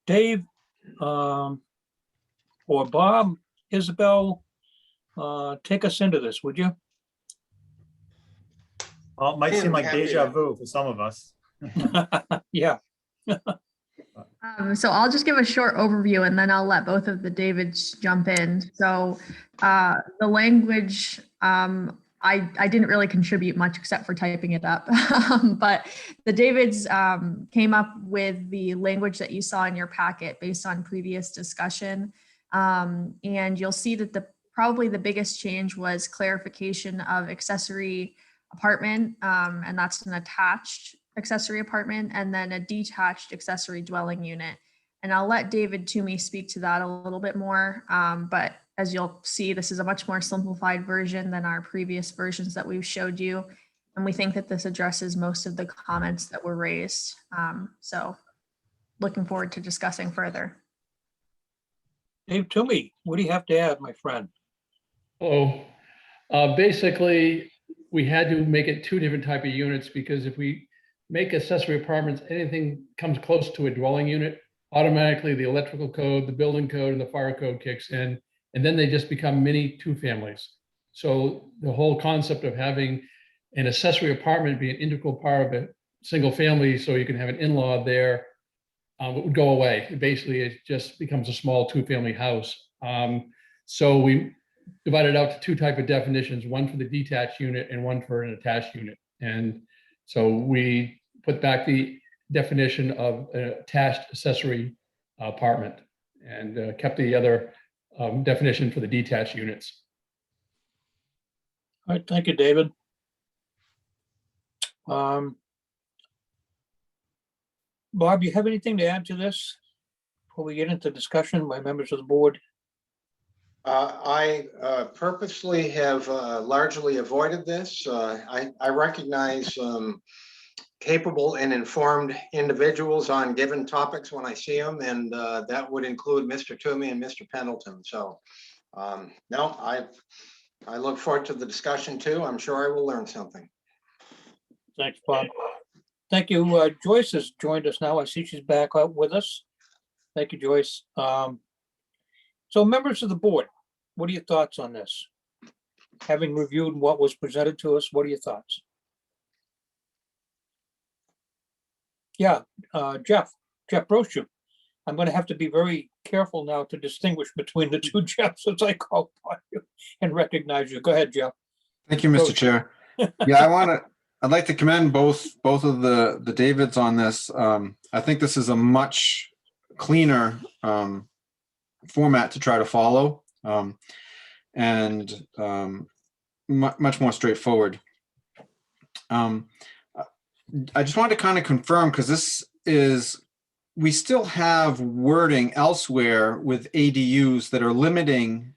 Dave, or Bob, Isabel, take us into this, would you? Well, it might seem like deja vu for some of us. Yeah. So I'll just give a short overview and then I'll let both of the Davids jump in. So the language, I didn't really contribute much except for typing it up. But the Davids came up with the language that you saw in your packet based on previous discussion. And you'll see that probably the biggest change was clarification of accessory apartment, and that's an attached accessory apartment, and then a detached accessory dwelling unit. And I'll let David Toomey speak to that a little bit more. But as you'll see, this is a much more simplified version than our previous versions that we've showed you. And we think that this addresses most of the comments that were raised. So looking forward to discussing further. Dave Toomey, what do you have to add, my friend? Basically, we had to make it two different type of units because if we make accessory apartments, anything comes close to a dwelling unit, automatically the electrical code, the building code, and the fire code kicks in, and then they just become mini two families. So the whole concept of having an accessory apartment be an integral part of a single family, so you can have an in-law there, it would go away. Basically, it just becomes a small two-family house. So we divided out to two type of definitions, one for the detached unit and one for an attached unit. And so we put back the definition of an attached accessory apartment and kept the other definition for the detached units. All right, thank you, David. Bob, you have anything to add to this before we get into discussion by members of the board? I purposely have largely avoided this. I recognize capable and informed individuals on given topics when I see them, and that would include Mr. Toomey and Mr. Pendleton. So no, I look forward to the discussion too. I'm sure I will learn something. Thanks, Bob. Thank you. Joyce has joined us now. I see she's back up with us. Thank you, Joyce. So members of the board, what are your thoughts on this? Having reviewed what was presented to us, what are your thoughts? Yeah, Jeff Brochu. I'm going to have to be very careful now to distinguish between the two Jeffs as I call upon you and recognize you. Go ahead, Jeff. Thank you, Mr. Chair. Yeah, I'd like to commend both of the Davids on this. I think this is a much cleaner format to try to follow, and much more straightforward. I just wanted to kind of confirm, because we still have wording elsewhere with ADUs that are limiting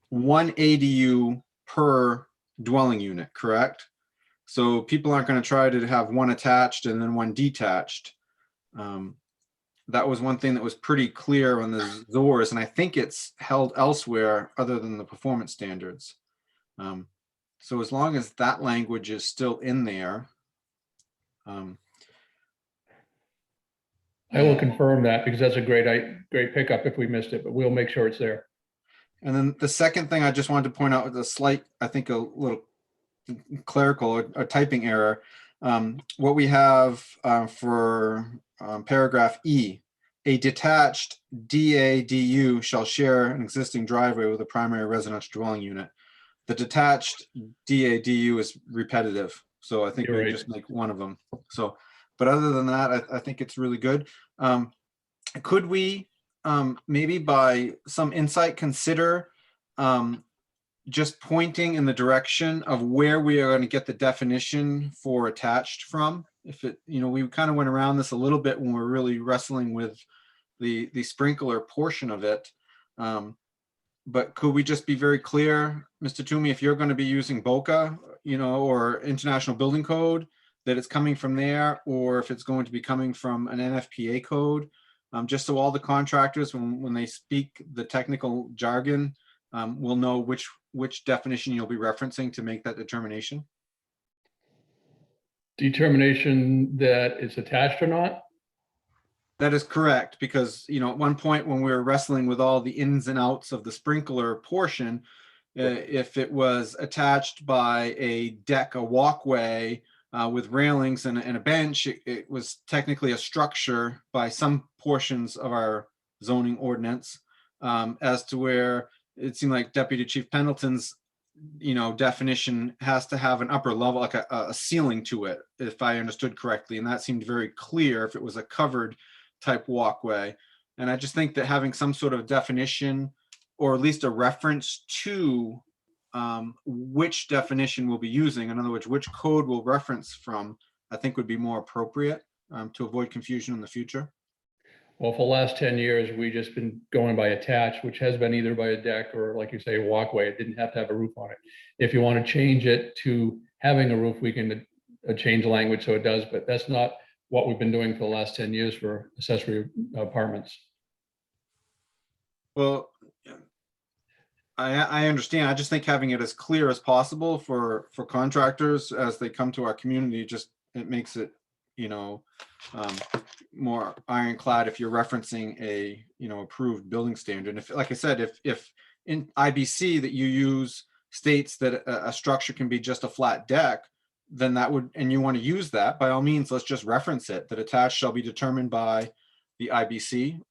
one ADU per dwelling unit, correct? So people aren't going to try to have one attached and then one detached. That was one thing that was pretty clear on the ZORs, and I think it's held elsewhere other than the performance standards. So as long as that language is still in there. I will confirm that because that's a great pickup if we missed it, but we'll make sure it's there. And then the second thing I just wanted to point out was a slight, I think a little clerical or typing error. What we have for paragraph E, a detached DADU shall share an existing driveway with a primary residential dwelling unit. The detached DADU is repetitive, so I think we just make one of them. So, but other than that, I think it's really good. Could we maybe by some insight consider just pointing in the direction of where we are going to get the definition for attached from? If it, we kind of went around this a little bit when we're really wrestling with the sprinkler portion of it. But could we just be very clear, Mr. Toomey, if you're going to be using BOCA, or International Building Code, that it's coming from there, or if it's going to be coming from an NFPA code, just so all the contractors, when they speak the technical jargon, will know which definition you'll be referencing to make that determination? Determination that it's attached or not? That is correct, because, you know, at one point when we were wrestling with all the ins and outs of the sprinkler portion, if it was attached by a deck, a walkway with railings and a bench, it was technically a structure by some portions of our zoning ordinance, as to where it seemed like Deputy Chief Pendleton's, you know, definition has to have an upper level, like a ceiling to it, if I understood correctly. And that seemed very clear if it was a covered type walkway. And I just think that having some sort of definition, or at least a reference to which definition we'll be using, in other words, which code we'll reference from, I think would be more appropriate to avoid confusion in the future. Well, for the last 10 years, we've just been going by attached, which has been either by a deck or, like you say, a walkway. It didn't have to have a roof on it. If you want to change it to having a roof, we can change the language so it does, but that's not what we've been doing for the last 10 years for accessory apartments. Well, I understand. I just think having it as clear as possible for contractors as they come to our community, just it makes it, you know, more ironclad if you're referencing a, you know, approved building standard. And if, like I said, if in IBC that you use states that a structure can be just a flat deck, then that would, and you want to use that, by all means, let's just reference it, that attached shall be determined by the IBC.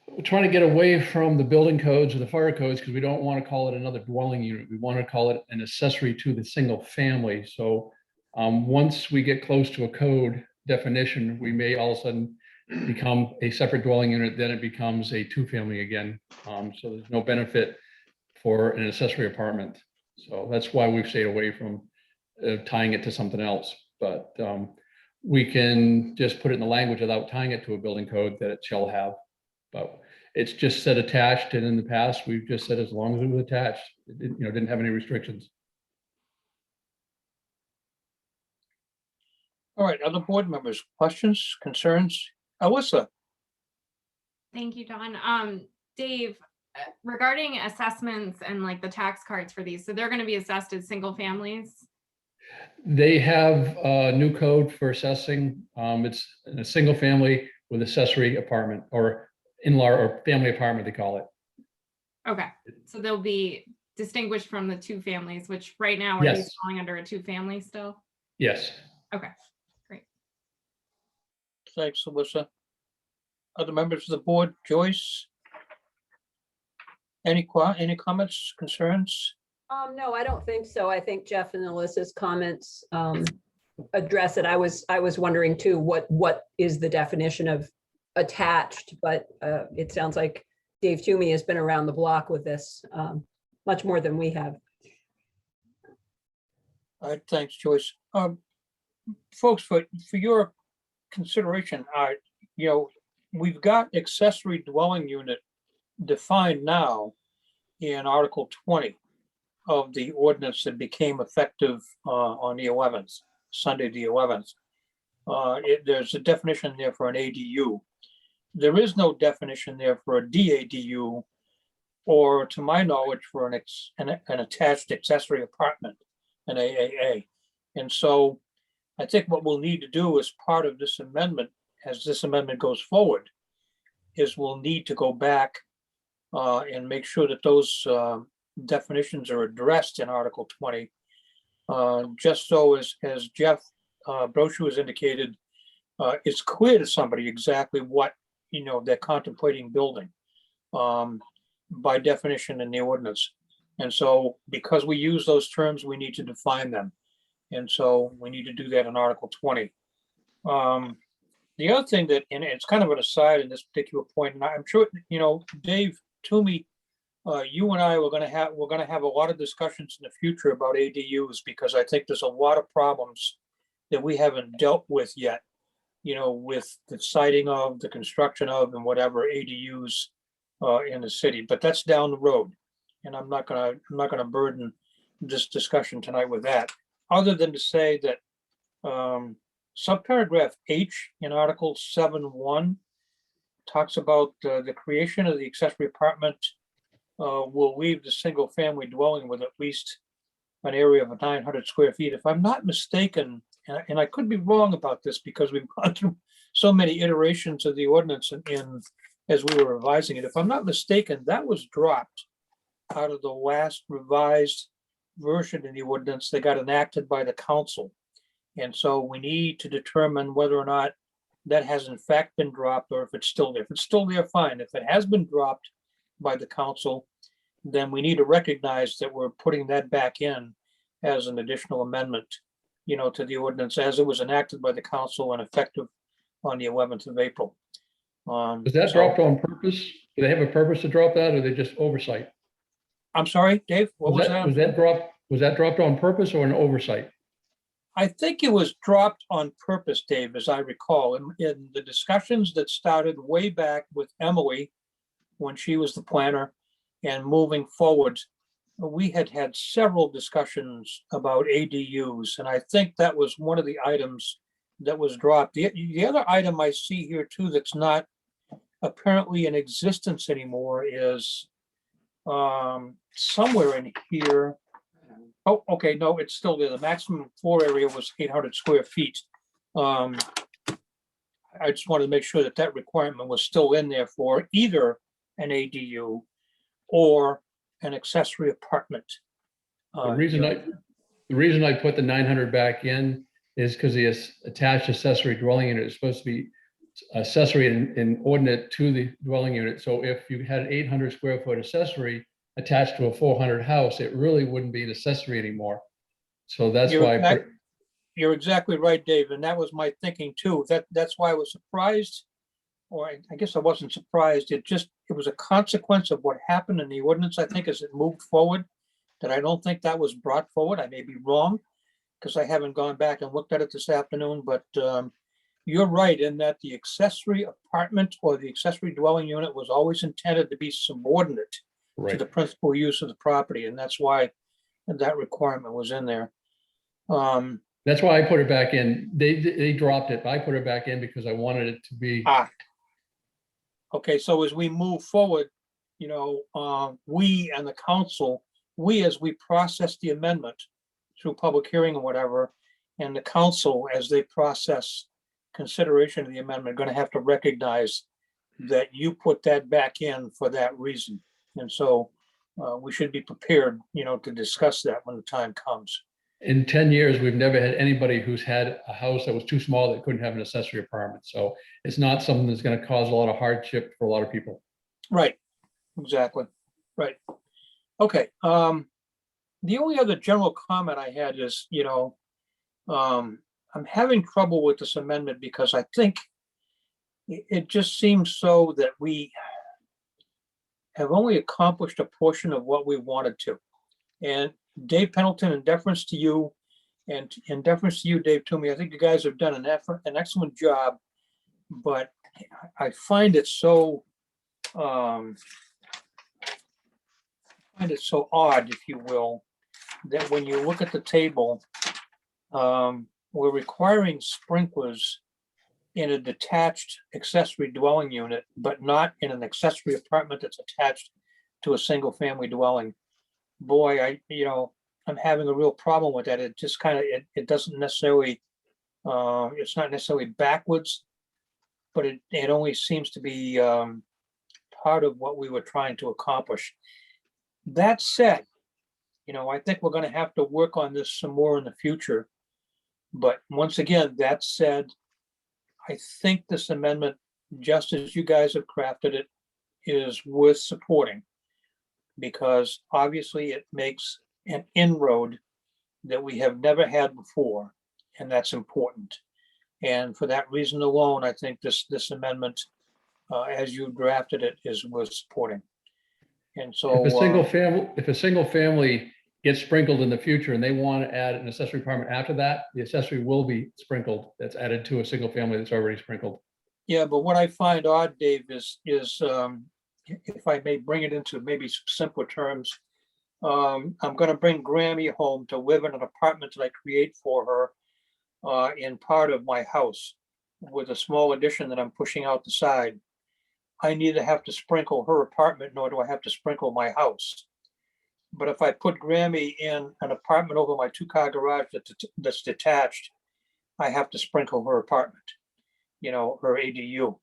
We're trying to get away from the building codes or the fire codes because we don't want to call it another dwelling unit. We want to call it an accessory to the single family. So once we get close to a code definition, we may all of a sudden become a separate dwelling unit, then it becomes a two-family again. So there's no benefit for an accessory apartment. So that's why we've stayed away from tying it to something else. But we can just put it in the language without tying it to a building code that it shall have. But it's just said attached, and in the past, we've just said as long as it was attached, it didn't, you know, didn't have any restrictions. All right, other board members, questions, concerns? Alyssa? Thank you, Don. Dave, regarding assessments and like the tax cards for these, so they're going to be assessed as single families? They have a new code for assessing. It's a single family with accessory apartment, or in-law or family apartment, they call it. Okay, so they'll be distinguished from the two families, which right now are Yes. these falling under a two family still? Yes. Okay, great. Thanks, Alyssa. Other members of the board, Joyce? Any comments, concerns? No, I don't think so. I think Jeff and Alyssa's comments address it. I was wondering too, what is the definition of attached, but it sounds like Dave Toomey has been around the block with this much more than we have. All right, thanks, Joyce. Folks, for your consideration, you know, we've got accessory dwelling unit defined now in Article 20 of the ordinance that became effective on the 11th, Sunday, the 11th. There's a definition there for an ADU. There is no definition there for a DADU, or to my knowledge, for an attached accessory apartment, an AAA. And so I think what we'll need to do as part of this amendment, as this amendment goes forward, is we'll need to go back and make sure that those definitions are addressed in Article 20. Just so as Jeff Brochu has indicated, it's clear to somebody exactly what, you know, they're contemplating building by definition in the ordinance. And so because we use those terms, we need to define them. And so we need to do that in Article 20. The other thing that, and it's kind of an aside in this particular point, and I'm sure, you know, Dave Toomey, you and I we're gonna have a lot of discussions in the future about ADUs, because I think there's a lot of problems that we haven't dealt with yet, you know, with the siting of, the construction of, and whatever ADUs in the city. But that's down the road, and I'm not gonna burden this discussion tonight with that, other than to say that subparagraph H in Article 7.1 talks about the creation of the accessory apartment will leave the single family dwelling with at least an area of 900 square feet. If I'm not mistaken, and I could be wrong about this because we've gone through so many iterations of the ordinance as we were revising it. If I'm not mistaken, that was dropped out of the last revised version of the ordinance that got enacted by the council. And so we need to determine whether or not that has in fact been dropped or if it's still there. If it's still there, fine. If it has been dropped by the council, then we need to recognize that we're putting that back in as an additional amendment, to the ordinance as it was enacted by the council and effective on the 11th of April. Was that So- dropped on purpose? Do they have a purpose to drop that, or they just oversight? I'm sorry, Dave, what was that? Was that dropped on purpose or an oversight? I think it was dropped on purpose, Dave, as I recall, in the discussions that started way back with Emily when she was the planner and moving forward. We had several discussions about ADUs, and I think that was one of the items that was dropped. The other item I see here too that's not apparently in existence anymore is somewhere in here. Oh, okay, no, it's still there. The maximum floor area was 800 square feet. I just wanted to make sure that requirement was still in there for either an ADU or an accessory apartment. The reason I put the 900 back in is because the attached accessory dwelling unit is supposed to be accessory and ordinate to the dwelling unit. So if you had an 800 square foot accessory attached to a 400 house, it really wouldn't be an accessory anymore. So that's why I put. You're exactly right, Dave, and that was my thinking too. That's why I was surprised, or I guess I wasn't surprised. It was a consequence of what happened in the ordinance, I think, as it moved forward, that I don't think that was brought forward. I may be wrong, because I haven't gone back and looked at it this afternoon, but you're right in that the accessory apartment or the accessory dwelling unit was always intended to be subordinate to Right. the principal use of the property, and that's why that requirement was in there. That's why I put it back in. They dropped it, but I put it back in because I wanted it to be. Okay, so as we move forward, we and the council, as we process the amendment through public hearing or whatever, and the council, as they process consideration of the amendment, are going to have to recognize that you put that back in for that reason. And so we should be prepared, to discuss that when the time comes. In 10 years, we've never had anybody who's had a house that was too small that couldn't have an accessory apartment. So it's not something that's going to cause a lot of hardship for a lot of people. Right, exactly, right. Okay, the only other general comment I had is, I'm having trouble with this amendment because I think it just seems so that we have only accomplished a portion of what we wanted to. And Dave Pendleton, in deference to you, and in deference to you, Dave Toomey, I think you guys have done an excellent job, but I find it so odd, if you will, that when you look at the table, we're requiring sprinklers in a detached accessory dwelling unit, but not in an accessory apartment that's attached to a single family dwelling. Boy, I'm having a real problem with that. It just kind of, it doesn't necessarily, it's not necessarily backwards, but it only seems to be part of what we were trying to accomplish. That said, I think we're going to have to work on this some more in the future. But once again, that said, I think this amendment, just as you guys have crafted it, is worth supporting, because obviously it makes an inroad that we have never had before, and that's important. And for that reason alone, I think this amendment, as you drafted it, is worth supporting. And so If a single family gets sprinkled in the future and they want to add an accessory apartment after that, the accessory will be sprinkled. That's added to a single family that's already sprinkled. yeah, but what I find odd, Dave, is if I may bring it into maybe some simpler terms, I'm going to bring Grammy home to live in an apartment that I create for her in part of my house with a small addition that I'm pushing out the side. I neither have to sprinkle her apartment, nor do I have to sprinkle my house. But if I put Grammy in an apartment over my 2-car garage that's detached, I have to sprinkle her apartment, her ADU.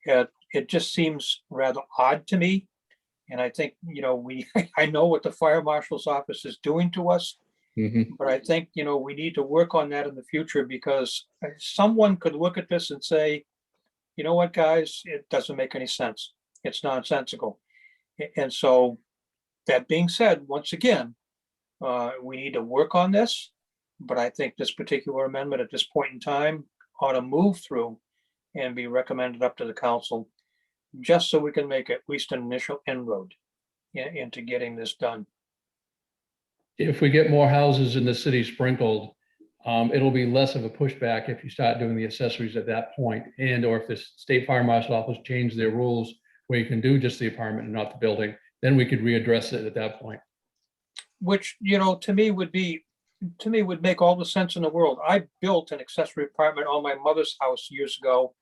It just seems rather odd to me. And I think, I know what the fire marshal's office is doing to us, but I think, we need to work on that in the future, because someone could look at this and say, you know what, guys, it doesn't make any sense. It's nonsensical. And so, that being said, once again, we need to work on this, but I think this particular amendment at this point in time ought to move through and be recommended up to the council, just so we can make at least an initial inroad into getting this done. If we get more houses in the city sprinkled, it'll be less of a pushback if you start doing the accessories at that point, and or if the state fire marshal office change their rules where you can do just the apartment and not the building, then we could readdress it at that point. Which, to me would make all the sense in the world. I built an accessory apartment on my mother's house years ago,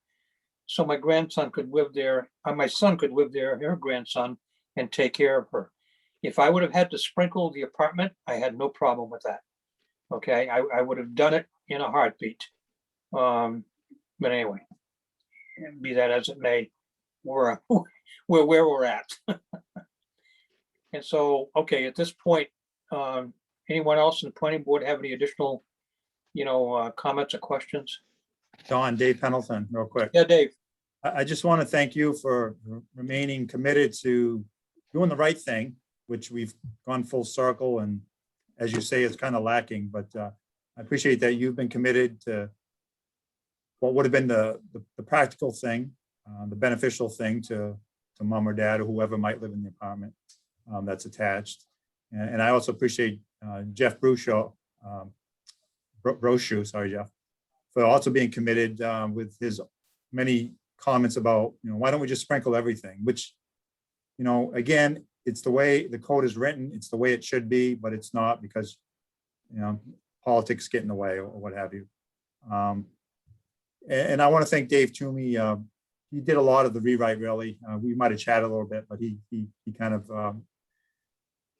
so my grandson could live there, my son could live there, her grandson, and take care of her. If I would have had to sprinkle the apartment, I had no problem with that. Okay, I would have done it in a heartbeat. But anyway, be that as it may, we're where we're at. And so, okay, at this point, anyone else in the planning board have any additional, comments or questions? Don, Dave Pendleton, real quick. Yeah, Dave. I just want to thank you for remaining committed to doing the right thing, which we've gone full circle, and as you say, it's kind of lacking, but I appreciate that you've been committed to what would have been the practical thing, the beneficial thing to mom or dad or whoever might live in the apartment that's attached. And I also appreciate Jeff Brochu, sorry, Jeff, for also being committed with his many comments about, why don't we just sprinkle everything, which, again, it's the way the code is written, it's the way it should be, but it's not, because, politics get in the way or what have you. And I want to thank Dave Toomey. He did a lot of the rewrite, really. We might have chatted a little bit, but he kind of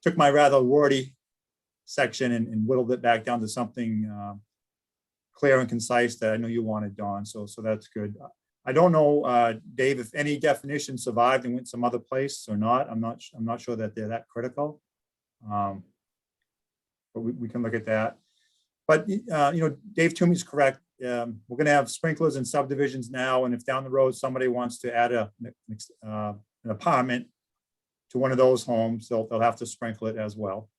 took my rather wordy section and whittled it back down to something clear and concise that I know you wanted, Don. So that's good. I don't know, Dave, if any definition survived and went some other place or not. I'm not sure that they're that critical. But we can look at that. But Dave Toomey's correct. We're going to have sprinklers in subdivisions now, and if down the road somebody wants to add an apartment to one of those homes, they'll have to sprinkle it as well.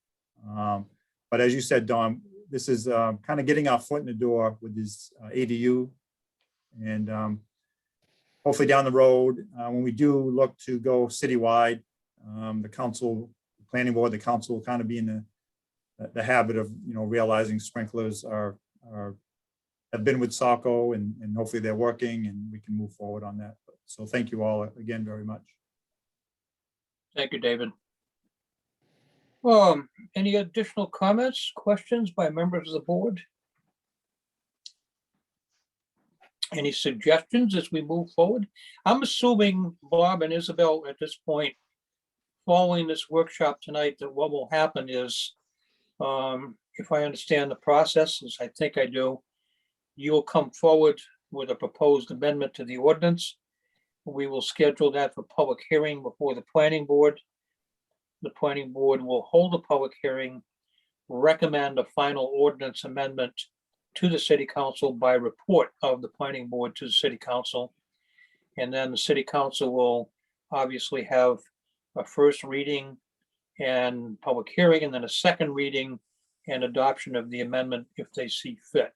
But as you said, Don, this is kind of getting our foot in the door with this ADU, and hopefully down the road, when we do look to go citywide, the council, the planning board, the council will kind of be in the habit of realizing sprinklers have been with Saco, and hopefully they're working, and we can move forward on that. So thank you all again very much. Thank you, David. Any additional comments, questions by members of the board? Any suggestions as we move forward? I'm assuming Bob and Isabel at this point, following this workshop tonight, that what will happen is, if I understand the process, as I think I do, you will come forward with a proposed amendment to the ordinance. We will schedule that for public hearing before the planning board. The planning board will hold a public hearing, recommend a final ordinance amendment to the city council by report of the planning board to the city council. And then the city council will obviously have a first reading and public hearing, and then a second reading and adoption of the amendment if they see fit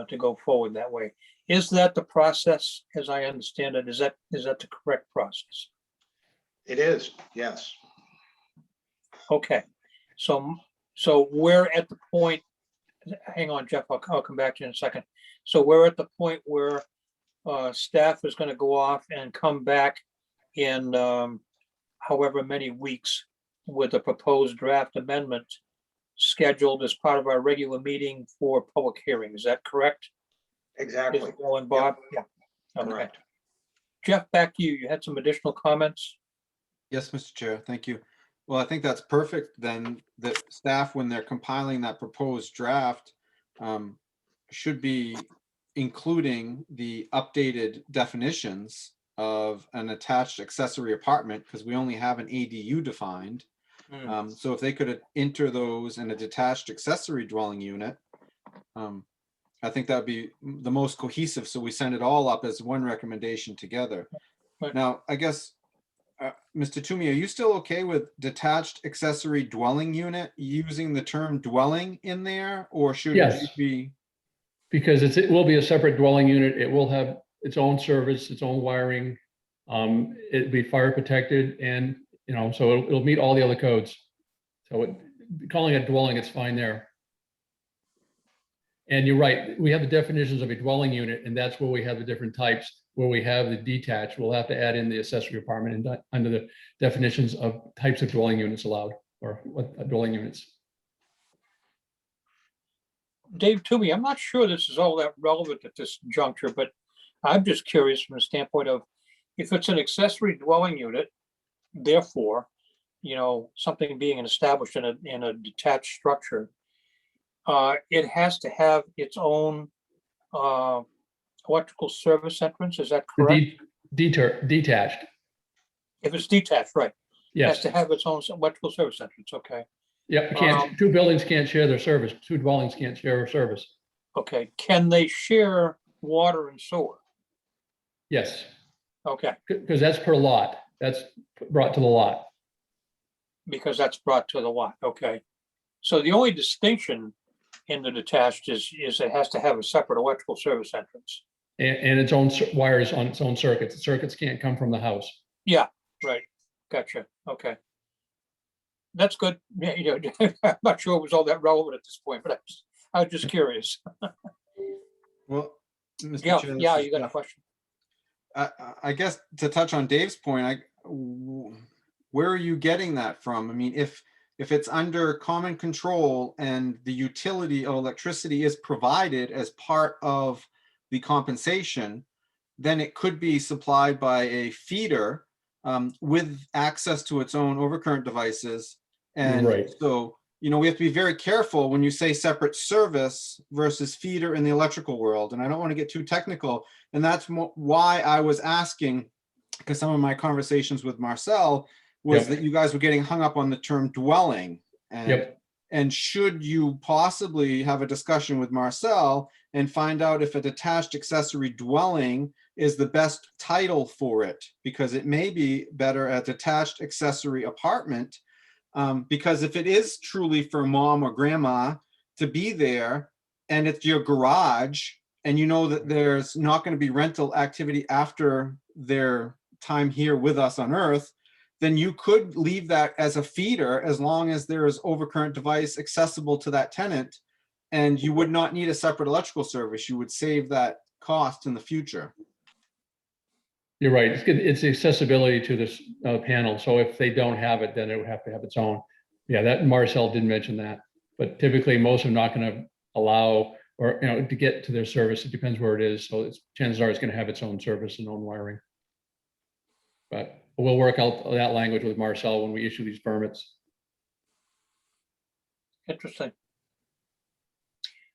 to go forward that way. Is that the process, as I understand it? Is that the correct process? It is, yes. Okay, so we're at the point, hang on, Jeff, I'll come back to you in a second. So we're at the point where staff is going to go off and come back in however many weeks with a proposed draft amendment scheduled as part of our regular meeting for public hearing. Is that correct? Exactly. Isabel and Bob? Yeah. Okay. Correct. Jeff, back to you. You had some additional comments? Yes, Mr. Chair, thank you. Well, I think that's perfect then, that staff, when they're compiling that proposed draft, should be including the updated definitions of an attached accessory apartment, because we only have an ADU defined. So if they could enter those in a detached accessory dwelling unit, I think that'd be the most cohesive. So we send it all up as one recommendation together. Right. Now, I guess, Mr. Toomey, are you still okay with detached accessory dwelling unit using the term dwelling in there, or should Yes. it be? Because it will be a separate dwelling unit. It will have its own service, its own wiring. It'd be fire protected, and, you know, so it'll meet all the other codes. So calling it dwelling, it's fine there. And you're right, we have the definitions of a dwelling unit, and that's where we have the different types. Where we have the detached, we'll have to add in the accessory apartment and under the definitions of types of dwelling units allowed, or what dwelling units. Dave Toomey, I'm not sure this is all that relevant at this juncture, but I'm just curious from the standpoint of if it's an accessory dwelling unit, therefore, you know, something being established in a detached structure, it has to have its own electrical service entrance, is that correct? Detached, If it's detached, right, it has yes. to have its own electrical service entrance, okay. Yep, two buildings can't share their service, two dwellings can't share a service. Okay, can they share water and sewer? Yes, Okay, because that's per lot, that's brought to the lot. because that's brought to the lot, okay. So the only distinction in the detached is it has to have a separate electrical service entrance. And its own wires on its own circuits. The circuits can't come from the house. Yeah, right, gotcha, okay. That's good, yeah, you know, I'm not sure it was all that relevant at this point, but I was just curious. Well, Mr. Yeah, Chair, yeah, this is you got a Jeff. question? I guess to touch on Dave's point, where are you getting that from? I mean, if it's under common control and the utility of electricity is provided as part of the compensation, then it could be supplied by a feeder with access to its own overcurrent devices. And Right. so, you know, we have to be very careful when you say separate service versus feeder in the electrical world. And I don't want to get too technical. And that's why I was asking, because some of my conversations with Marcel was that you guys were getting hung up on the term dwelling. And, and should you possibly have a discussion with Marcel and find out if a detached accessory dwelling is the best title for it, because it may be better a detached accessory apartment. Because if it is truly for mom or grandma to be there and it's your garage and you know that there's not going to be rental activity after their time here with us on Earth, then you could leave that as a feeder as long as there is overcurrent device accessible to that tenant, and you would not need a separate electrical service. You would save that cost in the future. You're right. It's the accessibility to this panel. So if they don't have it, then it would have to have its own. Yeah, that Marcel did mention that. But typically, most are not going to allow, or, you know, to get to their service. It depends where it is. So chances are it's going to have its own service and own wiring. But we'll work out that language with Marcel when we issue these permits. Interesting.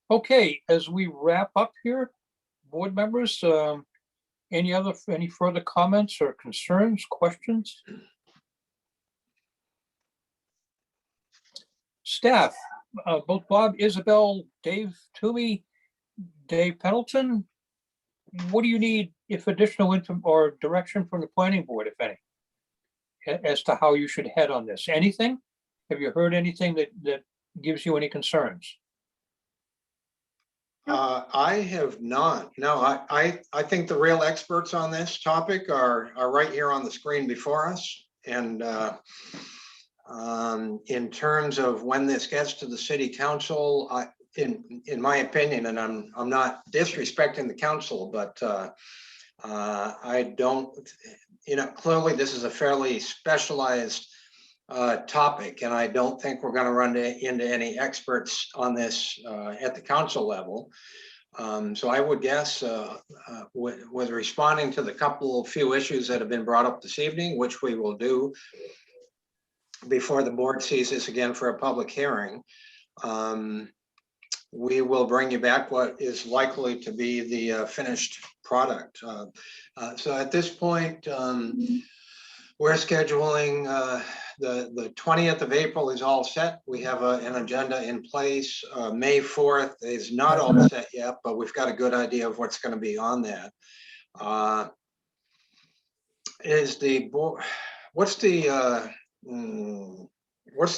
Okay, as we wrap up here, board members, any further comments or concerns, questions? Staff, both Bob, Isabel, Dave Toomey, Dave Pendleton, what do you need if additional info or direction from the planning board, if any, as to how you should head on this? Anything? Have you heard anything that gives you any concerns? I have not. No, I think the real experts on this topic are right here on the screen before us. And in terms of when this gets to the city council, in my opinion, and I'm not disrespecting the council, but I don't, you know, clearly this is a fairly specialized topic, and I don't think we're going to run into any experts on this at the council level. So I would guess with responding to the few issues that have been brought up this evening, which we will do before the board sees this again for a public hearing, we will bring you back what is likely to be the finished product. So at this point, we're scheduling the 20th of April is all set. We have an agenda in place. May 4th is not all set yet, but we've got a good idea of what's going to be on that. Is the board? What's the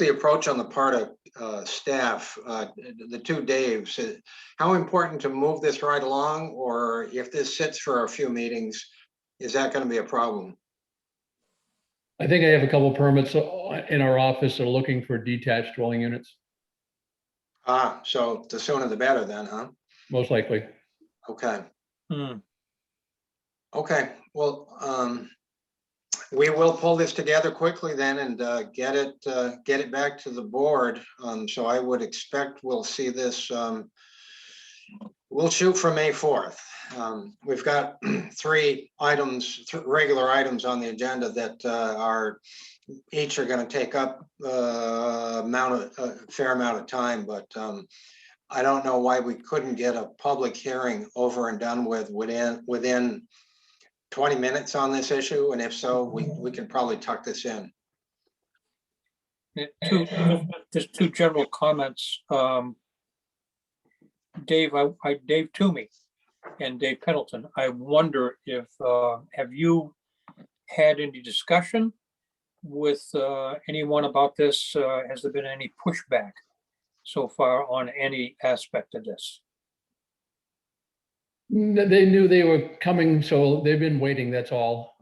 approach on the part of staff? The two Daves. How important to move this right along, or if this sits for a few meetings, is that going to be a problem? I think I have a couple permits in our office that are looking for detached dwelling units, So the sooner the better then, huh? most likely. Okay. Hmm. Okay, well, we will pull this together quickly then and get it back to the board. So I would expect we'll see this, we'll shoot for May 4th. We've got three regular items on the agenda that each are going to take up a fair amount of time, but I don't know why we couldn't get a public hearing over and done with within 20 minutes on this issue, and if so, we can probably tuck this in. Just two general comments. Dave Toomey and Dave Pendleton, I wonder if, have you had any discussion with anyone about this? Has there been any pushback so far on any aspect of this? They knew they were coming, so they've been waiting, that's all.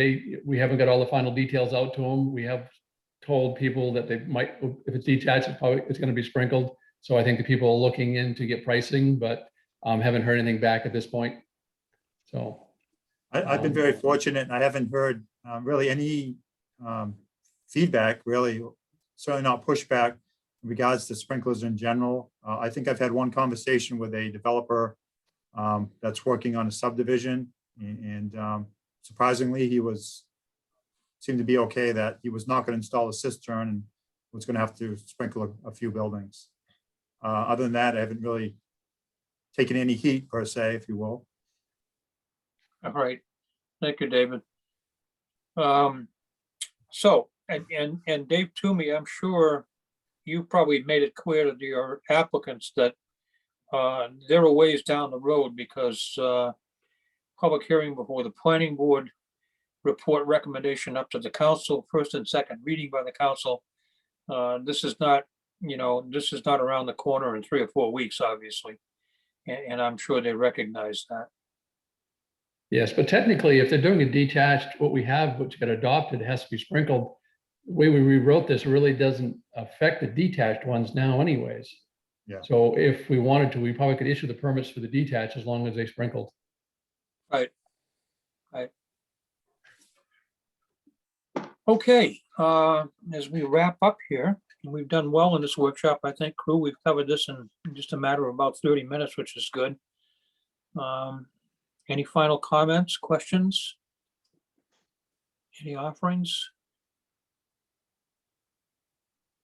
We haven't got all the final details out to them. We have told people that they might, if it's detached, it's going to be sprinkled. So I think the people are looking in to get pricing, but haven't heard anything back at this point. So I've been very fortunate. I haven't heard really any feedback, really, certainly not pushback in regards to sprinklers in general. I think I've had one conversation with a developer that's working on a subdivision, and surprisingly, he seemed to be okay that he was not going to install a cistern and was going to have to sprinkle a few buildings. Other than that, I haven't really taken any heat per se, if you will. All right, thank you, David. So, and Dave Toomey, I'm sure you probably made it clear to your applicants that they're a ways down the road, because public hearing before the planning board, report recommendation up to the council, first and second reading by the council. This is not, this is not around the corner in 3 or 4 weeks, obviously. And I'm sure they recognize that. yes, but technically, if they're doing a detached, what we have, which got adopted, has to be sprinkled. The way we rewrote this really doesn't affect the detached ones now anyways. Yeah. So if we wanted to, we probably could issue the permits for the detached as long as they sprinkled. Right. Right. Okay, as we wrap up here, we've done well in this workshop. I think, crew, we've covered this in just a matter of about 30 minutes, which is good. Any final comments, questions? Any offerings?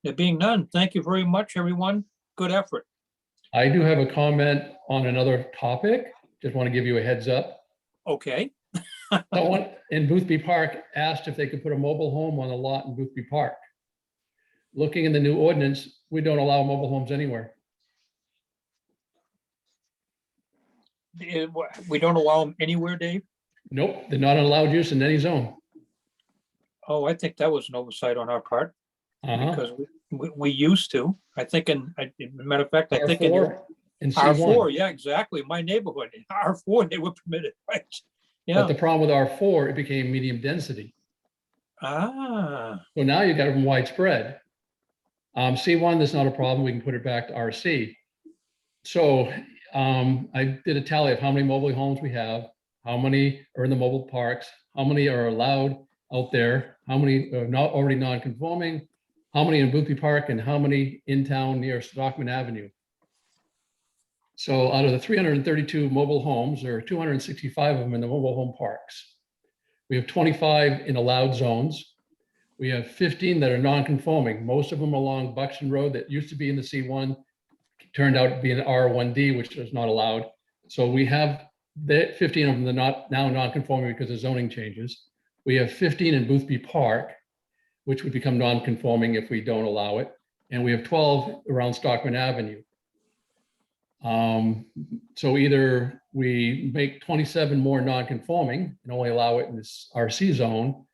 There being none, thank you very much, everyone. Good effort. I do have a comment on another topic. Just want to give you a heads up. Okay, Someone in Boothby Park asked if they could put a mobile home on a lot in Boothby Park. Looking in the new ordinance, we don't allow mobile homes anywhere. we don't allow them anywhere, Dave? Nope, they're not allowed use in any zone. Oh, I think that was an oversight on our part, Uh-huh. because we used to. I think matter of fact, I think in R4 and R4, C1. yeah, exactly. My neighborhood, in R4, they were permitted, right? But Yeah. the problem with R4, it became medium density. Ah, So now you got them widespread. C1, there's not a problem. We can put it back to RC. So I did a tally of how many mobile homes we have, how many are in the mobile parks, how many are allowed out there, how many are not already non-conforming, how many in Boothby Park, and how many in town near Stockman Avenue. So out of the 332 mobile homes, there are 265 of them in the mobile home parks. We have 25 in allowed zones. We have 15 that are non-conforming. Most of them along Buxton Road that used to be in the C1. turned out to be an R1D, which is not allowed. So we have the 15 of them, they're not now non-conforming because of zoning changes. We have 15 in Boothby Park, which would become non-conforming if we don't allow it. And we have 12 around Stockman Avenue. So either we make 27 more non-conforming and only allow it in this RC zone,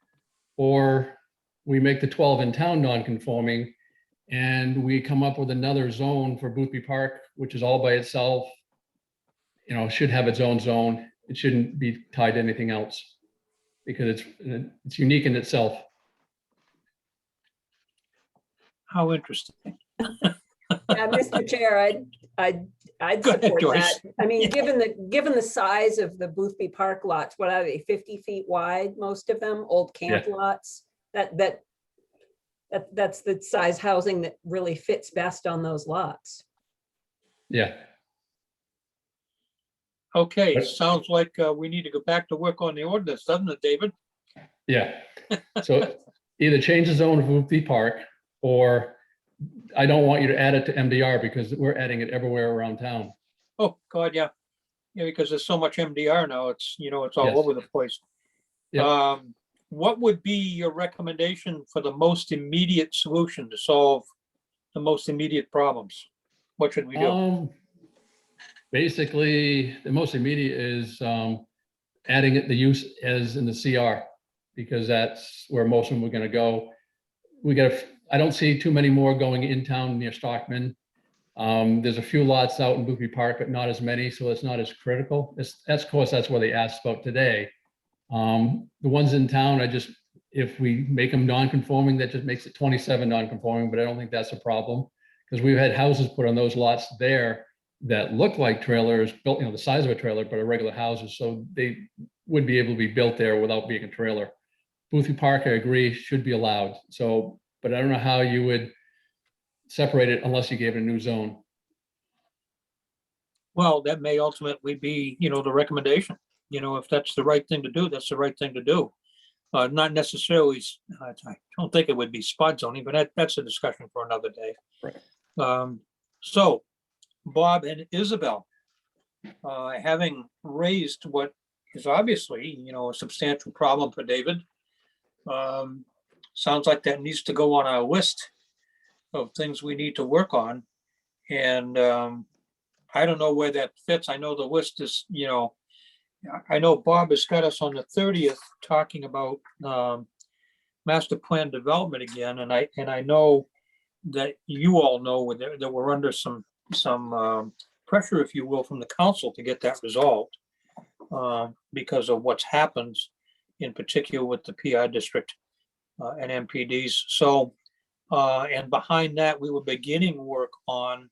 or we make the 12 in town non-conforming and we come up with another zone for Boothby Park, which is all by itself, you know, should have its own zone. It shouldn't be tied to anything else because it's unique in itself. How interesting. Yeah, Mr. Chair, I'd Go ahead, support that. Joyce. I mean, given the size of the Boothby Park lots, what are they, 50 feet wide, most of them, old camp lots? That's the size housing that really fits best on those lots. Yeah. Okay, Right. sounds like we need to go back to work on the ordinance, doesn't it, David? Yeah. So either change the zone of Boothby Park, or I don't want you to add it to MDR because we're adding it everywhere around town. Oh, God, yeah. Yeah, because there's so much MDR now, it's, you know, it's all Yes. over the place. Yep. What would be your recommendation for the most immediate solution to solve the most immediate problems? What should we do? Basically, the most immediate is adding it the use as in the CR, because that's where most of them are going to go. I don't see too many more going in town near Stockman. There's a few lots out in Boothby Park, but not as many, so it's not as critical. Of course, that's where they asked about today. The ones in town, if we make them non-conforming, that just makes it 27 non-conforming, but I don't think that's a problem because we've had houses put on those lots there that look like trailers, built, you know, the size of a trailer, but are regular houses. So they would be able to be built there without being a trailer. Boothby Park, I agree, should be allowed. So, but I don't know how you would separate it unless you gave it a new zone. Well, that may ultimately be, you know, the recommendation. You know, if that's the right thing to do, that's the right thing to do. Not necessarily, I don't think it would be spot zoning, but that's a discussion for another day. Right. So Bob and Isabel, having raised what is obviously, you know, a substantial problem for David. Sounds like that needs to go on our list of things we need to work on. And I don't know where that fits. I know the list is, you know, I know Bob has got us on the 30th talking about master plan development again. And I know that you all know that we're under some pressure, if you will, from the council to get that resolved because of what's happened, in particular with the PR district and MPDs. So, and behind that, we were beginning work on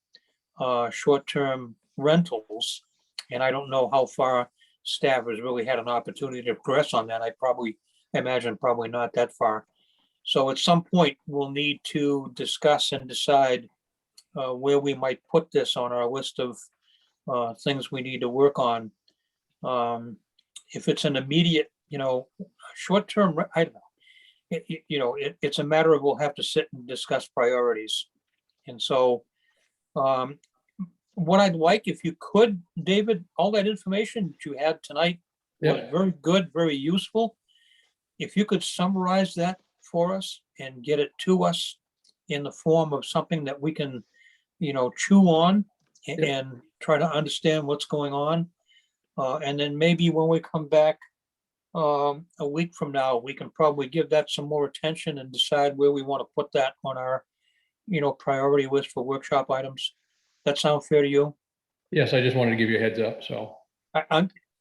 short-term rentals. And I don't know how far staff has really had an opportunity to progress on that. I imagine probably not that far. So at some point, we'll need to discuss and decide where we might put this on our list of things we need to work on. If it's an immediate, you know, short-term, I don't know. It's a matter of we'll have to sit and discuss priorities. And so what I'd like, if you could, David, all that information that you had tonight was Yep. very good, very useful. If you could summarize that for us and get it to us in the form of something that we can, you know, chew on Yep. and try to understand what's going on. And then maybe when we come back a week from now, we can probably give that some more attention and decide where we want to put that on our, you know, priority list for workshop items. That sound fair to you? Yes, I just wanted to give you a heads up, so.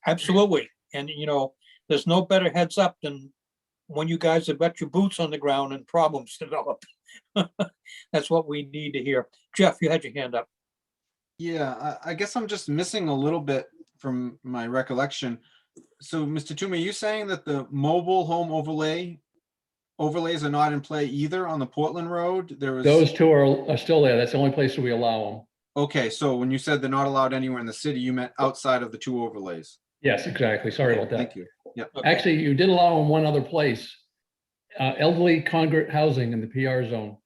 Absolutely. And, you know, there's no better heads up than when you guys have got your boots on the ground and problems develop. That's what we need to hear. Jeff, you had your hand up. Yeah, I guess I'm just missing a little bit from my recollection. So, Mr. Toomey, you saying that the mobile home overlays are not in play either on the Portland Road? There was. Those two are still there. That's the only place that we allow them. Okay, so when you said they're not allowed anywhere in the city, you meant outside of the two overlays. Yes, exactly. Sorry about that. Thank you. Yep. Okay. Actually, you did allow them one other place. Elderly congregate housing in the PR zone.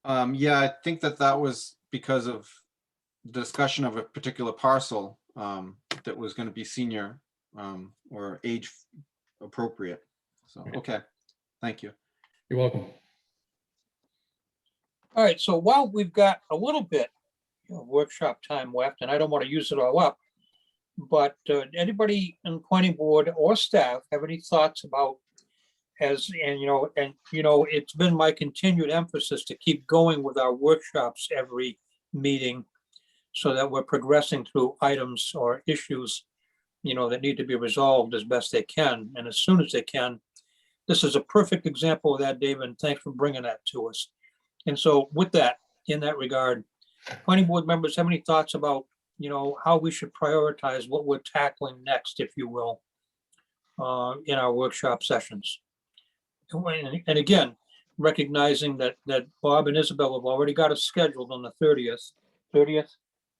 Yeah, I think that was because of discussion of a particular parcel that was going to be senior or age appropriate. So, okay, thank you. You're welcome. All right, so while we've got a little bit of workshop time left, and I don't want to use it all up, but anybody in the planning board or staff have any thoughts about it's been my continued emphasis to keep going with our workshops every meeting so that we're progressing through items or issues, that need to be resolved as best they can and as soon as they can. This is a perfect example of that, David, and thanks for bringing that to us. And so with that, in that regard, planning board members have any thoughts about, how we should prioritize what we're tackling next, if you will, in our workshop sessions? And again, recognizing that Bob and Isabel have already got it scheduled on the 20th.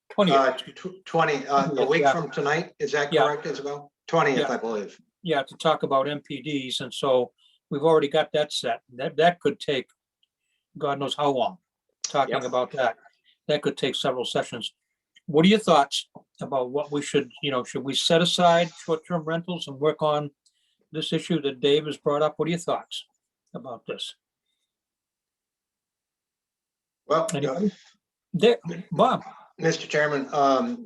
20, a week Yeah. from tonight, is that Yeah. correct, Isabel? 20th, Yeah. I believe. Yeah, to talk about MPDs, and so we've already got that set. That could take God knows how long, talking Yep. about that. That could take several sessions. What are your thoughts about what we should we set aside short-term rentals and work on this issue that Dave has brought up? What are your thoughts about this? Well, Anybody? There, Bob. Mr. Chairman,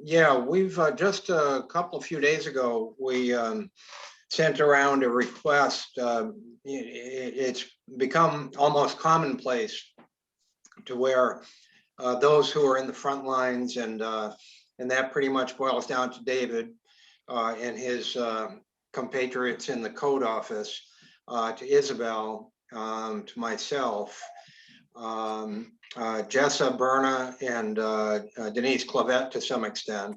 yeah, we've just a few days ago, we sent around a request. It's become almost commonplace to where those who are in the front lines, and that pretty much boils down to David and his compatriots in the code office, to Isabel, to myself, Jessa Berna, and Denise Clavette to some extent.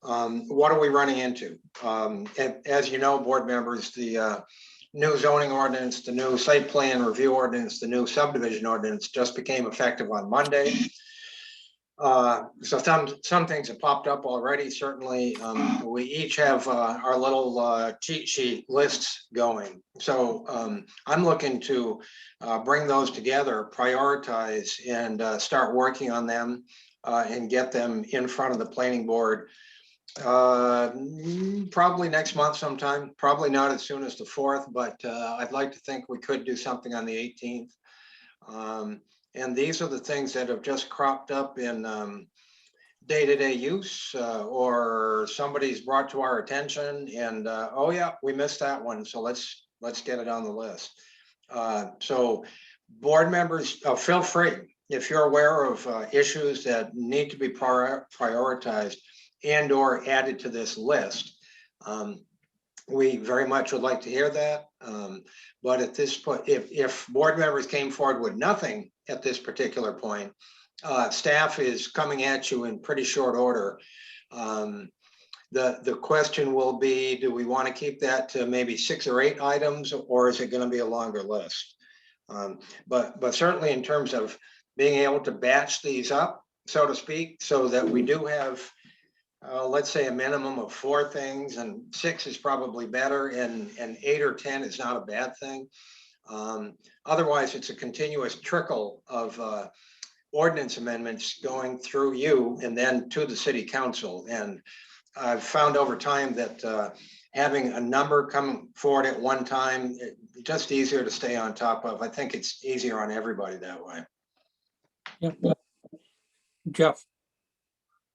What are we running into? As you know, board members, the new zoning ordinance, the new site plan review ordinance, the new subdivision ordinance just became effective on Monday. So some things have popped up already. Certainly, we each have our little cheat sheet lists going. So I'm looking to bring those together, prioritize, and start working on them and get them in front of the planning board. Probably next month sometime, probably not as soon as the 4th, but I'd like to think we could do something on the 18th. And these are the things that have just cropped up in day-to-day use, or somebody's brought to our attention, and oh yeah, we missed that one, so let's get it on the list. So board members, feel free, if you're aware of issues that need to be prioritized and or added to this list. We very much would like to hear that. But at this point, if board members came forward with nothing at this particular point, staff is coming at you in pretty short order. The question will be, do we want to keep that to maybe 6 or 8 items, or is it going to be a longer list? But certainly in terms of being able to batch these up, so to speak, so that we do have, let's say, a minimum of 4 things, and 6 is probably better, and 8 or 10 is not a bad thing. Otherwise, it's a continuous trickle of ordinance amendments going through you and then to the city council. And I've found over time that having a number come forward at one time, it's just easier to stay on top of. I think it's easier on everybody that way. Yeah. Jeff.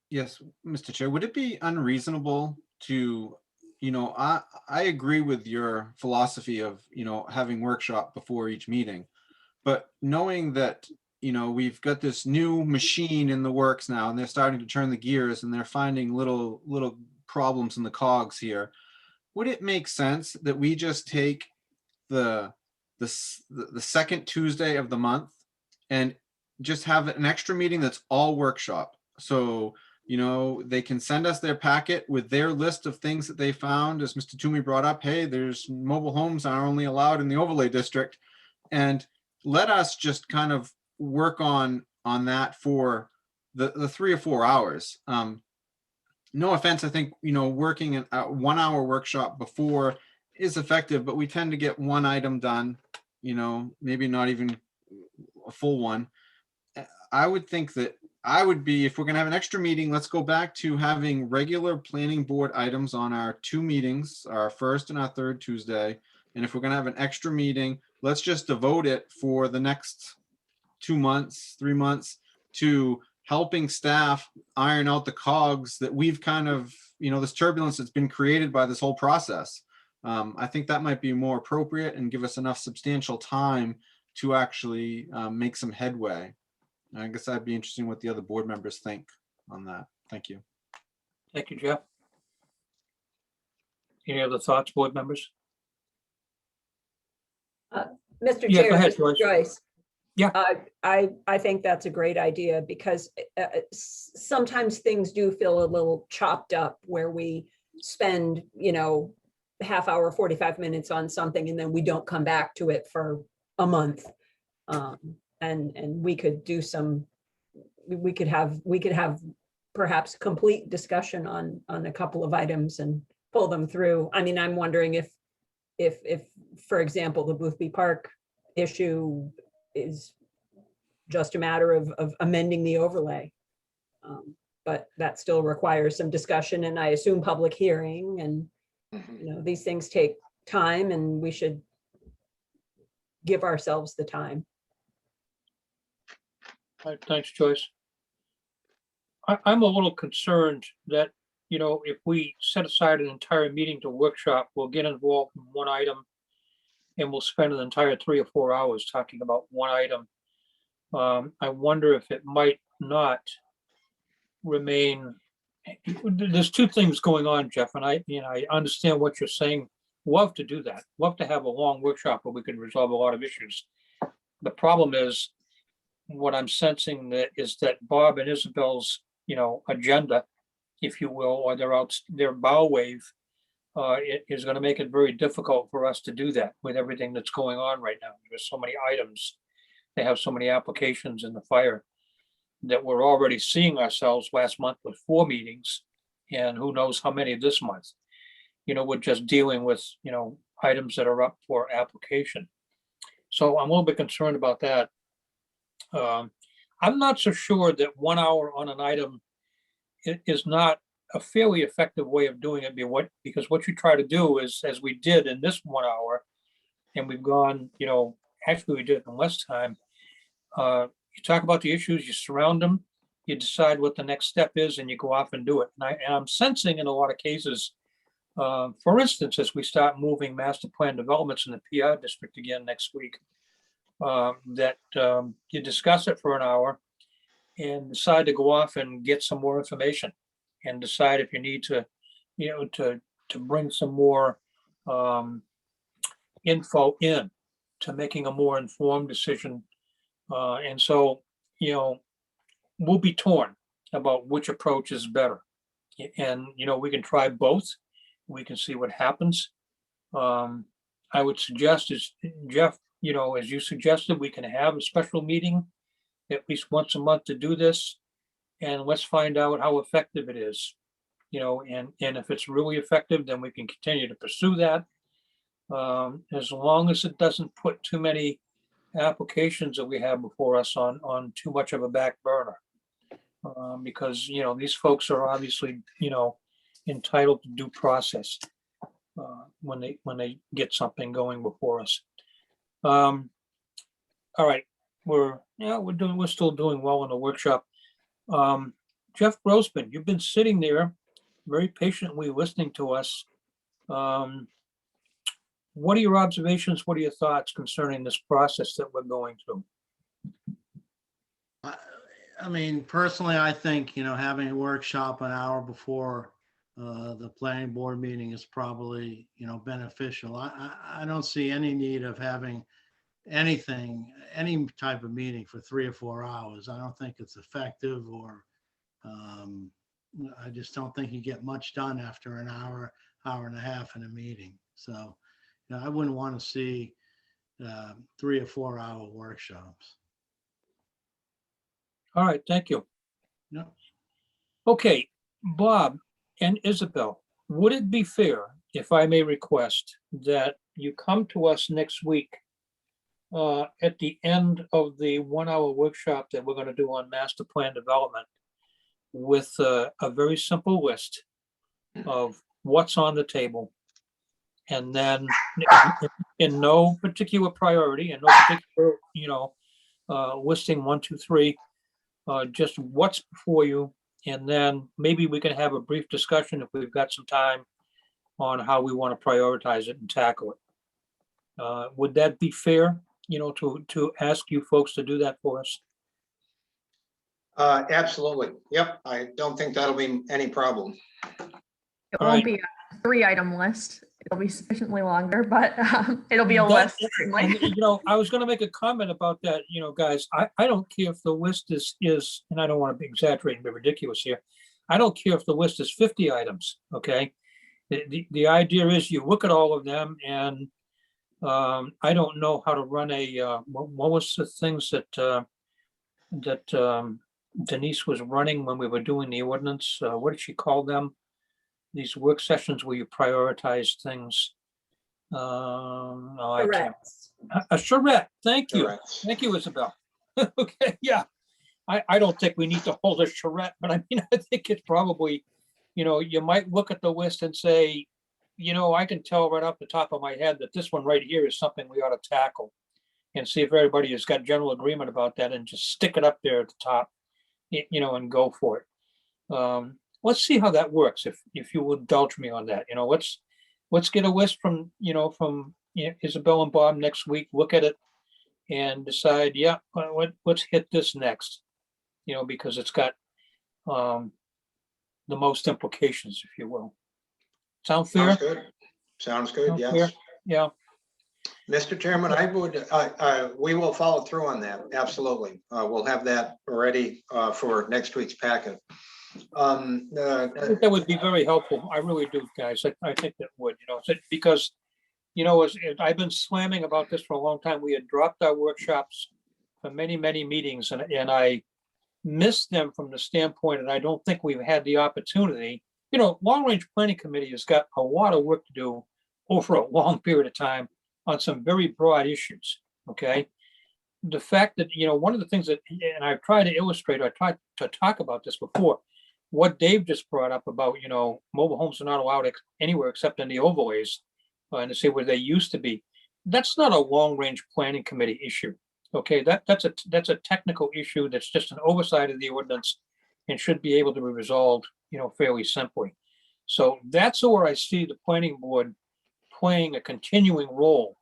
Yes, Mr. Chair, would it be unreasonable to, I agree with your philosophy of, having workshop before each meeting, but knowing that, we've got this new machine in the works now, and they're starting to turn the gears, and they're finding little problems in the cogs here. Would it make sense that we just take the second Tuesday of the month and just have an extra meeting that's all workshop? So, they can send us their packet with their list of things that they found, as Mr. Toomey brought up. Hey, there's mobile homes are only allowed in the overlay district, and let us just kind of work on that for the 3 or 4 hours. No offense, I think working a 1 hour workshop before is effective, but we tend to get one item done, maybe not even a full one. I would think that I would be, if we're gonna have an extra meeting, let's go back to having regular planning board items on our 2 meetings, our first and our third Tuesday. And if we're gonna have an extra meeting, let's just devote it for the next 2 months, 3 months to helping staff iron out the cogs that we've kind of, this turbulence that's been created by this whole process. I think that might be more appropriate and give us enough substantial time to actually make some headway. I guess that'd be interesting what the other board members think on that. Thank you. Thank you, Jeff. Any other thoughts, board members? Mr. Yeah, go Chair, ahead, this is Joyce. Joyce. Yeah. I think that's a great idea because sometimes things do feel a little chopped up where we spend, half hour, 45 minutes on something and then we don't come back to it for a month. And we could do we could have perhaps complete discussion on a couple of items and pull them through. I mean, I'm wondering if, for example, the Boothby Park issue is just a matter of amending the overlay. But that still requires some discussion and I assume public hearing and, these things take time and we should give ourselves the time. All right, thanks, Joyce. I'm a little concerned that, if we set aside an entire meeting to workshop, we'll get involved in one item and we'll spend an entire 3 or 4 hours talking about one item. I wonder if it might not remain. There's 2 things going on, Jeff, and I understand what you're saying. Love to do that. Love to have a long workshop where we can resolve a lot of issues. The problem is what I'm sensing is that Bob and Isabel's, agenda, if you will, or their bow wave, it is going to make it very difficult for us to do that with everything that's going on right now. There's so many items. They have so many applications in the fire that we're already seeing ourselves last month with 4 meetings and who knows how many this month. We're just dealing with, items that are up for application. So I'm a little bit concerned about that. I'm not so sure that 1 hour on an item is not a fairly effective way of doing it, because what you try to do is, as we did in this 1 hour, and we've gone, actually we did it in less time. You talk about the issues, you surround them, you decide what the next step is, and you go off and do it. And I'm sensing in a lot of cases, for instance, as we start moving master plan developments in the PR district again next week, that you discuss it for an hour and decide to go off and get some more information and decide if you need to, to bring some more info in to making a more informed decision. And so, we'll be torn about which approach is better. And, we can try both. We can see what happens. I would suggest is, Jeff, as you suggested, we can have a special meeting at least once a month to do this. And let's find out how effective it is, and if it's really effective, then we can continue to pursue that. As long as it doesn't put too many applications that we have before us on too much of a back burner. Because, these folks are obviously, entitled to due process when they get something going before us. All right, we're still doing well in the workshop. Jeff Grossman, you've been sitting there very patiently listening to us. What are your observations? What are your thoughts concerning this process that we're going through? I mean, personally, I think, having a workshop an hour before the planning board meeting is probably, beneficial. I don't see any need of having any type of meeting for 3 or 4 hours. I don't think it's effective, or I just don't think you get much done after an hour and a half in a meeting. So, I wouldn't want to see 3 or 4 hour workshops. All right, thank you. Yeah. Okay, Bob and Isabel, would it be fair, if I may request, that you come to us next week at the end of the 1-hour workshop that we're gonna do on master plan development with a very simple list of what's on the table. And then in no particular priority and no particular, listing 1, 2, 3, just what's before you. And then maybe we can have a brief discussion if we've got some time on how we want to prioritize it and tackle it. Would that be fair, to ask you folks to do that for us? Absolutely. Yep. I don't think that'll be any problem. It All won't right. be a 3-item list. It'll be sufficiently longer, but it'll be a That- list. certainly. and, I was gonna make a comment about that, guys, I don't care if the list is, and I don't want to be exaggerating, be ridiculous here. I don't care if the list is 50 items, okay? The idea is you look at all of them and I don't know how to run what was the things that Denise was running when we were doing the ordinance? What did she call them? These work sessions where you prioritize things. No, I can't. Correct. A charrette, thank you. Correct. Thank you, Isabel. Okay, yeah. I don't think we need to hold a charrette, but I mean, I think it's probably, you might look at the list and say, I can tell right off the top of my head that this one right here is something we ought to tackle. And see if everybody has got general agreement about that and just stick it up there at the top, and go for it. Let's see how that works, if you would indulge me on that. Let's get a list from Isabel and Bob next week, look at it and decide, yeah, let's hit this next, because it's got the most implications, if you will. Sound fair? Sounds good. Sounds good. Sound Yes. fair? Yeah, Mr. Chairman, we will follow through on that. Absolutely. We'll have that ready for next week's packet. I think that would be very helpful. I really do, guys. I think that would, because, I've been slamming about this for a long time. We had dropped our workshops for many, many meetings and I missed them from the standpoint, and I don't think we've had the opportunity. Long Range Planning Committee has got a lot of work to do over a long period of time on some very broad issues, okay? The fact that, one of the things that, and I've tried to illustrate, I tried to talk about this before, what Dave just brought up about, mobile homes are not allowed anywhere except in the overlays, and to see where they used to be. That's not a long range planning committee issue. Okay, that's a technical issue that's just an oversight of the ordinance and should be able to be resolved, fairly simply. So that's where I see the planning board playing a continuing role,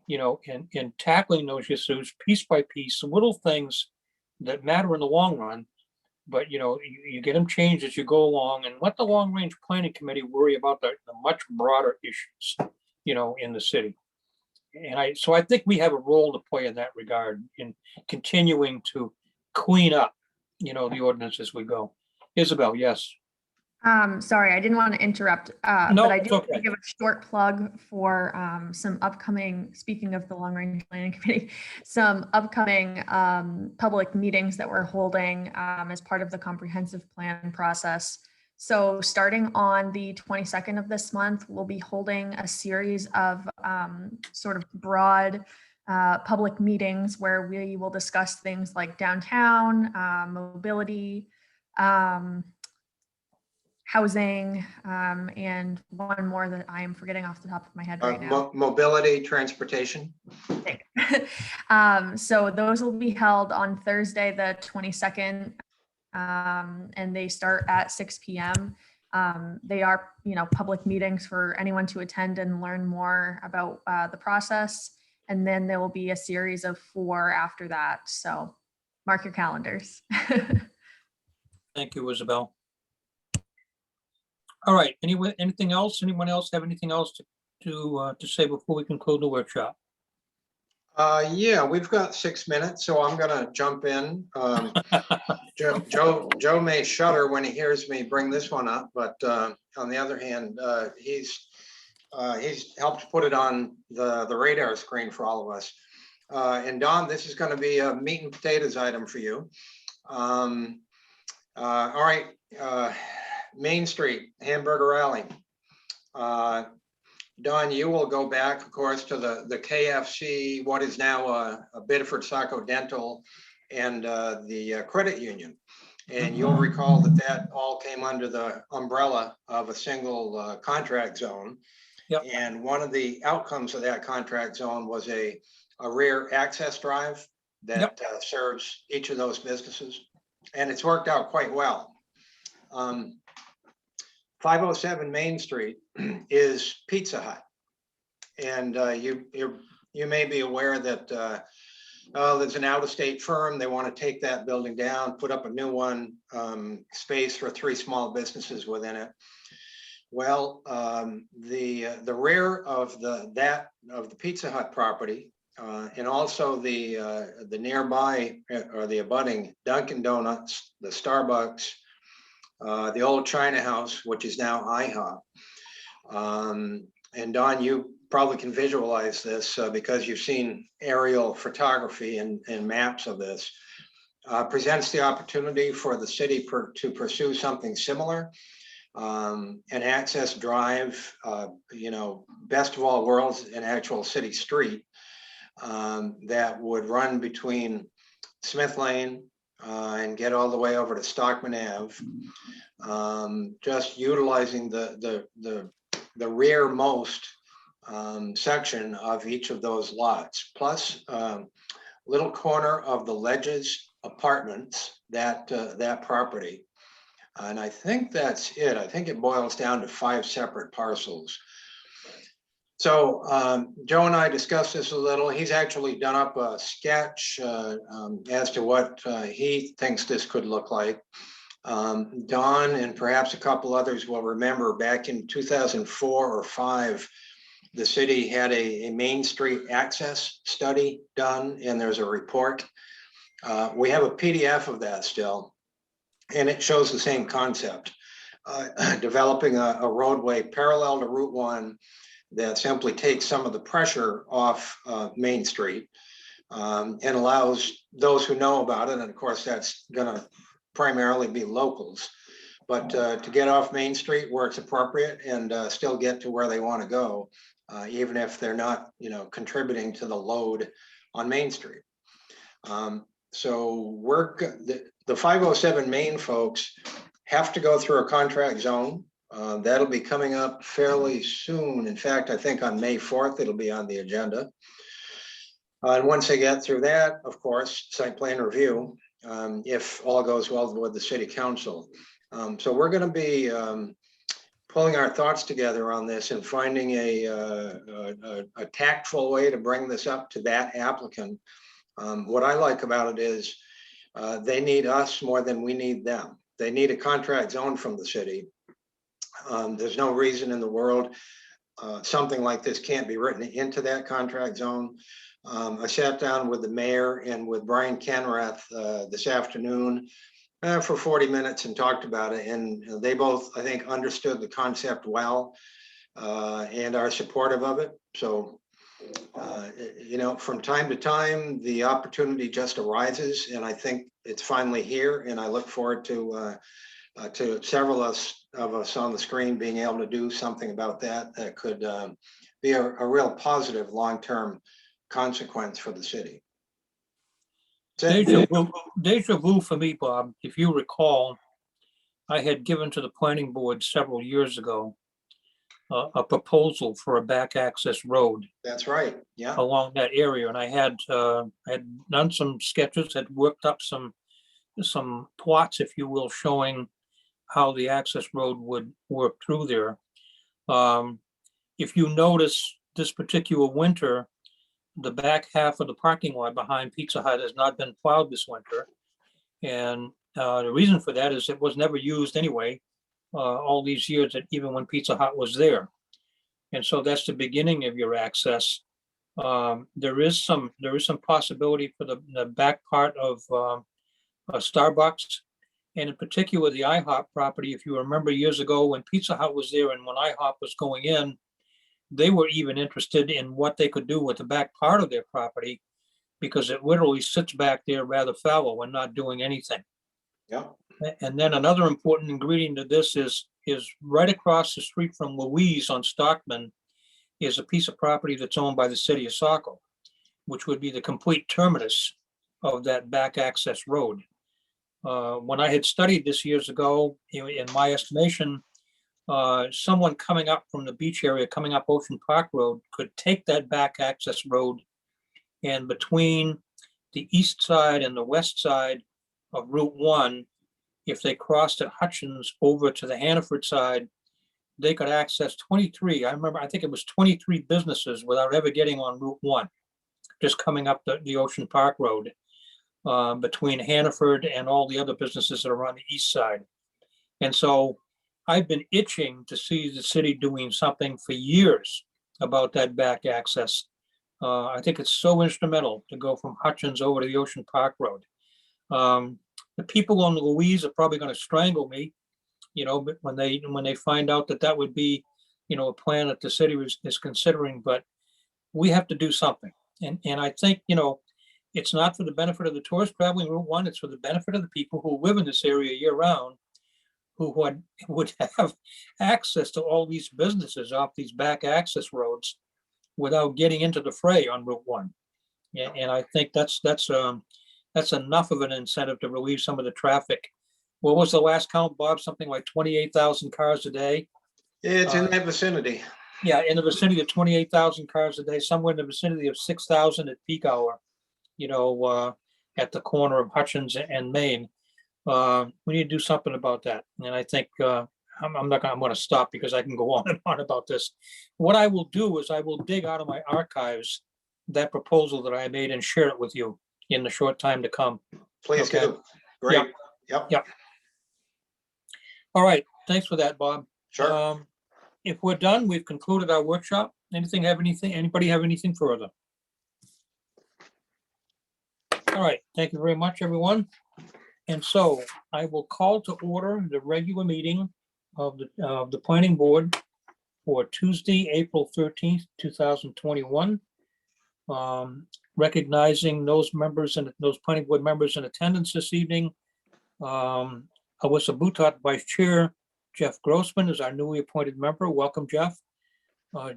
in tackling those issues piece by piece, little things that matter in the long run. But you get them changed as you go along, and let the long range planning committee worry about the much broader issues, in the city. And so I think we have a role to play in that regard in continuing to clean up, the ordinance as we go. Isabel, yes. Sorry, I didn't want to interrupt, No, but I it's do want to okay. give a short plug for some upcoming, speaking of the Long Range Planning Committee, some upcoming public meetings that we're holding as part of the comprehensive plan process. So starting on the 22nd of this month, we'll be holding a series of sort of broad public meetings where we will discuss things like downtown, mobility, housing, and one more that I am forgetting off the top of my head right now. Mobility, transportation. So those will be held on Thursday, the 22nd, and they start at 6 p.m. They are, public meetings for anyone to attend and learn more about the process. And then there will be a series of 4 after that. So mark your calendars. Thank you, Isabel. All right, anything else? Anyone else have anything else to say before we conclude the workshop? Yeah, we've got 6 minutes, so I'm gonna jump in. Joe may shudder when he hears me bring this one up, but on the other hand, he's helped put it on the radar screen for all of us. And Don, this is gonna be a meat and potatoes item for you. All right, Main Street Hamburger Alley. Don, you will go back, of course, to the KFC, what is now a Biddeford Saco Dental, and the credit union. And you'll recall that that all came under the umbrella of a single contract zone. Yep. And one of the outcomes of that contract zone was a rear access drive that serves each of those businesses. And it's worked out quite well. 507 Main Street is Pizza Hut. And you may be aware that there's an out-of-state firm. They want to take that building down, put up a new one, space for 3 small businesses within it. Well, the rear of the Pizza Hut property, and also the nearby or the abutting Dunkin' Donuts, the Starbucks, the old China House, which is now IHOP. And Don, you probably can visualize this because you've seen aerial photography and maps of this. Presents the opportunity for the city to pursue something similar. An access drive, best of all worlds, an actual city street that would run between Smith Lane and get all the way over to Stockman Ave, just utilizing the rearmost section of each of those lots, plus little corner of the Ledges Apartments, that property. And I think that's it. I think it boils down to 5 separate parcels. So Joe and I discussed this a little. He's actually done up a sketch as to what he thinks this could look like. Don and perhaps a couple others will remember back in 2004 or 5, the city had a Main Street access study done, and there's a report. We have a PDF of that still, and it shows the same concept, developing a roadway parallel to Route 1 that simply takes some of the pressure off Main Street and allows those who know about it, and of course that's gonna primarily be locals, but to get off Main Street where it's appropriate and still get to where they want to go, even if they're not, contributing to the load on Main Street. So the 507 Main folks have to go through a contract zone. That'll be coming up fairly soon. In fact, I think on May 4th, it'll be on the agenda. And once they get through that, of course, site plan review, if all goes well with the city council. So we're going to be pulling our thoughts together on this and finding a tactful way to bring this up to that applicant. What I like about it is they need us more than we need them. They need a contract zone from the city. There's no reason in the world something like this can't be written into that contract zone. I sat down with the mayor and with Brian Kenrath this afternoon for 40 minutes and talked about it. And they both, I think, understood the concept well and are supportive of it. So, from time to time, the opportunity just arises, and I think it's finally here. And I look forward to several of us on the screen being able to do something about that could be a real positive long-term consequence for the city. Deja vu for me, Bob. If you recall, I had given to the planning board several years ago a proposal for a back access road. That's right. Yeah. Along that area, and I had done some sketches, had worked up some plots, if you will, showing how the access road would work through there. If you notice, this particular winter, the back half of the parking lot behind Pizza Hut has not been plowed this winter. And the reason for that is it was never used anyway, all these years, that even when Pizza Hut was there. And so that's the beginning of your access. There is some possibility for the back part of Starbucks, and in particular the IHOP property. If you remember years ago when Pizza Hut was there and when IHOP was going in, they were even interested in what they could do with the back part of their property, because it literally sits back there rather fallow and not doing anything. Yeah. And then another important ingredient to this is right across the street from Louise on Stockman is a piece of property that's owned by the city of Saco, which would be the complete terminus of that back access road. When I had studied this years ago, in my estimation, someone coming up from the beach area, coming up Ocean Park Road, could take that back access road, and between the east side and the west side of Route 1, if they crossed at Hutchins over to the Hannaford side, they could access 23. I think it was 23 businesses without ever getting on Route 1, just coming up the Ocean Park Road, between Hannaford and all the other businesses that are on the east side. And so I've been itching to see the city doing something for years about that back access. I think it's so instrumental to go from Hutchins over to the Ocean Park Road. The people on Louise are probably going to strangle me, but when they find out that would be, a plan that the city is considering, but we have to do something. And I think, it's not for the benefit of the tourists traveling Route 1, it's for the benefit of the people who live in this area year round, who would have access to all these businesses off these back access roads without getting into the fray on Route 1. And I think that's enough of an incentive to relieve some of the traffic. What was the last count, Bob? Something like 28,000 cars a day? It's in that vicinity. Yeah, in the vicinity of 28,000 cars a day, somewhere in the vicinity of 6,000 at peak hour, at the corner of Hutchins and Main. We need to do something about that. And I think I'm going to stop because I can go on and on about this. What I will do is I will dig out of my archives that proposal that I made and share it with you in the short time to come. Please Okay. do. Great. Yep. Yep. All right. Thanks for that, Bob. Sure. If we're done, we've concluded our workshop. Anybody have anything further? All right. Thank you very much, everyone. And so I will call to order the regular meeting of the planning board for Tuesday, April 13th, 2021. Recognizing those members and those planning board members in attendance this evening. Alyssa Boutot, Vice Chair. Jeff Grossman is our newly appointed member. Welcome, Jeff.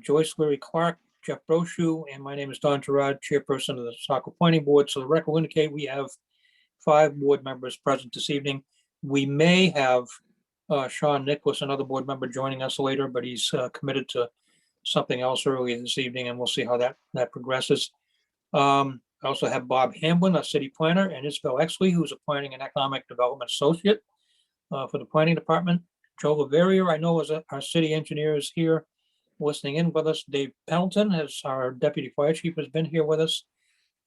Joyce Leary Clark, Jeff Brochu, and my name is Don Gerard, Chairperson of the Saco Planning Board. So the record will indicate we have 5 board members present this evening. We may have Sean Nicholas, another board member, joining us later, but he's committed to something else earlier this evening, and we'll see how that progresses. I also have Bob Hamblin, a city planner, and Isabel Exley, who's a planning and economic development associate for the planning department. Joe Laveria, I know, is our city engineer, is here listening in with us. Dave Pendleton, as our deputy fire chief, has been here with us.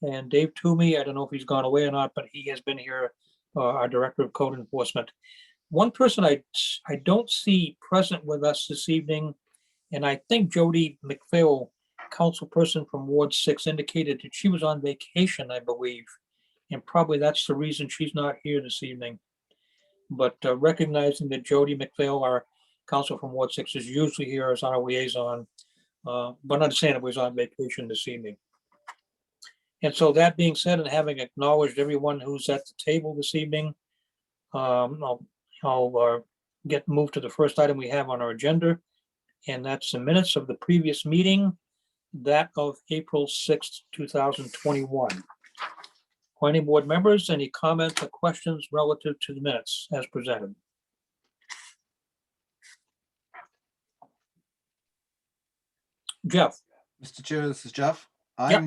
And Dave Toomey, I don't know if he's gone away or not, but he has been here, our director of code enforcement. One person I don't see present with us this evening, and I think Jody McPhail, councilperson from Ward 6, indicated that she was on vacation, I believe. And probably that's the reason she's not here this evening. But recognizing that Jody McPhail, our council from Ward 6, is usually here as our liaison, but understandably is on vacation this evening. And so that being said, and having acknowledged everyone who's at the table this evening, I'll get moved to the first item we have on our agenda, and that's the minutes of the previous meeting, that of April 6th, 2021. Planning board members, any comments or questions relative to the minutes as presented? Jeff? Mr. Chair, this is Jeff. Yep.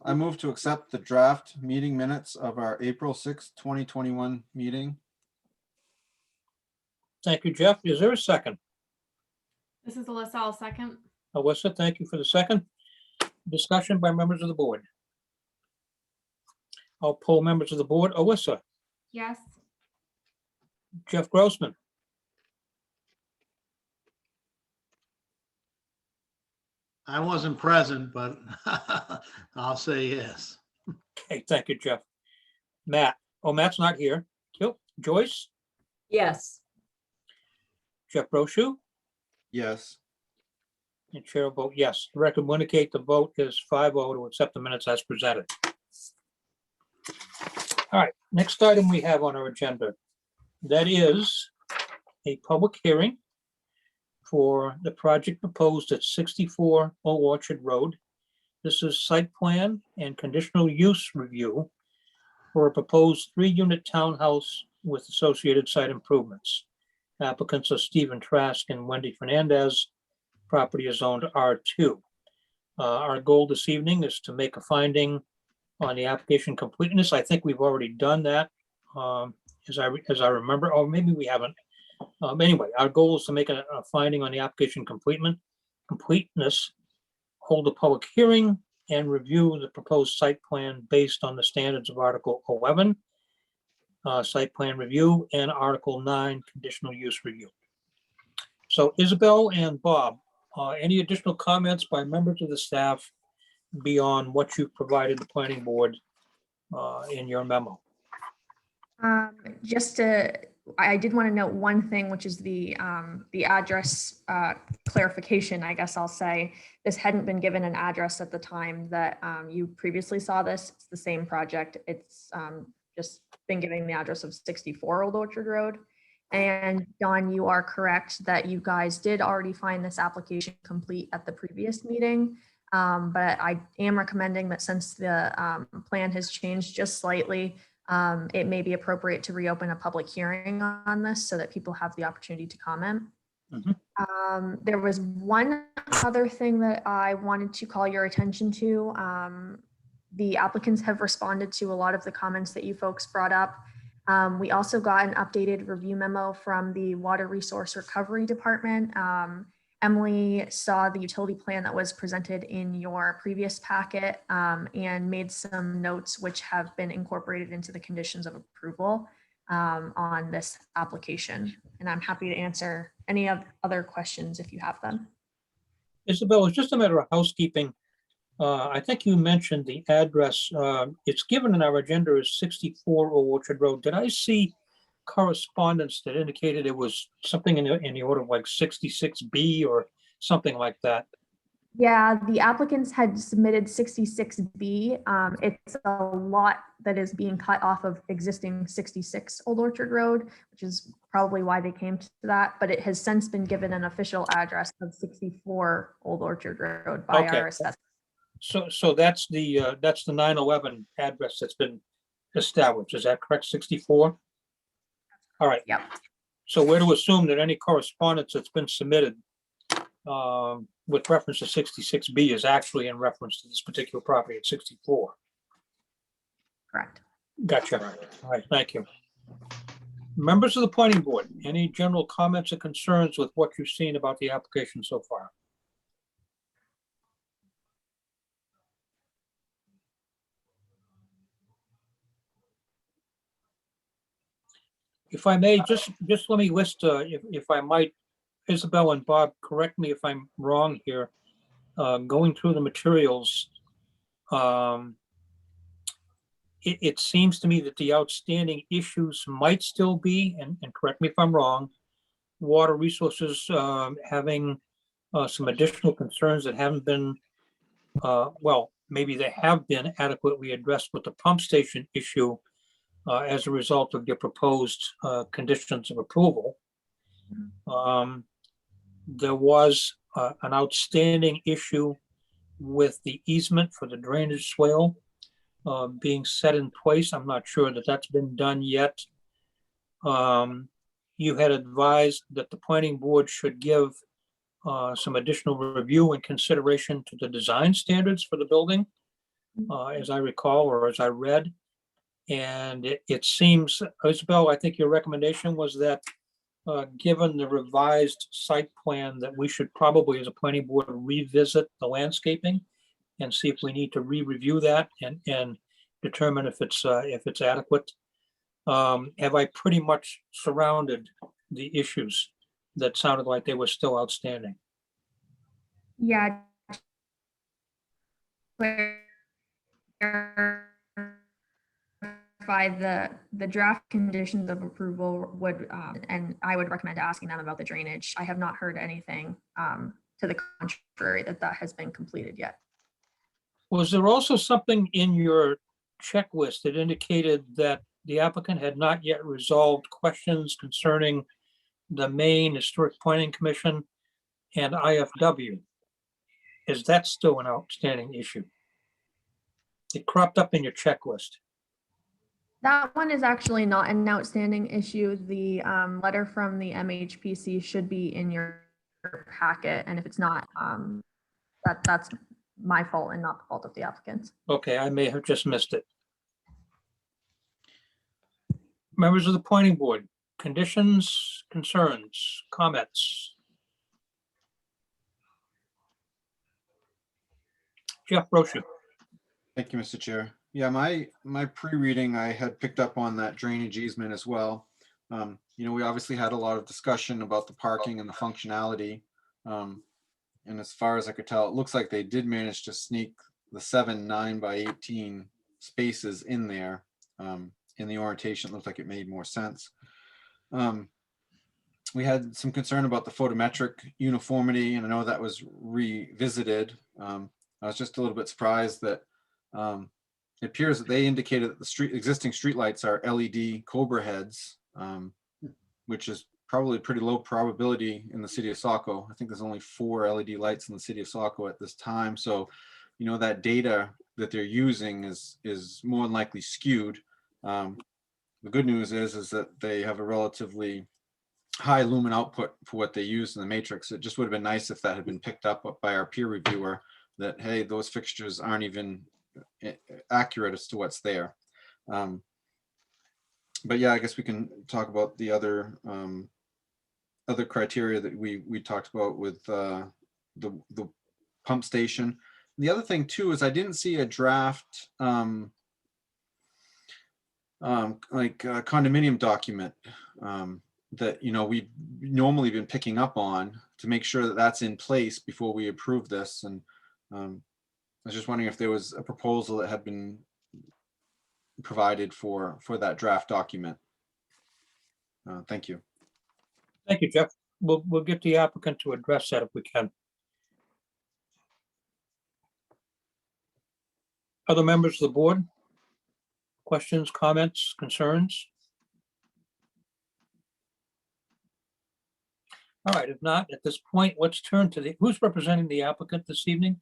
I move to accept the draft meeting minutes of our April 6th, 2021 meeting. Thank you, Jeff. Is there a second? This is Alyssa, I'll second. Alyssa, thank you for the second. Discussion by members of the board. I'll poll members of the board. Alyssa, Yes. Jeff Grossman, I wasn't present, but I'll say yes. okay, thank you, Jeff. Matt, Matt's not here. Yep. Joyce, Yes. Jeff Brochu, Yes. and chair will vote yes. The record will indicate the vote is 5-0 to accept the minutes as presented. All right, next item we have on our agenda, that is a public hearing for the project proposed at 64 Old Orchard Road. This is site plan and conditional use review for a proposed 3-unit townhouse with associated site improvements. Applicants are Steven Trask and Wendy Fernandez. Property is zoned R2. Our goal this evening is to make a finding on the application completeness. I think we've already done that, as I remember, or maybe we haven't. Anyway, our goal is to make a finding on the application completeness, hold a public hearing, and review the proposed site plan based on the standards of Article 11, site plan review, and Article 9, conditional use review. So Isabel and Bob, any additional comments by members of the staff beyond what you provided the planning board in your memo? I did want to note one thing, which is the address clarification, I guess I'll say. This hadn't been given an address at the time that you previously saw this. It's the same project. It's just been given the address of 64 Old Orchard Road. And Don, you are correct that you guys did already find this application complete at the previous meeting. But I am recommending that since the plan has changed just slightly, it may be appropriate to reopen a public hearing on this so that people have the opportunity to comment. There was one other thing that I wanted to call your attention to. The applicants have responded to a lot of the comments that you folks brought up. We also got an updated review memo from the Water Resource Recovery Department. Emily saw the utility plan that was presented in your previous packet and made some notes which have been incorporated into the conditions of approval on this application. And I'm happy to answer any other questions if you have them. Isabel, it's just a matter of housekeeping. I think you mentioned the address. It's given in our agenda as 64 Old Orchard Road. Did I see correspondence that indicated it was something in the order of like 66B or something like that? Yeah, the applicants had submitted 66B. It's a lot that is being cut off of existing 66 Old Orchard Road, which is probably why they came to that, but it has since been given an official address of 64 Old Orchard Road by Okay. our assessor. So that's the 9/11 address that's been established. Is that correct? 64? All right. Yep. So we're to assume that any correspondence that's been submitted with reference to 66B is actually in reference to this particular property at 64. Correct. Gotcha. All right, thank you. Members of the planning board, any general comments or concerns with what you've seen about the application so far? If I may, just let me list, if I might, Isabel and Bob, correct me if I'm wrong here. Going through the materials, it seems to me that the outstanding issues might still be, and correct me if I'm wrong, water resources having some additional concerns that haven't been, well, maybe they have been adequately addressed with the pump station issue as a result of your proposed conditions of approval. There was an outstanding issue with the easement for the drainage swale being set in place. I'm not sure that that's been done yet. You had advised that the planning board should give some additional review and consideration to the design standards for the building, as I recall, or as I read. And it seems, Isabel, I think your recommendation was that given the revised site plan, that we should probably, as a planning board, revisit the landscaping and see if we need to re-review that and determine if it's adequate. Have I pretty much surrounded the issues that sounded like they were still outstanding? Yeah. The draft conditions of approval would, and I would recommend asking them about the drainage. I have not heard anything to the contrary that has been completed yet. Was there also something in your checklist that indicated that the applicant had not yet resolved questions concerning the Maine Historic Planning Commission and IFW. Is that still an outstanding issue? It cropped up in your checklist. That one is actually not an outstanding issue. The letter from the MHPC should be in your packet, and if it's not, that's my fault and not the fault of the applicant. Okay, I may have just missed it. Members of the planning board, conditions, concerns, comments? Jeff Brochu. Thank you, Mr. Chair. Yeah, my pre-reading, I had picked up on that drainage easement as well. You know, we obviously had a lot of discussion about the parking and the functionality. And as far as I could tell, it looks like they did manage to sneak the 7 9x18 spaces in there. In the orientation, it looked like it made more sense. We had some concern about the photometric uniformity, and I know that was revisited. I was just a little bit surprised that it appears that they indicated that the existing streetlights are LED Cobra heads, which is probably pretty low probability in the city of Saco. I think there's only 4 LED lights in the city of Saco at this time. So, you know, that data that they're using is more than likely skewed. The good news is that they have a relatively high lumen output for what they use in the matrix. It just would have been nice if that had been picked up by our peer reviewer, that, hey, those fixtures aren't even accurate as to what's there. But yeah, I guess we can talk about the other criteria that we talked about with the pump station. The other thing too is I didn't see a draft condominium document that, you know, we've normally been picking up on to make sure that that's in place before we approve this. And I was just wondering if there was a proposal that had been provided for that draft document. Thank you. Thank you, Jeff. We'll get the applicant to address that if we can. Other members of the board? Questions, comments, concerns? All right, if not, at this point, let's turn to who's representing the applicant this evening?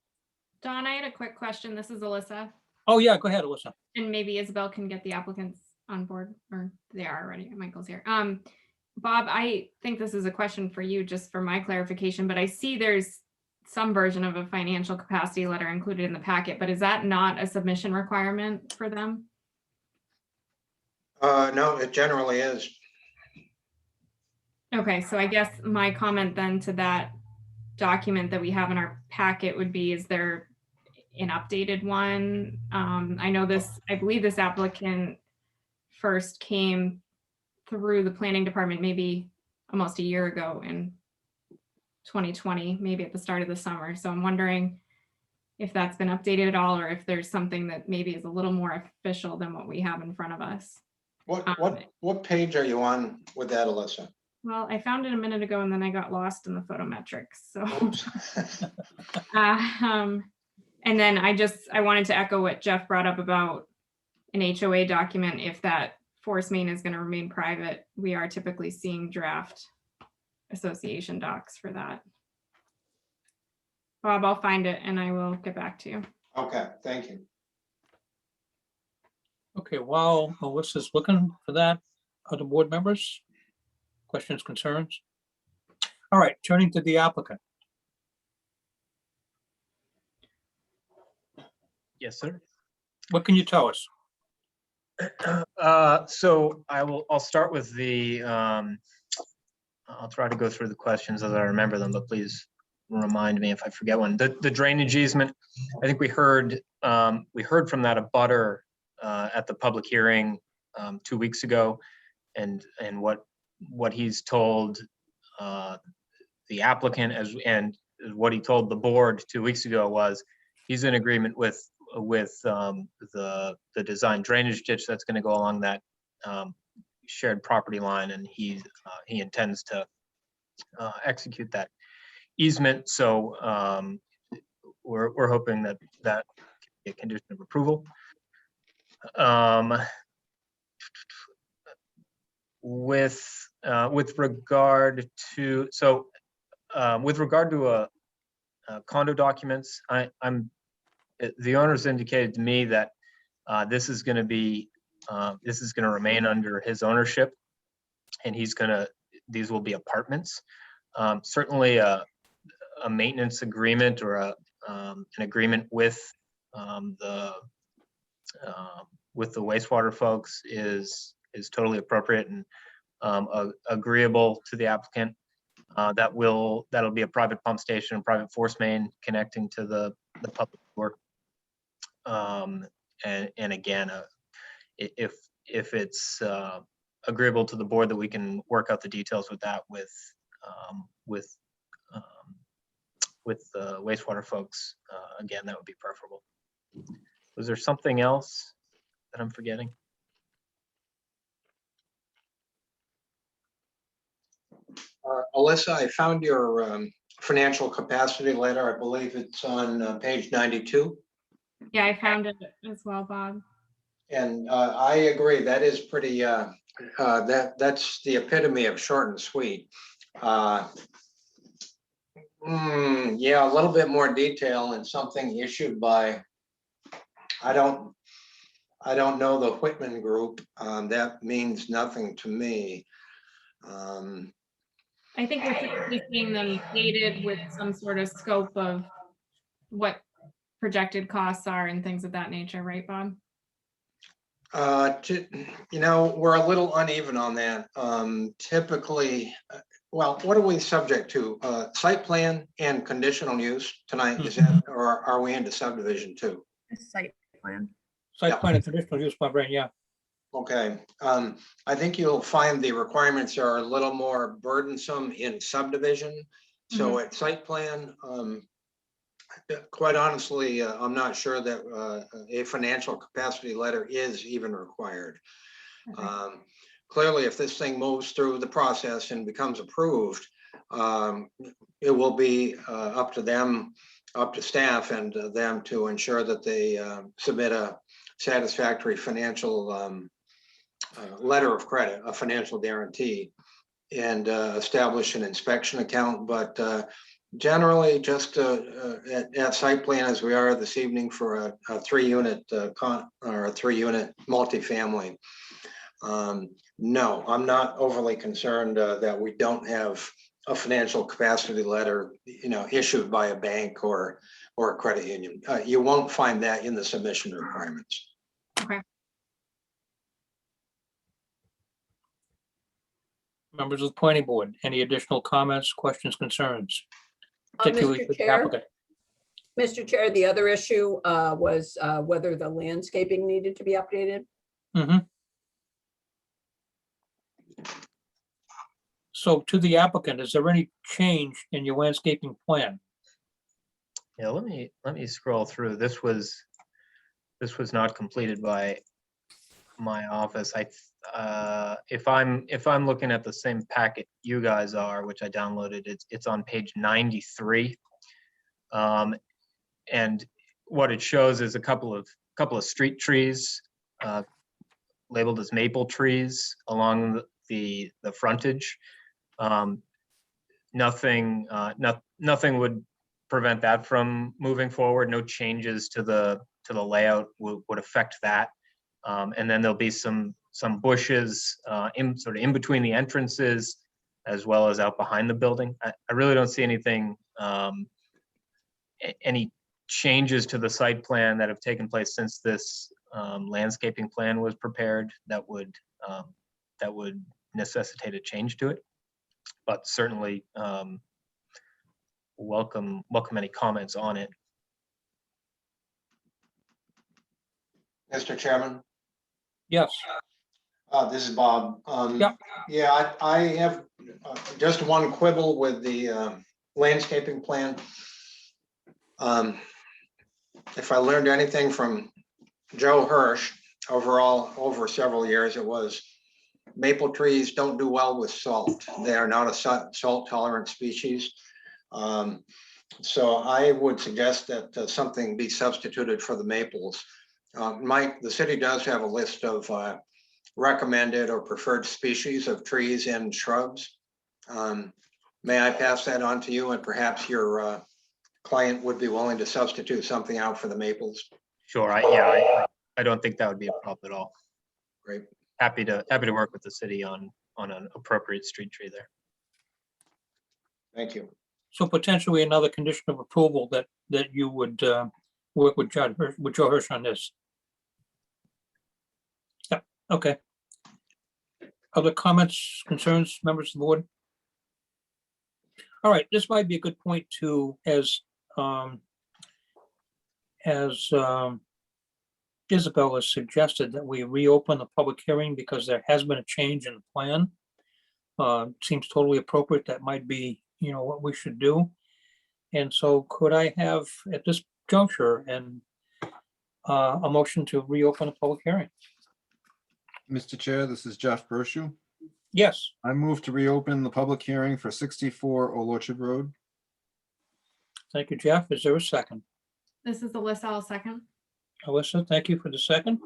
Don, I had a quick question. This is Alyssa, Oh, yeah, go ahead, Alyssa. and maybe Isabel can get the applicants on board, or they are already. Michael's here. Bob, I think this is a question for you, just for my clarification, but I see there's some version of a financial capacity letter included in the packet, but is that not a submission requirement for them? No, it generally is. Okay, so I guess my comment then to that document that we have in our packet would be, is there an updated one? I believe this applicant first came through the planning department maybe almost a year ago in 2020, maybe at the start of the summer. So I'm wondering if that's been updated at all, or if there's something that maybe is a little more official than what we have in front of us. What page are you on with that, Alyssa? Well, I found it a minute ago and then I got lost in the photometrics. So, and then I wanted to echo what Jeff brought up about an HOA document. If that force main is going to remain private, we are typically seeing draft association docs for that. Bob, I'll find it and I will get back to you. Okay, thank you. Okay, while Alyssa's looking for that, other board members? Questions, concerns? All right, turning to the applicant. Yes, sir. What can you tell us? So I'll start with I'll try to go through the questions as I remember them, but please remind me if I forget one. The drainage easement, I think we heard from that abutter at the public hearing 2 weeks ago, and what he's told the applicant and what he told the board 2 weeks ago was he's in agreement with the design drainage ditch that's going to go along that shared property line, and he intends to execute that easement. So we're hoping that can be a condition of approval. With regard to, so with regard to condo documents, the owners indicated to me that this is going to remain under his ownership, and these will be apartments. Certainly a maintenance agreement or an agreement with the wastewater folks is totally appropriate and agreeable to the applicant. That'll be a private pump station and private force main connecting to the public work. And again, if it's agreeable to the board that we can work out the details with that with the wastewater folks, again, that would be preferable. Was there something else that I'm forgetting? Alyssa, I found your financial capacity letter. I believe it's on page 92. Yeah, I found it as well, Bob. And I agree, that is pretty, that's the epitome of short and sweet. Yeah, a little bit more detail and something issued by, I don't know the Whitman Group. That means nothing to me. I think we're typically seeing them dated with some sort of scope of what projected costs are and things of that nature, right, Bob? We're a little uneven on that. Typically, well, what are we subject to? Site plan and conditional use tonight, is that, or are we into subdivision too? Site plan. Site plan and conditional use, my brain, yeah. Okay, I think you'll find the requirements are a little more burdensome in subdivision. So at site plan, quite honestly, I'm not sure that a financial capacity letter is even required. Okay. Clearly, if this thing moves through the process and becomes approved, it will be up to them, up to staff and them to ensure that they submit a satisfactory financial letter of credit, a financial guarantee, and establish an inspection account. But generally, just at site plan as we are this evening for a 3-unit or a 3-unit multifamily. No, I'm not overly concerned that we don't have a financial capacity letter, issued by a bank or a credit union. You won't find that in the submission requirements. Okay. Members of the planning board, any additional comments, questions, concerns? Particularly Mr. with the Chair? applicant. Mr. Chair, the other issue was whether the landscaping needed to be updated. So to the applicant, is there any change in your landscaping plan? Yeah, let me scroll through. This was not completed by my office. If I'm looking at the same packet you guys are, which I downloaded, it's on page 93. And what it shows is a couple of street trees labeled as maple trees along the frontage. Nothing would prevent that from moving forward. No changes to the layout would affect that. And then there'll be some bushes in between the entrances as well as out behind the building. I really don't see anything, any changes to the site plan that have taken place since this landscaping plan was prepared that would necessitate a change to it. But certainly welcome any comments on it. Mr. Chairman. Yes. This is Bob. Yep. Yeah, I have just one quibble with the landscaping plan. If I learned anything from Joe Hirsch over several years, it was maple trees don't do well with salt. They are not a salt tolerant species. So I would suggest that something be substituted for the maples. Mike, the city does have a list of recommended or preferred species of trees and shrubs. May I pass that on to you, and perhaps your client would be willing to substitute something out for the maples? Sure, I don't think that would be a problem at all. Great. Happy to work with the city on an appropriate street tree there. Thank you. So potentially another condition of approval that you would work with Joe Hirsch on this. Yeah, okay. Other comments, concerns, members of the board? All right, this might be a good point to, as Isabel has suggested, that we reopen the public hearing because there has been a change in the plan. Seems totally appropriate. That might be, what we should do. And so could I have at this juncture a motion to reopen the public hearing? Mr. Chair, this is Jeff Brochu. Yes, I move to reopen the public hearing for 64 Old Orchard Road. thank you, Jeff. Is there a second? This is Alyssa, I'll second. Alyssa, thank you for the second.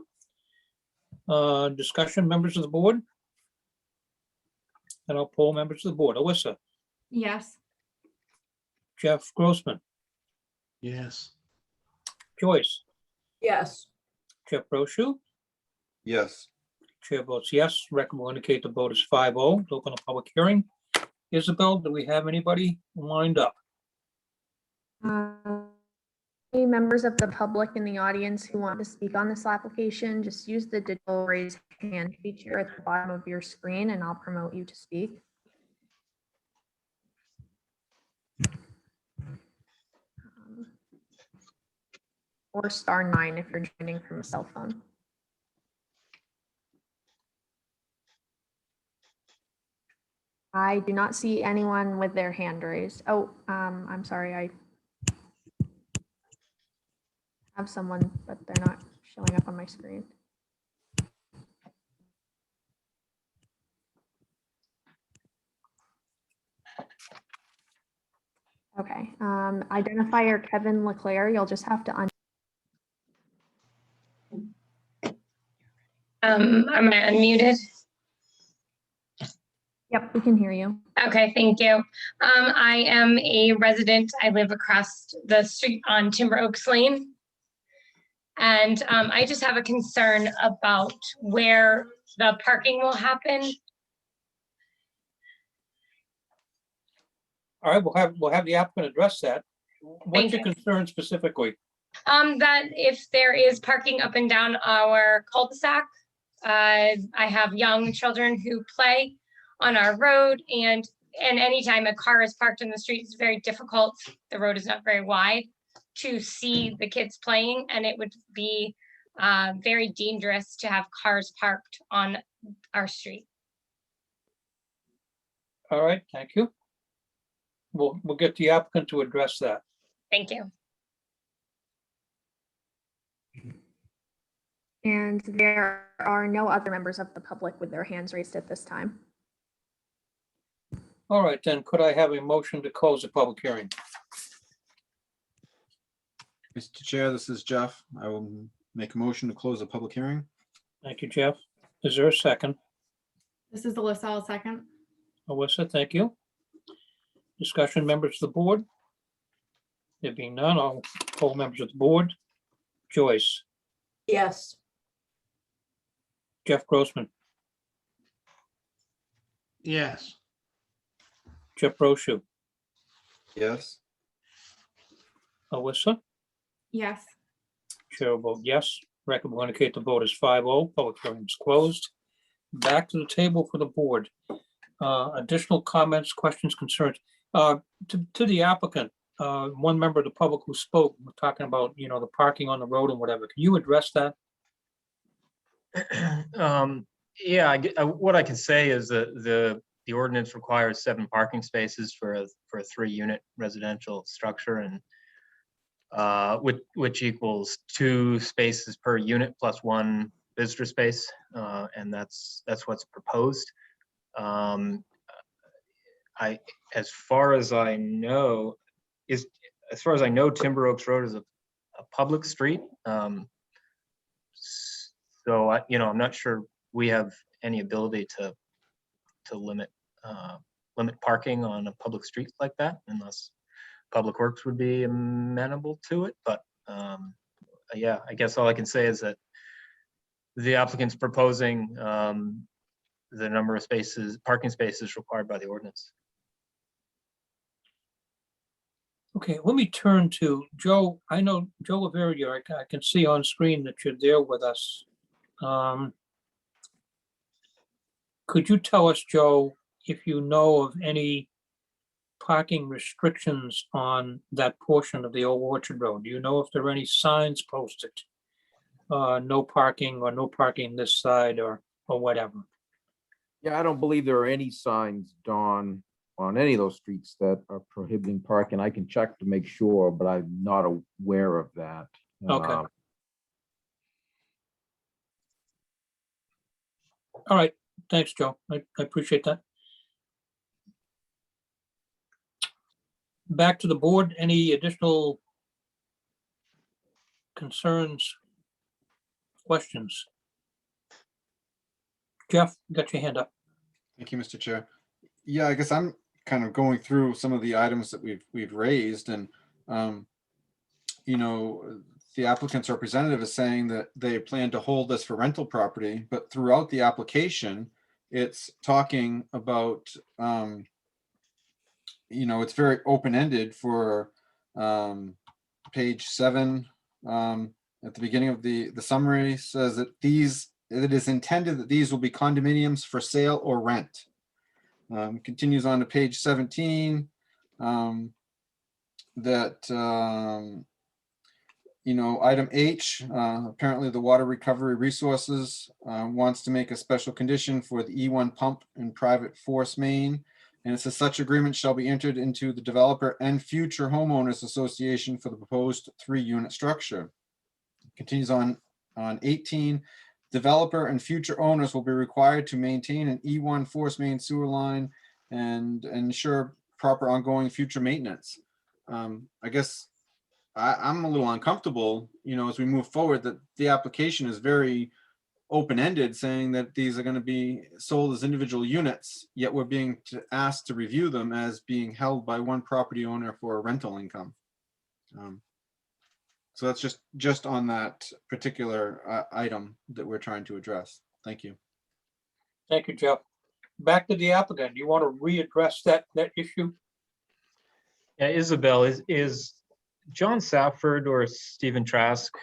Discussion, members of the board? And I'll poll members of the board. Alyssa, Yes. Jeff Grossman, Yes. Joyce, Yes. Jeff Brochu, Yes. chair votes yes. Record will indicate the vote is 5-0 to open a public hearing. Isabel, do we have anybody lined up? Any members of the public in the audience who want to speak on this application, just use the digital raise hand feature at the bottom of your screen and I'll promote you to speak. Or *9 if you're joining from a cell phone. I do not see anyone with their hand raised. Oh, I'm sorry, I have someone, but they're not showing up on my screen. Okay, identifier Kevin Leclerc, you'll just have to Am I unmuted? Yep, we can hear you. Okay, thank you. I am a resident. I live across the street on Timber Oaks Lane. And I just have a concern about where the parking will happen. All right, we'll have the applicant address that. What's Thank your concern specifically? That if there is parking up and down our cul-de-sac, I have young children who play on our road, and anytime a car is parked in the street, it's very difficult. The road is not very wide to see the kids playing, and it would be very dangerous to have cars parked on our street. All right, thank you. We'll get the applicant to address that. Thank you. And there are no other members of the public with their hands raised at this time. All right, then could I have a motion to close the public hearing? Mr. Chair, this is Jeff. I will make a motion to close the public hearing. Thank you, Jeff. Is there a second? This is Alyssa, I'll second. Alyssa, thank you. Discussion, members of the board? There being none, I'll poll members of the board. Joyce, Yes. Jeff Grossman, Yes. Jeff Brochu, Yes. Alyssa, Yes. chair will vote yes. Record will indicate the vote is 5-0. Public hearing is closed. Back to the table for the board. Additional comments, questions, concerns. To the applicant, one member of the public who spoke, we're talking about, the parking on the road and whatever. Can you address that? Yeah, what I can say is that the ordinance requires 7 parking spaces for a 3-unit residential structure, and which equals 2 spaces per unit plus 1 visitor space, and that's what's proposed. As far as I know, Timber Oaks Road is a public street. So I'm not sure we have any ability to limit limit parking on a public street like that unless Public Works would be amenable to it. But yeah, I guess all I can say is that the applicant's proposing the number of spaces, parking spaces required by the ordinance. Okay, let me turn to Joe. I know Joe Laveria, I can see on screen that you're there with us. Could you tell us, Joe, if you know of any parking restrictions on that portion of the Old Orchard Road? Do you know if there are any signs posted? No parking or no parking this side or whatever? Yeah, I don't believe there are any signs, Dawn, on any of those streets that are prohibiting parking. I can check to make sure, but I'm not aware of that. Okay. All right, thanks, Joe. I appreciate that. Back to the board, any additional concerns, questions? Jeff, you got your hand up. Thank you, Mr. Chair. Yeah, I guess I'm kind of going through some of the items that we've raised, and you know, the applicant's representative is saying that they plan to hold this for rental property, but throughout the application, it's talking about you know, it's very open-ended for page 7 at the beginning of the summary says that it is intended that these will be condominiums for sale or rent. Continues on to page 17 that you know, item H, apparently the Water Recovery Resources wants to make a special condition for the E1 pump and private force main. And it says such agreement shall be entered into the developer and future homeowners association for the proposed 3-unit structure. Continues on 18, developer and future owners will be required to maintain an E1 force main sewer line and ensure proper ongoing future maintenance. I guess I'm a little uncomfortable, you know, as we move forward, that the application is very open-ended, saying that these are going to be sold as individual units, yet we're being asked to review them as being held by one property owner for a rental income. So that's just on that particular item that we're trying to address. Thank you. Thank you, Jeff. Back to the applicant. Do you want to readdress that issue? Yeah, Isabel, is John Safford or Steven Trask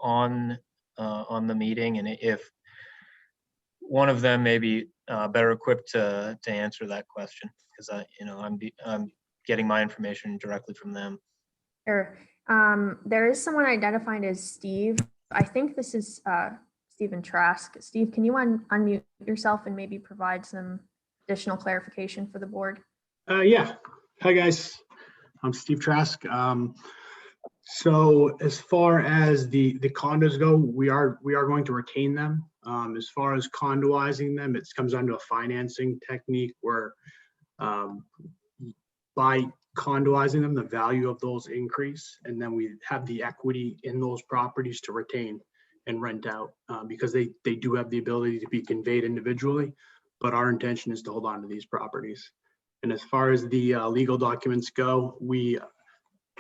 on the meeting? And if one of them may be better equipped to answer that question, because I'm getting my information directly from them. Sure. There is someone identified as Steve. I think this is Steven Trask. Steve, can you unmute yourself and maybe provide some additional clarification for the board? Yeah. Hi, guys. I'm Steve Trask. So as far as the condos go, we are going to retain them. As far as condoizing them, it comes down to a financing technique where by condoizing them, the value of those increase, and then we have the equity in those properties to retain and rent out because they do have the ability to be conveyed individually, but our intention is to hold on to these properties. And as far as the legal documents go, we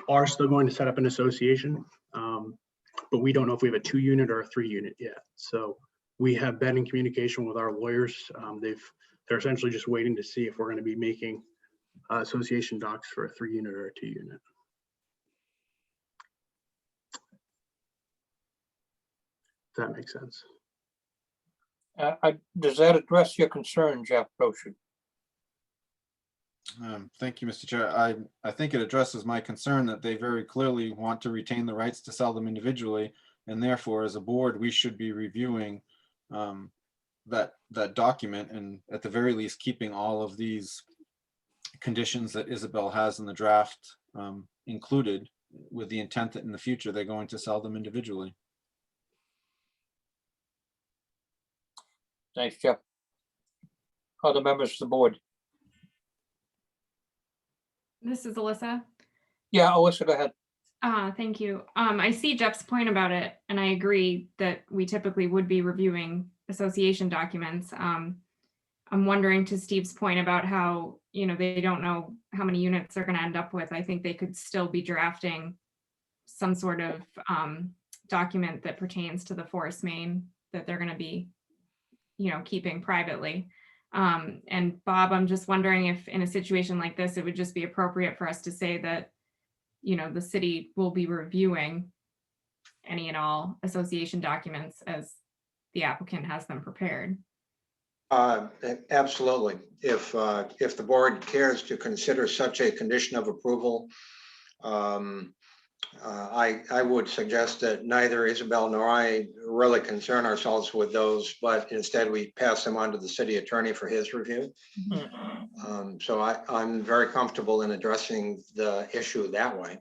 are still going to set up an association, but we don't know if we have a 2-unit or a 3-unit yet. So we have been in communication with our lawyers. They're essentially just waiting to see if we're going to be making association docs for a 3-unit or a 2-unit. Does that make sense? Does that address your concern, Jeff Brochard? Thank you, Mr. Chair. I think it addresses my concern that they very clearly want to retain the rights to sell them individually, and therefore, as a board, we should be reviewing that document, and at the very least, keeping all of these conditions that Isabel has in the draft included, with the intent that in the future they're going to sell them individually. Thanks, Jeff. Other members of the board? This is Alyssa. Yeah, Alyssa, go ahead. Thank you. I see Jeff's point about it, and I agree that we typically would be reviewing association documents. I'm wondering, to Steve's point about how, they don't know how many units they're going to end up with. I think they could still be drafting some sort of document that pertains to the forest main that they're going to be, keeping privately. And Bob, I'm just wondering if in a situation like this, it would just be appropriate for us to say that, the city will be reviewing any and all association documents as the applicant has them prepared. Absolutely. If the board cares to consider such a condition of approval, I would suggest that neither Isabel nor I really concern ourselves with those, but instead we pass them on to the city attorney for his review. So I'm very comfortable in addressing the issue that way.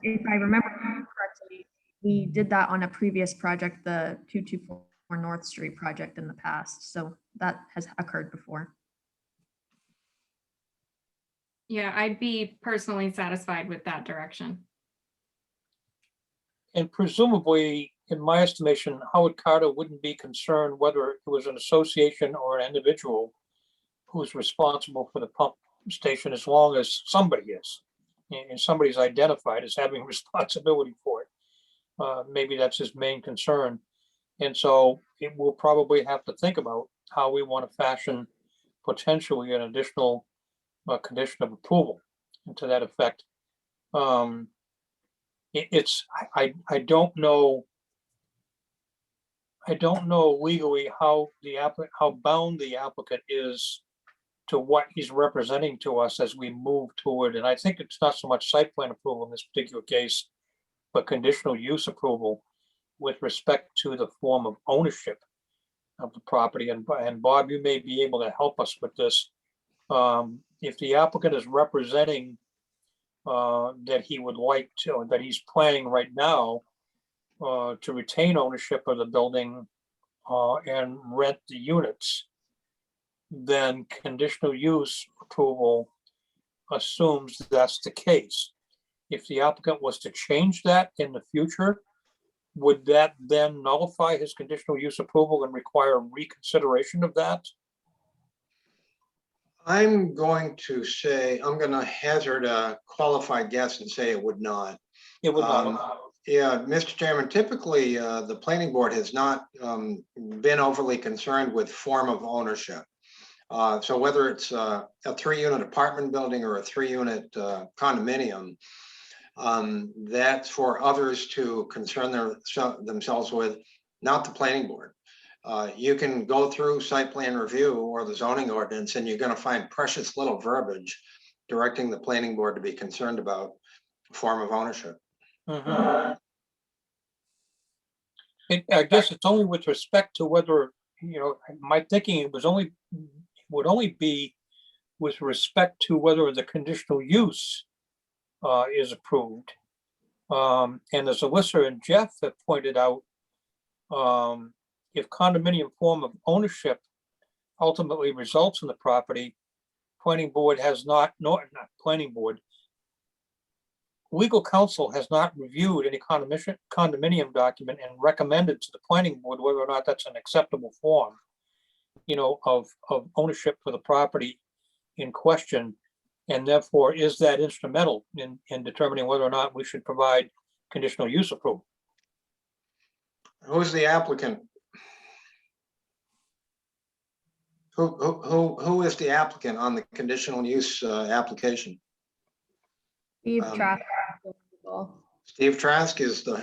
If I remember correctly, we did that on a previous project, the 224 North Street project in the past. So that has occurred before. Yeah, I'd be personally satisfied with that direction. And presumably, in my estimation, Howard Carter wouldn't be concerned whether it was an association or an individual who's responsible for the pump station, as long as somebody is, and somebody's identified as having responsibility for it. Maybe that's his main concern. And so it will probably have to think about how we want to fashion potentially an additional condition of approval, and to that effect. I don't know. I don't know legally how bound the applicant is to what he's representing to us as we move toward, and I think it's not so much site plan approval in this particular case, but conditional use approval with respect to the form of ownership of the property. And Bob, you may be able to help us with this. If the applicant is representing that he would like to, that he's planning right now to retain ownership of the building and rent the units, then conditional use approval assumes that's the case. If the applicant was to change that in the future, would that then nullify his conditional use approval and require reconsideration of that? I'm going to hazard a qualified guess and say it would not. It would not. Yeah, Mr. Chairman, typically the planning board has not been overly concerned with form of ownership. So whether it's a 3-unit apartment building or a 3-unit condominium, that's for others to concern themselves with, not the planning board. You can go through site plan review or the zoning ordinance, and you're going to find precious little verbiage directing the planning board to be concerned about form of ownership. I guess it's only with respect to whether, my thinking it would only be with respect to whether the conditional use is approved. And as Alyssa and Jeff have pointed out, if condominium form of ownership ultimately results in the property, legal counsel has not reviewed any condominium document and recommended to the planning board whether or not that's an acceptable form, of ownership for the property in question. And therefore, is that instrumental in determining whether or not we should provide conditional use approval? Who's the applicant? Who is the applicant on the conditional use application? Steve Trask. Steve Trask is the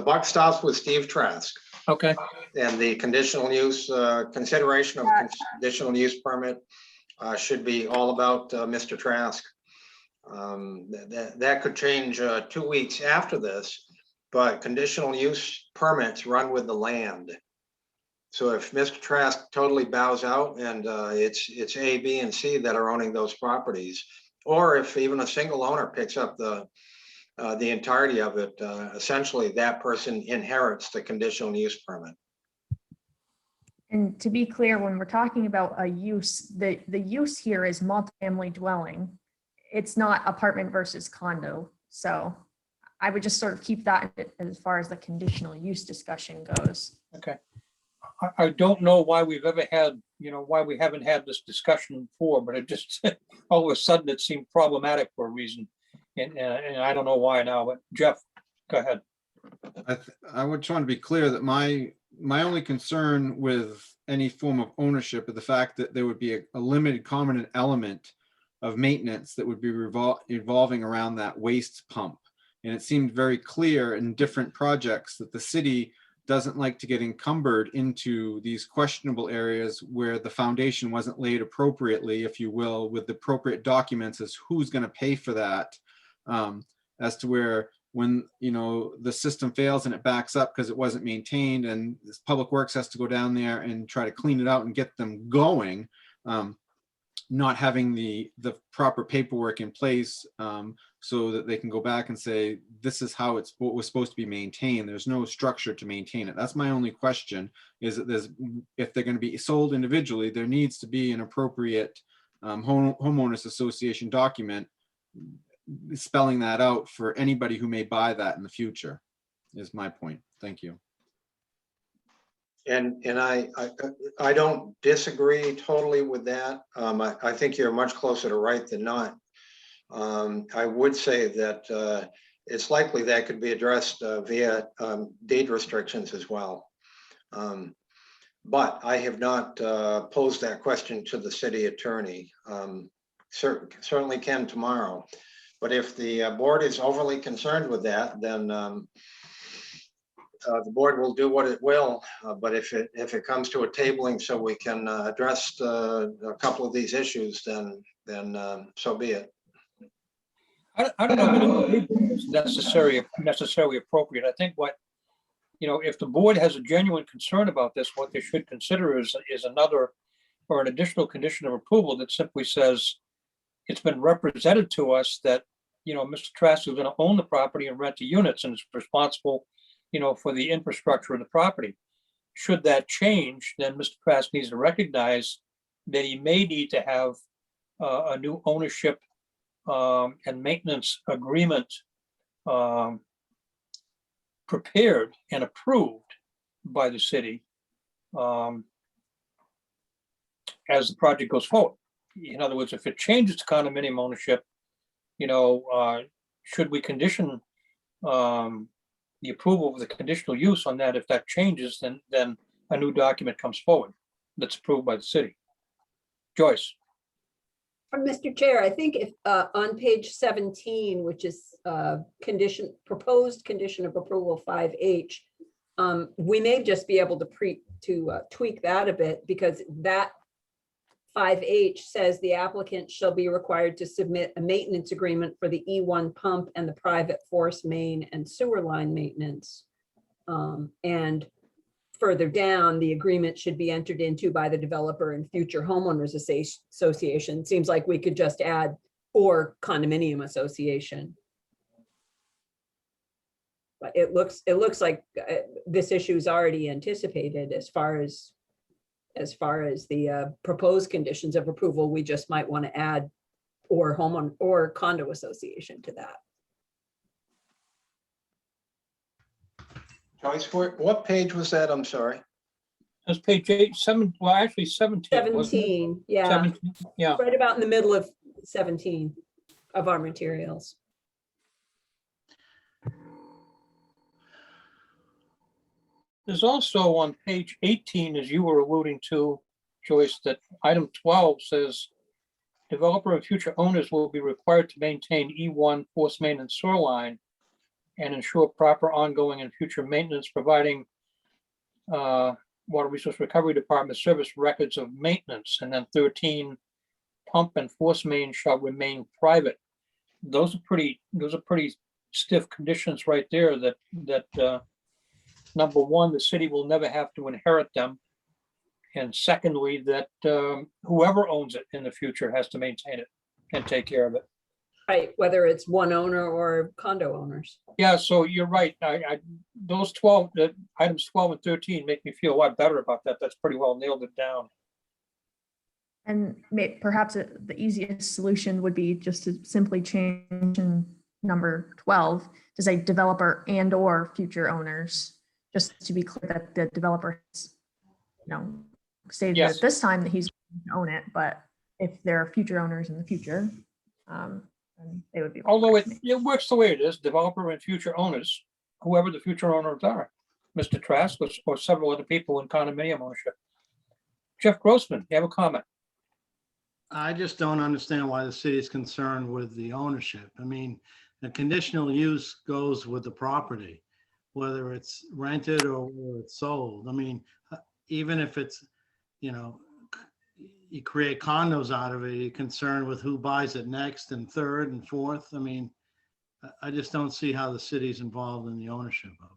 buck stops with Steve Trask. Okay. And the conditional use consideration of conditional use permit should be all about Mr. Trask. That could change 2 weeks after this, but conditional use permits run with the land. So if Mr. Trask totally bows out and it's A, B, and C that are owning those properties, or if even a single owner picks up the entirety of it, essentially that person inherits the conditional use permit. And to be clear, when we're talking about a use, the use here is multifamily dwelling. It's not apartment versus condo. So I would just sort of keep that as far as the conditional use discussion goes. Okay. I don't know why we've ever had, why we haven't had this discussion before, but it just, all of a sudden it seemed problematic for a reason. And I don't know why now, but Jeff, go ahead. I would just want to be clear that my only concern with any form of ownership is the fact that there would be a limited common element of maintenance that would be evolving around that waste pump. And it seemed very clear in different projects that the city doesn't like to get encumbered into these questionable areas where the foundation wasn't laid appropriately, if you will, with the appropriate documents as who's going to pay for that, as to where when the system fails and it backs up because it wasn't maintained, and this public works has to go down there and try to clean it out and get them going, not having the proper paperwork in place so that they can go back and say, this is how what was supposed to be maintained. There's no structure to maintain it. That's my only question, is that if they're going to be sold individually, there needs to be an appropriate homeowners association document spelling that out for anybody who may buy that in the future, is my point. Thank you. And I don't disagree totally with that. I think you're much closer to right than not. I would say that it's likely that could be addressed via deed restrictions as well. But I have not posed that question to the city attorney. Certainly can tomorrow. But if the board is overly concerned with that, then the board will do what it will. But if it comes to a tabling so we can address a couple of these issues, then so be it. I don't know if it's necessarily appropriate. I think if the board has a genuine concern about this, what they should consider is another or an additional condition of approval that simply says it's been represented to us that, Mr. Trask is going to own the property and rent the units and is responsible, for the infrastructure of the property. Should that change, then Mr. Trask needs to recognize that he may need to have a new ownership and maintenance agreement prepared and approved by the city as the project goes forward. In other words, if it changes to condominium ownership, should we condition the approval of the conditional use on that? If that changes, then a new document comes forward that's approved by the city. Joyce. Mr. Chair, I think if on page 17, which is proposed condition of approval 5H, we may just be able to tweak that a bit, because that 5H says the applicant shall be required to submit a maintenance agreement for the E1 pump and the private force main and sewer line maintenance. And further down, the agreement should be entered into by the developer and future homeowners association. Seems like we could just add or condominium association. But it looks like this issue is already anticipated as far as the proposed conditions of approval. We just might want to add or homeowner or condo association to that. Joyce, what page was that? I'm sorry. That's page 17, well, actually 17. 17, yeah. 17, yeah. Right about in the middle of 17 of our materials. There's also on page 18, as you were alluding to, Joyce, that item 12 says developer and future owners will be required to maintain E1 force main and sewer line and ensure proper ongoing and future maintenance, providing Water Resource Recovery Department service records of maintenance. And then 13, pump and force main shall remain private. Those are pretty stiff conditions right there that number one, the city will never have to inherit them. And secondly, that whoever owns it in the future has to maintain it and take care of it. Right, whether it's one owner or condo owners. Yeah, so you're right. Those items 12 and 13 make me feel a lot better about that. That's pretty well nailed it down. And perhaps the easiest solution would be just to simply change in number 12 to say developer and or future owners, just to be clear that the developer has stated Yes. at this time that he's going to own it, but if there are future owners in the future, then they would be. Although required to it works the way it is, developer and future owners, whoever the future owners are, Mr. Trask or several other people in condominium ownership. Jeff Grossman, you have a comment? I just don't understand why the city is concerned with the ownership. I mean, the conditional use goes with the property, whether it's rented or whether it's sold. I mean, even if it's, you create condos out of it, you're concerned with who buys it next and third and fourth. I mean, I just don't see how the city's involved in the ownership of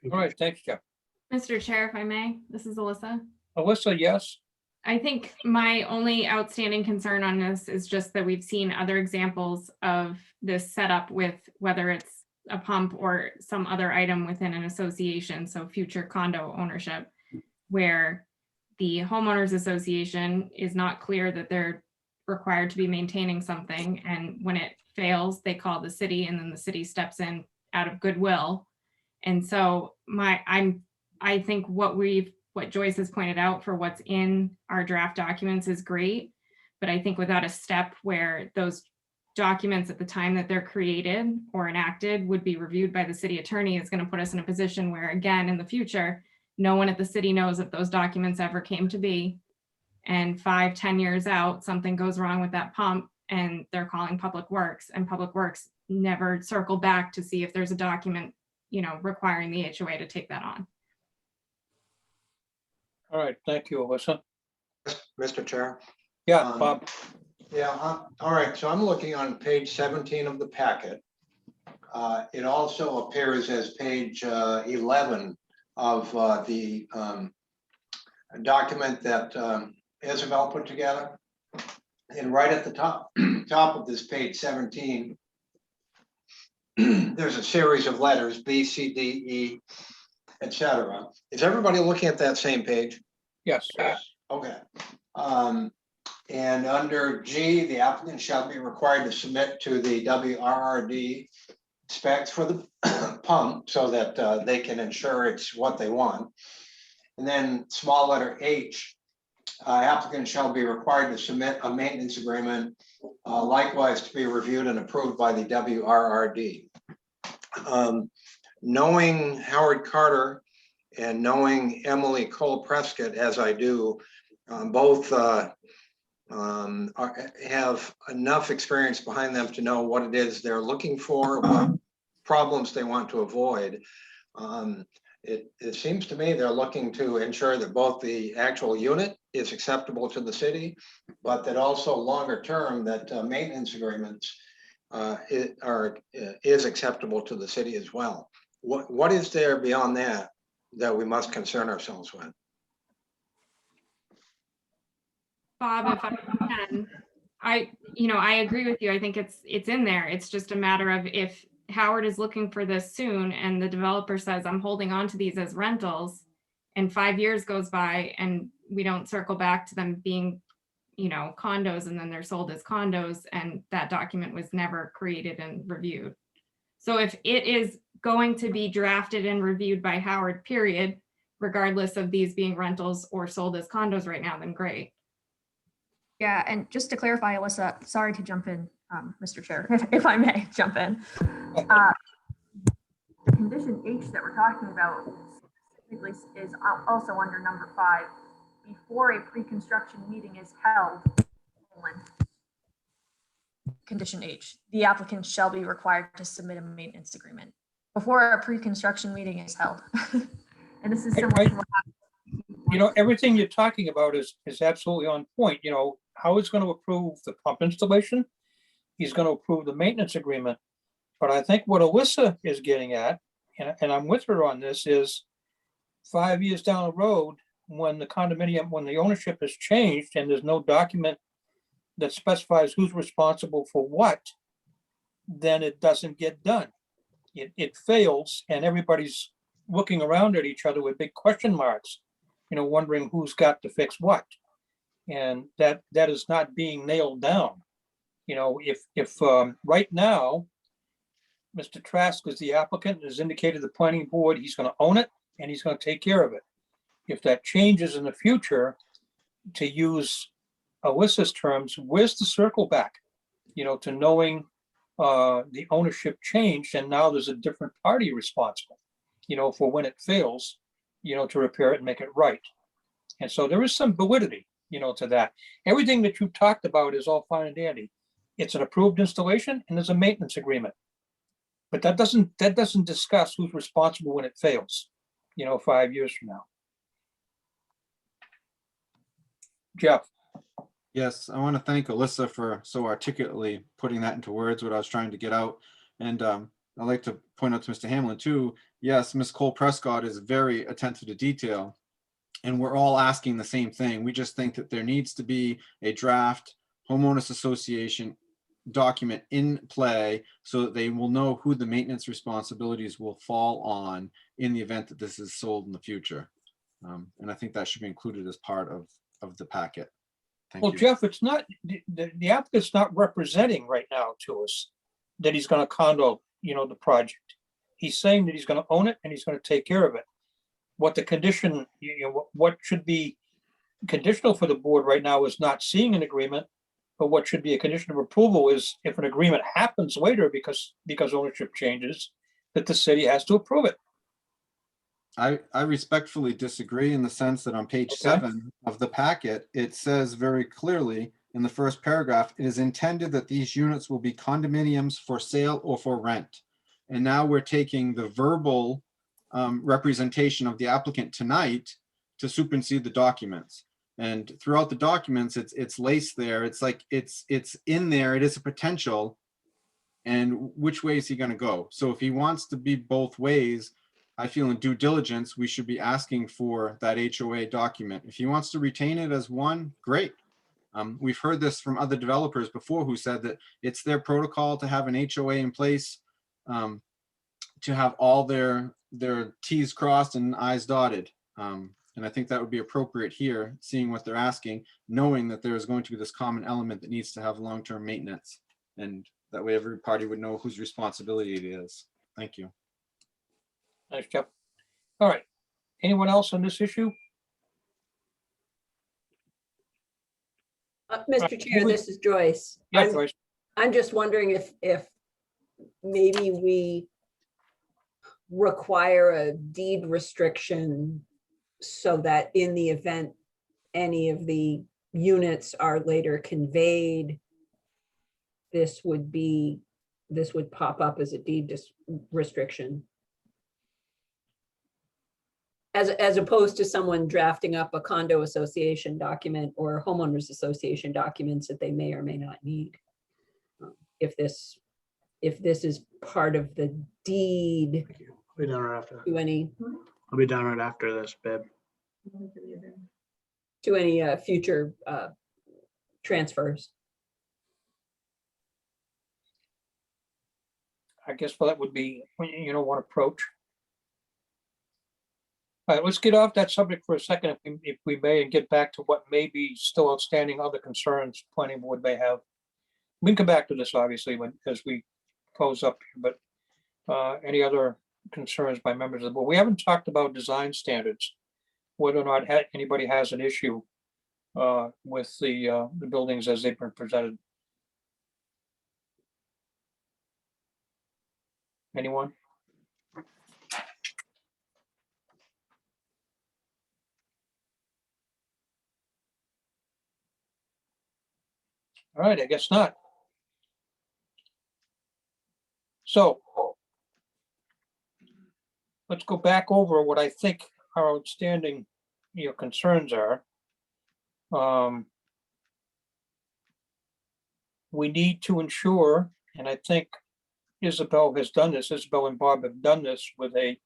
it. All right, thanks, Jeff. Mr. Chair, if I may, this is Alyssa. Alyssa, yes? I think my only outstanding concern on this is just that we've seen other examples of this setup with whether it's a pump or some other item within an association, so future condo ownership, where the homeowners association is not clear that they're required to be maintaining something, and when it fails, they call the city, and then the city steps in out of goodwill. And so I think what Joyce has pointed out for what's in our draft documents is great, but I think without a step where those documents at the time that they're created or enacted would be reviewed by the city attorney is going to put us in a position where, again, in the future, no one at the city knows if those documents ever came to be. And 5-10 years out, something goes wrong with that pump and they're calling Public Works, and Public Works never circle back to see if there's a document, requiring the HOA to take that on. All right, thank you, Alyssa. Mr. Chair. Yeah, Bob. Yeah, all right, so I'm looking on page 17 of the packet. It also appears as page 11 of the document that Isabel put together. And right at the top of this page 17, there's a series of letters, B, C, D, E, etc. Is everybody looking at that same page? Yes. Okay. And under G, the applicant shall be required to submit to the WRRD specs for the pump so that they can ensure it's what they want. And then small letter H, applicant shall be required to submit a maintenance agreement, likewise to be reviewed and approved by the WRRD. Knowing Howard Carter and knowing Emily Cole Prescott, as I do, both have enough experience behind them to know what it is they're looking for, what problems they want to avoid. It seems to me they're looking to ensure that both the actual unit is acceptable to the city, but that also longer term that maintenance agreements is acceptable to the city as well. What is there beyond that we must concern ourselves with? Bob, if I can, I agree with you. I think it's in there. It's just a matter of if Howard is looking for this soon and the developer says, I'm holding on to these as rentals, and 5 years goes by and we don't circle back to them being, condos, and then they're sold as condos, and that document was never created and reviewed. So if it is going to be drafted and reviewed by Howard, period, regardless of these being rentals or sold as condos right now, then great. Yeah, and just to clarify, Alyssa, sorry to jump in, Mr. Chair, if I may jump in. The condition H that we're talking about specifically is also under number 5. Before a pre-construction meeting is held, condition H, the applicant shall be required to submit a maintenance agreement before a pre-construction meeting is held. And this is similar to what happened. Everything you're talking about is absolutely on point. Howard's going to approve the pump installation. He's going to approve the maintenance agreement. But I think what Alyssa is getting at, and I'm with her on this, is 5 years down the road, when the ownership has changed and there's no document that specifies who's responsible for what, then it doesn't get done. It fails, and everybody's looking around at each other with big question marks, wondering who's got to fix what. And that is not being nailed down. If right now, Mr. Trask is the applicant, has indicated the planning board, he's going to own it. and he's gonna take care of it. If that changes in the future, to use Alyssa's terms, where's the circle back? You know, to knowing the ownership changed and now there's a different party responsible, you know, for when it fails, you know, to repair it and make it right. And so there is some validity, you know, to that. Everything that you talked about is all fine and dandy. It's an approved installation and there's a maintenance agreement. But that doesn't discuss who's responsible when it fails, you know, 5 years from now. Jeff. Yes, I want to thank Alyssa for so articulately putting that into words, what I was trying to get out. And I'd like to point out to Mr. Hamlin too, yes, Ms. Cole Prescott is very attentive to detail. And we're all asking the same thing. We just think that there needs to be a draft homeowners association document in play so that they will know who the maintenance responsibilities will fall on in the event that this is sold in the future. And I think that should be included as part of the packet. Thank Well, you. Jeff, it's not, the applicant's not representing right now to us that he's gonna condo, you know, the project. He's saying that he's gonna own it and he's gonna take care of it. What the condition, you know, what should be conditional for the board right now is not seeing an agreement, but what should be a condition of approval is if an agreement happens later because ownership changes, that the city has to approve it. I respectfully disagree in the sense that on page Okay. 7 of the packet, it says very clearly in the first paragraph, it is intended that these units will be condominiums for sale or for rent. And now we're taking the verbal representation of the applicant tonight to supersede the documents. And throughout the documents, it's laced there. It's like it's in there. It is a potential. And which way is he going to go? So if he wants to be both ways, I feel in due diligence, we should be asking for that HOA document. If he wants to retain it as one, great. We've heard this from other developers before who said that it's their protocol to have an HOA in place, to have all their T's crossed and I's dotted. And I think that would be appropriate here, seeing what they're asking, knowing that there is going to be this common element that needs to have long-term maintenance. And that way every party would know whose responsibility it is. Thank you. Thanks, Jeff. All right. Anyone else on this issue? Mr. Chair, this is Joyce. Yeah, Joyce. I'm just wondering if maybe we require a deed restriction so that in the event any of the units are later conveyed, this would pop up as a deed restriction. As opposed to someone drafting up a condo association document or homeowners association documents that they may or may not need. If this is part of the deed I'll be done right after. to any I'll be done right after this, babe. future transfers. I guess that would be, you know, one approach. All right, let's get off that subject for a second, if we may, and get back to what may be still outstanding other concerns planning board may have. We can come back to this, obviously, as we close up, but any other concerns by members of the board? We haven't talked about design standards, whether or not anybody has an issue with the buildings as they've been presented. Anyone? All right, I guess not. So let's go back over what I think our outstanding, you know, concerns are. We need to ensure, and I think Isabel has done this, Isabel and Bob have done this with a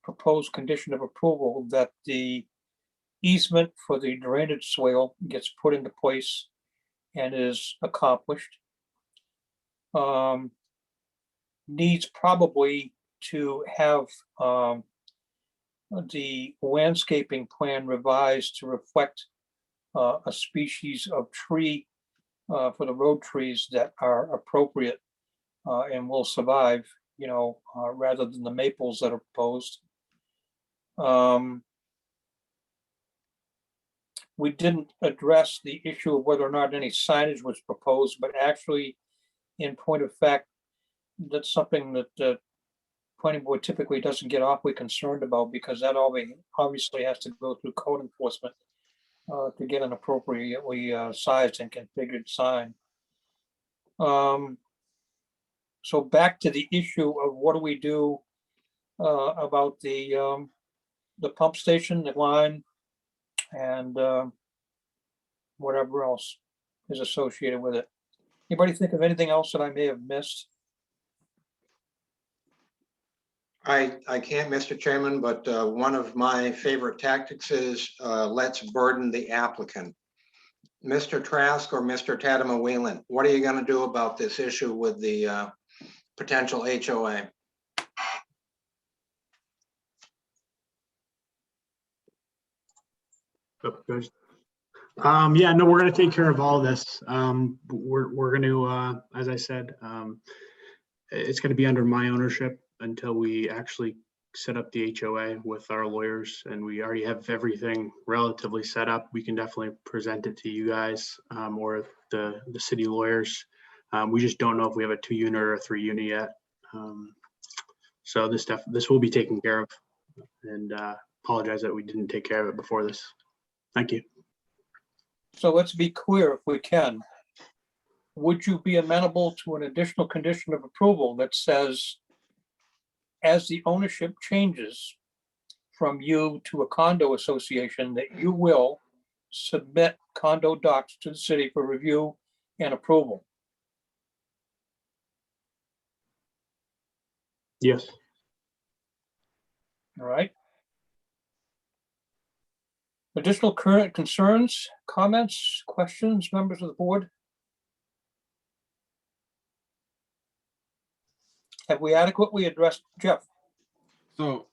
proposed condition of approval, that the easement for the drainage swale gets put into place and is accomplished. Needs probably to have the landscaping plan revised to reflect a species of tree for the road trees that are appropriate and will survive, you know, rather than the maples that are proposed. We didn't address the issue of whether or not any signage was proposed, but actually, in point of fact, that's something that the planning board typically doesn't get awfully concerned about, because that obviously has to go through code enforcement to get an appropriately sized and configured sign. So back to the issue of what do we do about the pump station, the line, and whatever else is associated with it. Anybody think of anything else that I may have missed? I can't, Mr. Chairman, but one of my favorite tactics is let's burden the applicant. Mr. Trask or Mr. Tadema Whelan, what are you going to do about this issue with the potential HOA? Oh, good. Yeah, no, we're gonna take care of all this. We're gonna, as I said, it's gonna be under my ownership until we actually set up the HOA with our lawyers, and we already have everything relatively set up. We can definitely present it to you guys or the city lawyers. We just don't know if we have a 2-unit or a 3-unit yet. So this will be taken care of, and apologize that we didn't take care of it before this. Thank you. So let's be clear, if we can. Would you be amenable to an additional condition of approval that says, as the ownership changes from you to a condo association, that you will submit condo docs to the city for review and approval? Yes. All right. Additional current concerns, comments, questions, members of the board? Have we adequately addressed, Jeff? So,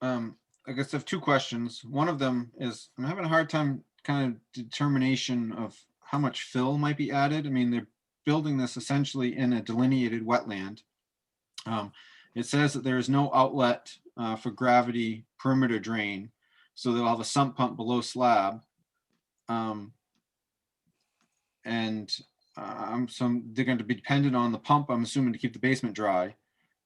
I guess I have 2 questions. One of them is, I'm having a hard time kind of determination of how much fill might be added. I mean, they're building this essentially in a delineated wetland. It says that there is no outlet for gravity perimeter drain. So they'll have a sump pump below slab. So they're going to be dependent on the pump, I'm assuming, to keep the basement dry.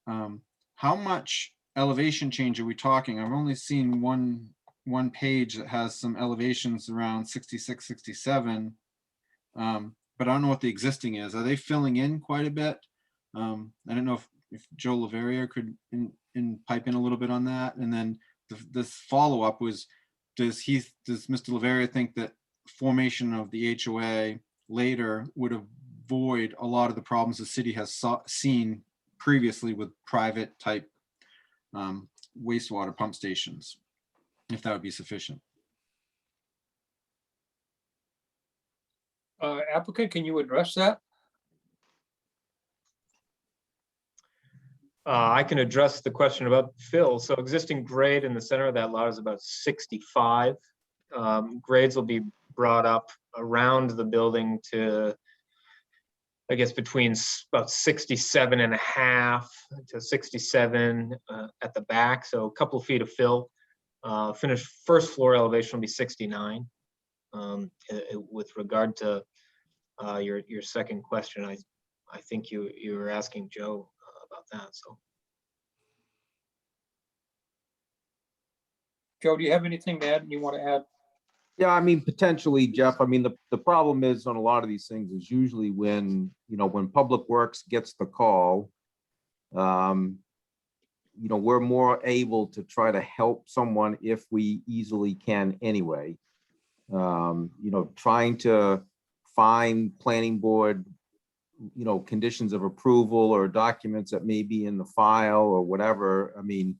How much elevation change are we talking? I've only seen one page that has some elevations around 66, 67. But I don't know what the existing is. Are they filling in quite a bit? I don't know if Joe Laveria could pipe in a little bit on that. And then this follow-up was, does Mr. Laveria think that formation of the HOA later would avoid a lot of the problems the city has seen previously with private type wastewater pump stations, if that would be sufficient? Applicant, can you address that? I can address the question about fill. So existing grade in the center of that lot is about 65. Grades will be brought up around the building to, I guess, between about 67.5 to 67 at the back. So a couple of feet of fill. Finished first floor elevation will be 69. With regard to your second question, I think you were asking Joe about that. So, Joe, do you have anything to add you want to add? Yeah, I mean, potentially, Jeff. I mean, the problem is on a lot of these things is usually when Public Works gets the call, we're more able to try to help someone if we easily can anyway. Trying to find planning board, conditions of approval or documents that may be in the file or whatever. I mean,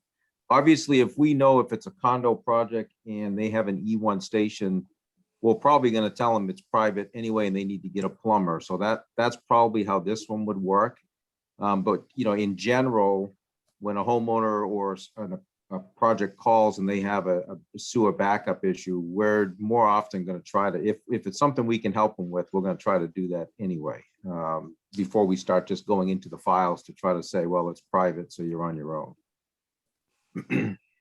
obviously, if we know if it's a condo project and they have an E1 station, we're probably going to tell them it's private anyway, and they need to get a plumber. So that's probably how this one would work. But in general, when a homeowner or a project calls and they have a sewer backup issue, we're more often going to try to, if it's something we can help them with, we're going to try to do that anyway, before we start just going into the files to try to say, well, it's private, so you're on your own.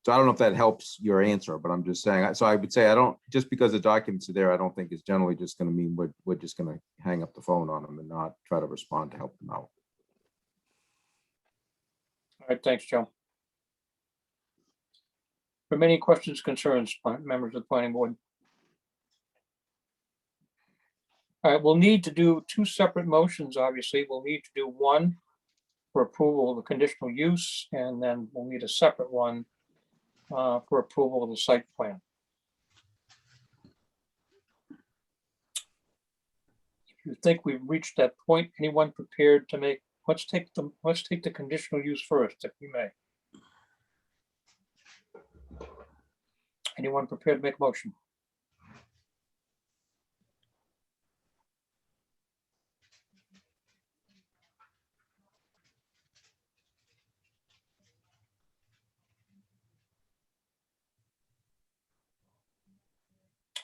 So So I don't know if that helps your answer, but I'm just saying, so I would say, I don't, just because the documents are there, I don't think it's generally just gonna mean we're just gonna hang up the phone on them and not try to respond to help them out. All right, thanks, Joe. Remaining questions, concerns, members of the planning board? All right, we'll need to do two separate motions, obviously. We'll need to do one for approval of the conditional use, and then we'll need a separate one for approval of the site plan. If you think we've reached that point, anyone prepared to make, let's take the conditional use first, if we may. Anyone prepared to make a motion?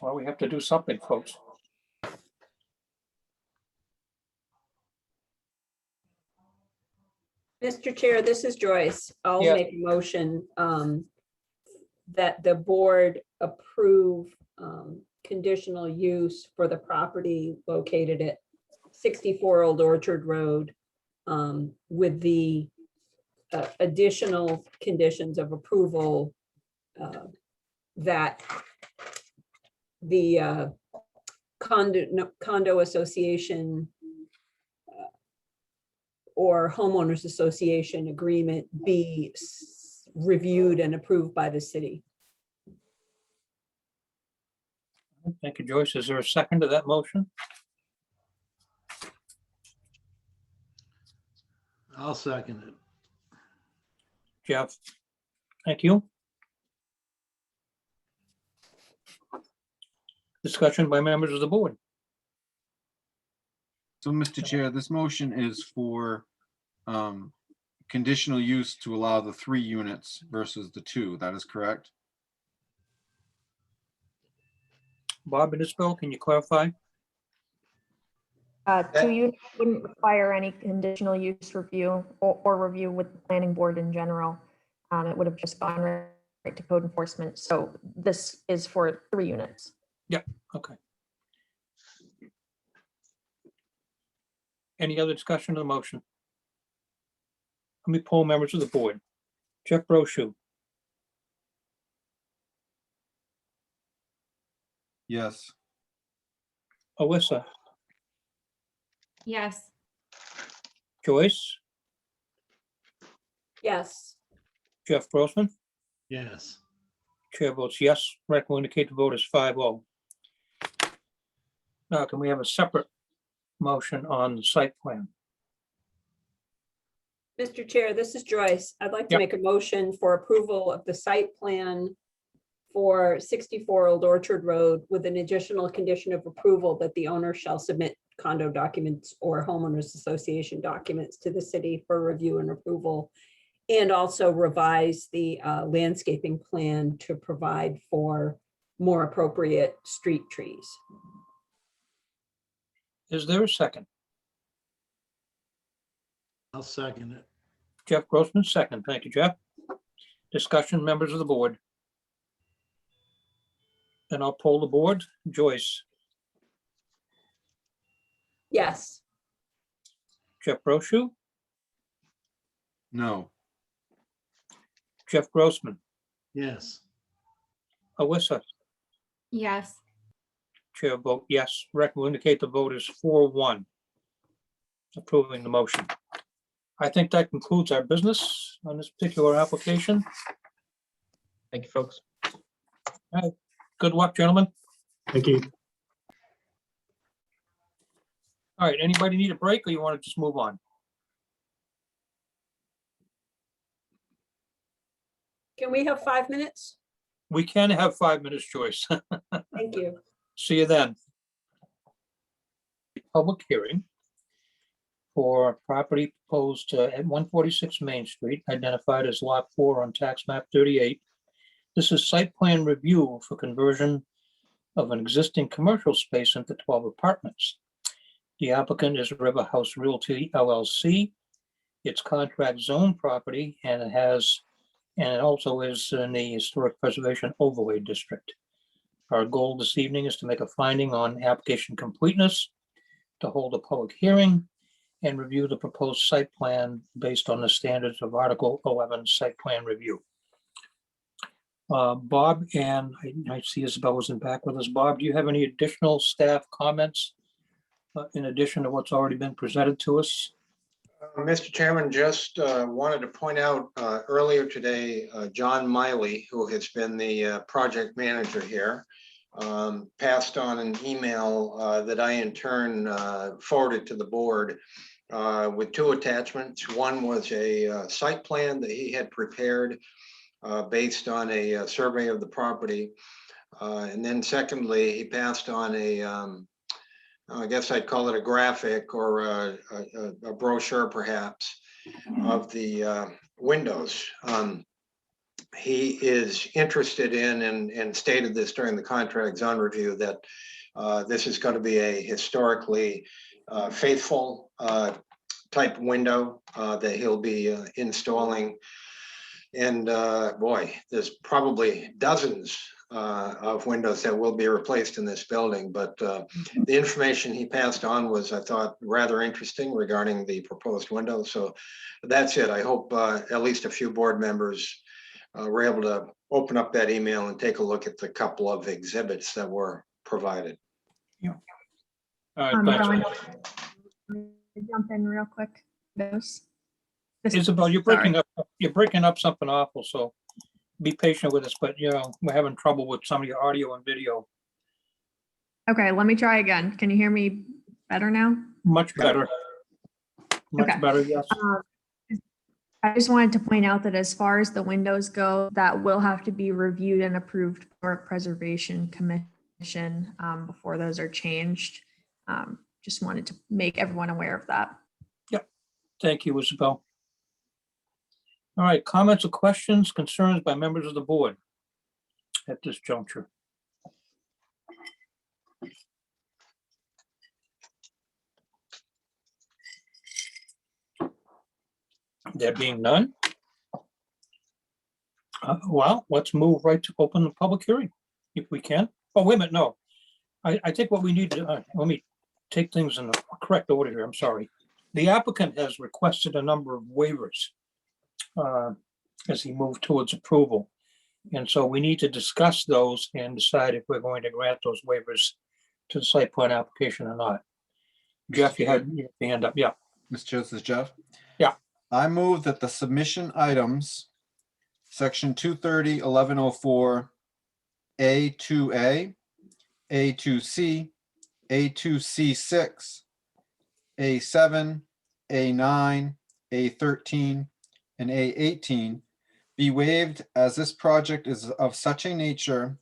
Well, we have to do something, folks. Mr. Chair, this is Joyce. I'll Yes. make a motion that the board approve conditional use for the property located at 64 Old Orchard Road with the additional conditions of approval that the condo association or homeowners association agreement be reviewed and approved by the city. Thank you, Joyce. Is there a second to that motion? I'll second it. Jeff? Thank you. Discussion by members of the board. So, Mr. Chair, this motion is for conditional use to allow the 3 units versus the 2. That is correct? Bob and Isabel, can you clarify? 2 units wouldn't require any conditional use review or review with the planning board in general. It would have just gone right to code enforcement. So this is for 3 units. Yeah, okay. Any other discussion of the motion? Let me poll members of the board. Jeff Brochu, Yes. Alyssa, Yes. Joyce, Yes. Jeff Grossman, Yes. chair votes yes. Record will indicate the vote is 5-0. Now, can we have a separate motion on the site plan? Mr. Chair, this is Joyce. I'd like to Yep. make a motion for approval of the site plan for 64 Old Orchard Road with an additional condition of approval that the owner shall submit condo documents or homeowners association documents to the city for review and approval, and also revise the landscaping plan to provide for more appropriate street trees. Is there a second? I'll second it. Jeff Grossman, second. Thank you, Jeff. Discussion, members of the board. And I'll poll the board. Joyce, Yes. Jeff Brochu, No. Jeff Grossman, Yes. Alyssa, Yes. chair vote yes. Record will indicate the vote is 4-1. Approving the motion. I think that concludes our business on this particular application. Thank you, folks. Good luck, gentlemen. Thank you. All right, anybody need a break or you want to just move on? Can we have 5 minutes? We can have 5 minutes, Joyce. Thank you. See you then. Public hearing for property proposed at 146 Main Street, identified as Lot 4 on tax map 38. This is site plan review for conversion of an existing commercial space into 12 apartments. The applicant is River House Realty LLC. It's contract zone property and it has and it also is in the Historic Preservation Overlay District. Our goal this evening is to make a finding on application completeness, to hold a public hearing, and review the proposed site plan based on the standards of Article 11 Site Plan Review. Bob, and I see Isabel wasn't back with us. Bob, do you have any additional staff comments in addition to what's already been presented to us? Mr. Chairman, just wanted to point out earlier today, John Miley, who has been the project manager here, passed on an email that I in turn forwarded to the board with two attachments. One was a site plan that he had prepared based on a survey of the property. And then secondly, he passed on a, I guess I'd call it a graphic or a brochure perhaps of the windows. He is interested in and stated this during the contract zone review that this is going to be a historically faithful type window that he'll be installing. And boy, there's probably dozens of windows that will be replaced in this building. But the information he passed on was, I thought, rather interesting regarding the proposed window. So that's it. I hope at least a few board members were able to open up that email and take a look at the couple of exhibits that were provided. All right, thanks. Brian, jump in real quick. Isabel, you're breaking up something awful, so be patient with us, but we're having trouble with some of your audio and video. Okay, let me try again. Can you hear me better now? Much better. Much Okay. better, yes. I just wanted to point out that as far as the windows go, that will have to be reviewed and approved by a Preservation Commission before those are changed. Just wanted to make everyone aware of that. Thank you, Isabel. All right, comments or questions, concerns by members of the board at this juncture? There being none. Well, let's move right to open the public hearing if we can. Oh, wait a minute, no. I think what we need to, let me take things in the correct order here, I'm sorry. The applicant has requested a number of waivers as he moved towards approval. And so we need to discuss those and decide if we're going to grant those waivers to the site plan application or not. Jeff, you had your hand up, yeah. Mr. Chair, this is Jeff. Yeah. I move that the submission items, section 230-1104, A2A, A2C, A2C6, A7, A9, A13, and A18 be waived as this project is of such a nature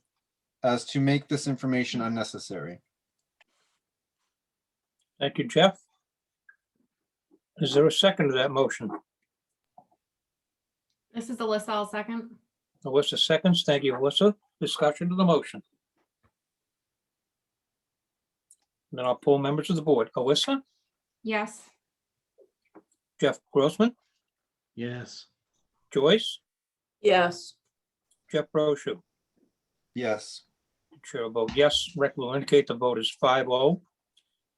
as to make this information unnecessary. Thank you, Jeff. Is there a second to that motion? This is Alyssa, I'll second. Alyssa seconds. Thank you, Alyssa. Discussion to the motion. Then I'll pull members of the board. Alyssa, Yes. Jeff Grossman, Yes. Joyce, Yes. Jeff Brochu. Yes. Chair will vote yes. Record will indicate the vote is 5-0.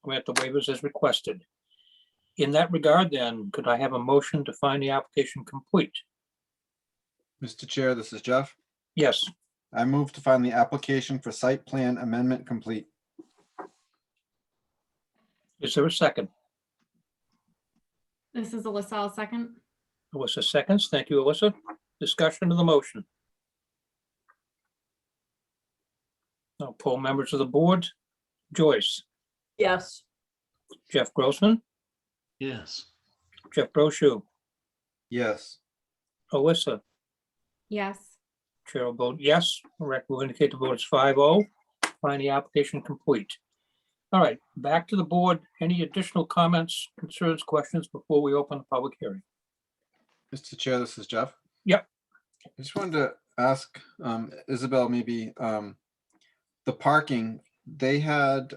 Grant the waivers as requested. In that regard, then, could I have a motion to find the application complete? Mr. Chair, this is Jeff. Yes. I move to find the application for site plan amendment complete. Is there a second? This is Alyssa, I'll second. Alyssa seconds. Thank you, Alyssa. Discussion of the motion. I'll poll members of the board. Joyce, Yes. Jeff Grossman, Yes. Jeff Brochu, Yes. Alyssa. Yes. Chair will vote yes. Record will indicate the vote is 5-0. Find the application complete. All right, back to the board. Any additional comments, concerns, questions before we open the public hearing? Mr. Chair, this is Jeff. Yep. I just wanted to ask Isabel, maybe the parking, they had,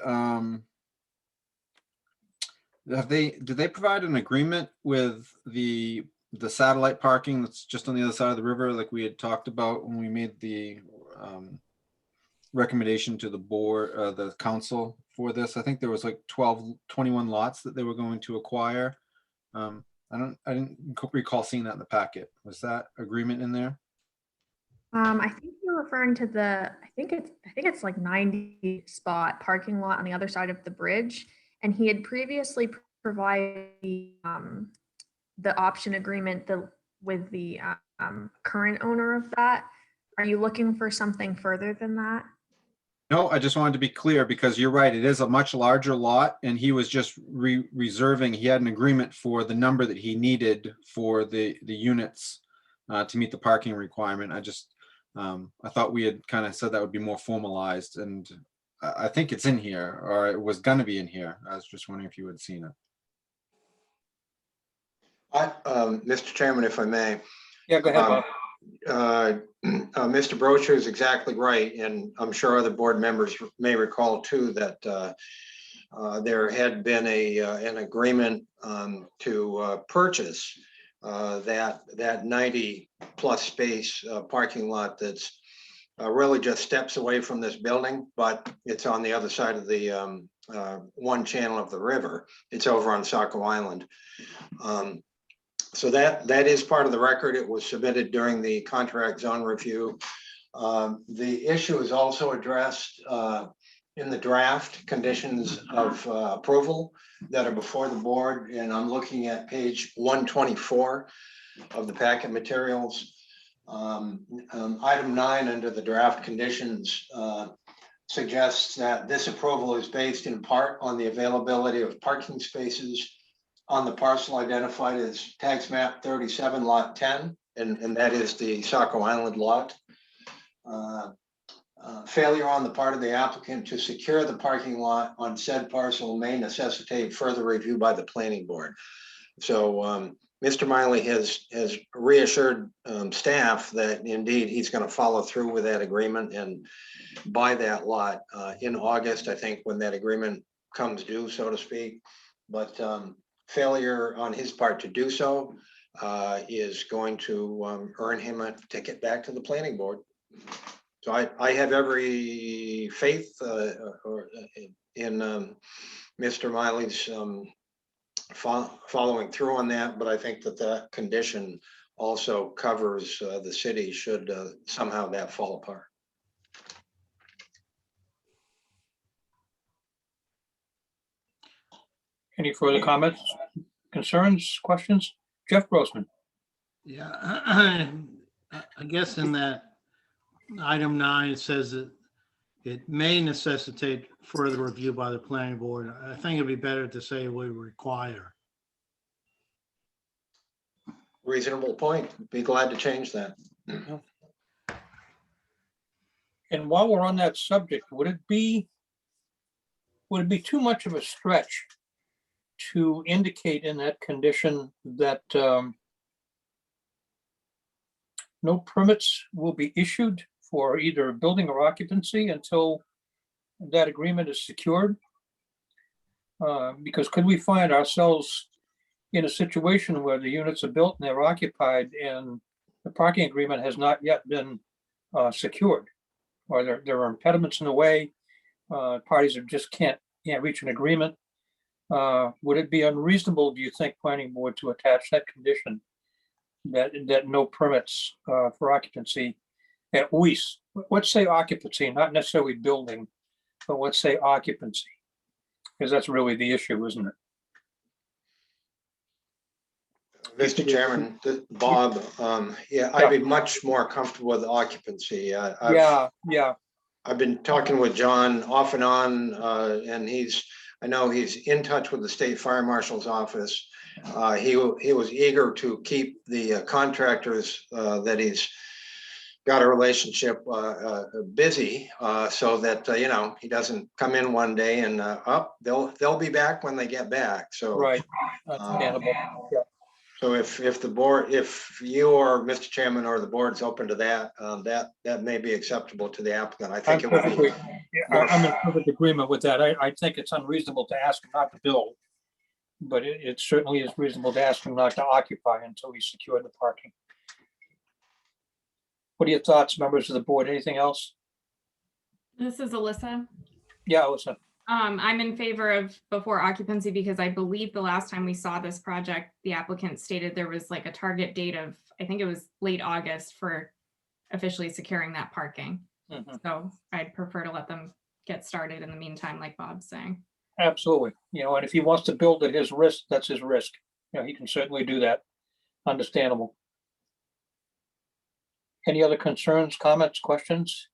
did they provide an agreement with the the satellite parking that's just on the other side of the river, like we had talked about when we made the recommendation to the board, the council for this. I think there was like 21 lots that they were going to acquire. I didn't recall seeing that in the packet. Was that agreement in there? I think you're referring to I think it's like 90 spot parking lot on the other side of the bridge. And he had previously provided the option agreement with the current owner of that. Are you looking for something further than that? No, I just wanted to be clear because you're right. It is a much larger lot and he was just reserving. He had an agreement for the number that he needed for the units to meet the parking requirement. I thought we had kind of said that would be more formalized, and I think it's in here, or it was going to be in here. I was just wondering if you had seen it. Mr. Chairman, if I may. Yeah, go ahead, Bob. Mr. Brocher is exactly right, and I'm sure other board members may recall too that there had been an agreement to purchase that 90 plus space parking lot that's really just steps away from this building, but it's on the other side of the one channel of the river. It's over on Saco Island. So that is part of the record. It was submitted during the contract zone review. The issue is also addressed in the draft conditions of approval that are before the board. And I'm looking at page 124 of the packet materials. Item 9 under the draft conditions suggests that this approval is based in part on the availability of parking spaces on the parcel identified as tax map 37 lot 10, and that is the Saco Island lot. Failure on the part of the applicant to secure the parking lot on said parcel may necessitate further review by the planning board. So Mr. Miley has reassured staff that indeed he's going to follow through with that agreement and buy that lot in August, I think, when that agreement comes due, so to speak. But failure on his part to do so is going to earn him a ticket back to the planning board. So I have every faith in Mr. Miley's following through on that, but I think that condition also covers the city should somehow that fall apart. Any further comments, concerns, questions? Jeff Grossman. Yeah, I guess in that item 9, it says that it may necessitate further review by the planning board. I think it'd be better to say we require. Reasonable point. Be glad to change that. And while we're on that subject, would it be too much of a stretch to indicate in that condition that no permits will be issued for either building or occupancy until that agreement is secured? Because could we find ourselves in a situation where the units are built and they're occupied and the parking agreement has not yet been secured? Or there are impediments in the way, parties are just can't reach an agreement. Would it be unreasonable, do you think, planning board, to attach that condition that no permits for occupancy, at least, let's say occupancy, not necessarily building, but let's say occupancy, because that's really the issue, isn't it? Mr. Chairman, Bob, yeah, I'd be much more comfortable with occupancy. I've been talking with John off and on, and I know he's in touch with the state fire marshal's office. He was eager to keep the contractors that he's got a relationship busy, so that he doesn't come in one day and they'll be back when they get back. So right, understandable. Yeah. So if the board, if you or Mr. Chairman or the board's open to that, that may be acceptable to the applicant. I think it would be. I'm in perfect agreement with that. I think it's unreasonable to ask him not to build but it certainly is reasonable to ask him not to occupy until we secure the parking. What are your thoughts, members of the board? Anything else? This is Alyssa. Yeah, listen. I'm in favor of before occupancy because I believe the last time we saw this project, the applicant stated there was like a target date of, I think it was late August for officially securing that parking. Mhm. So I'd prefer to let them get started in the meantime, like Bob's saying. Absolutely. And if he wants to build at his risk, that's his risk. He can certainly do that. Understandable. Any other concerns, comments, questions?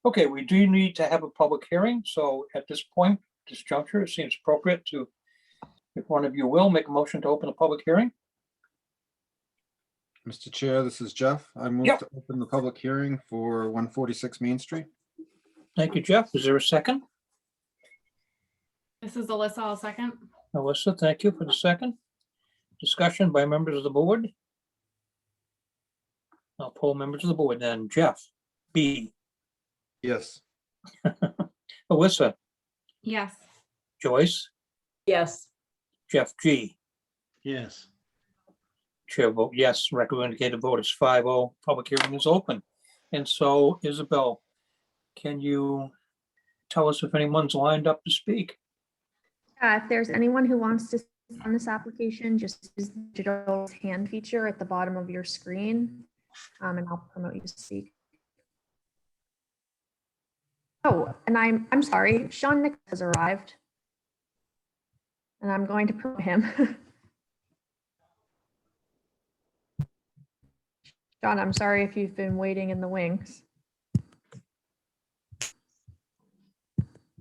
Okay, we do need to have a public hearing. So at this point, this juncture, it seems appropriate to, if one of you will, make a motion to open the public hearing. Mr. Chair, this is Jeff. I move Yep. to open the public hearing for 146 Main Street. Thank you, Jeff. Is there a second? This is Alyssa, I'll second. Melissa, thank you for the second. Discussion by members of the board. I'll poll members of the board then. Jeff B. Yes. Alyssa, Yes. Joyce, Yes. Jeff G. Yes. Chair vote yes. Record indicated vote is 5-0. Public hearing is open. And so Isabel, can you tell us if anyone's lined up to speak? If there's anyone who wants to speak on this application, just use the digital hand feature at the bottom of your screen, and I'll promote you to speak. Oh, and I'm sorry, Sean Nick has arrived. And I'm going to promote him. Sean, I'm sorry if you've been waiting in the wings.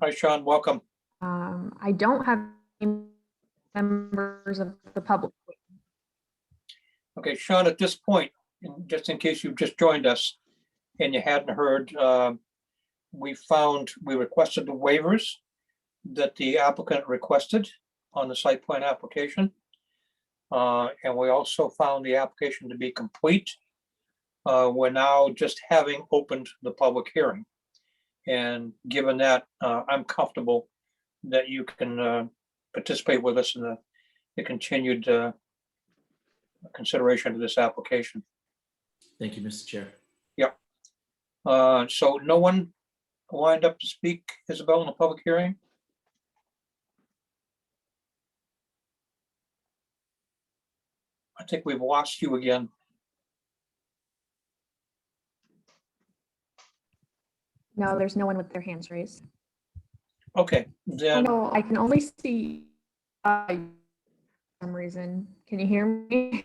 Hi, Sean, welcome. I don't have any members of the public. Okay, Sean, at this point, just in case you've just joined us and you hadn't heard, we requested the waivers that the applicant requested on the site plan application. And we also found the application to be complete. We're now just having opened the public hearing. And given that, I'm comfortable that you can participate with us in the continued consideration of this application. Thank you, Mr. Chair. Yep. So no one lined up to speak, Isabel, in the public hearing? I think we've lost you again. No, there's no one with their hands raised. Okay, then, No, I can only see for some reason. Can you hear me?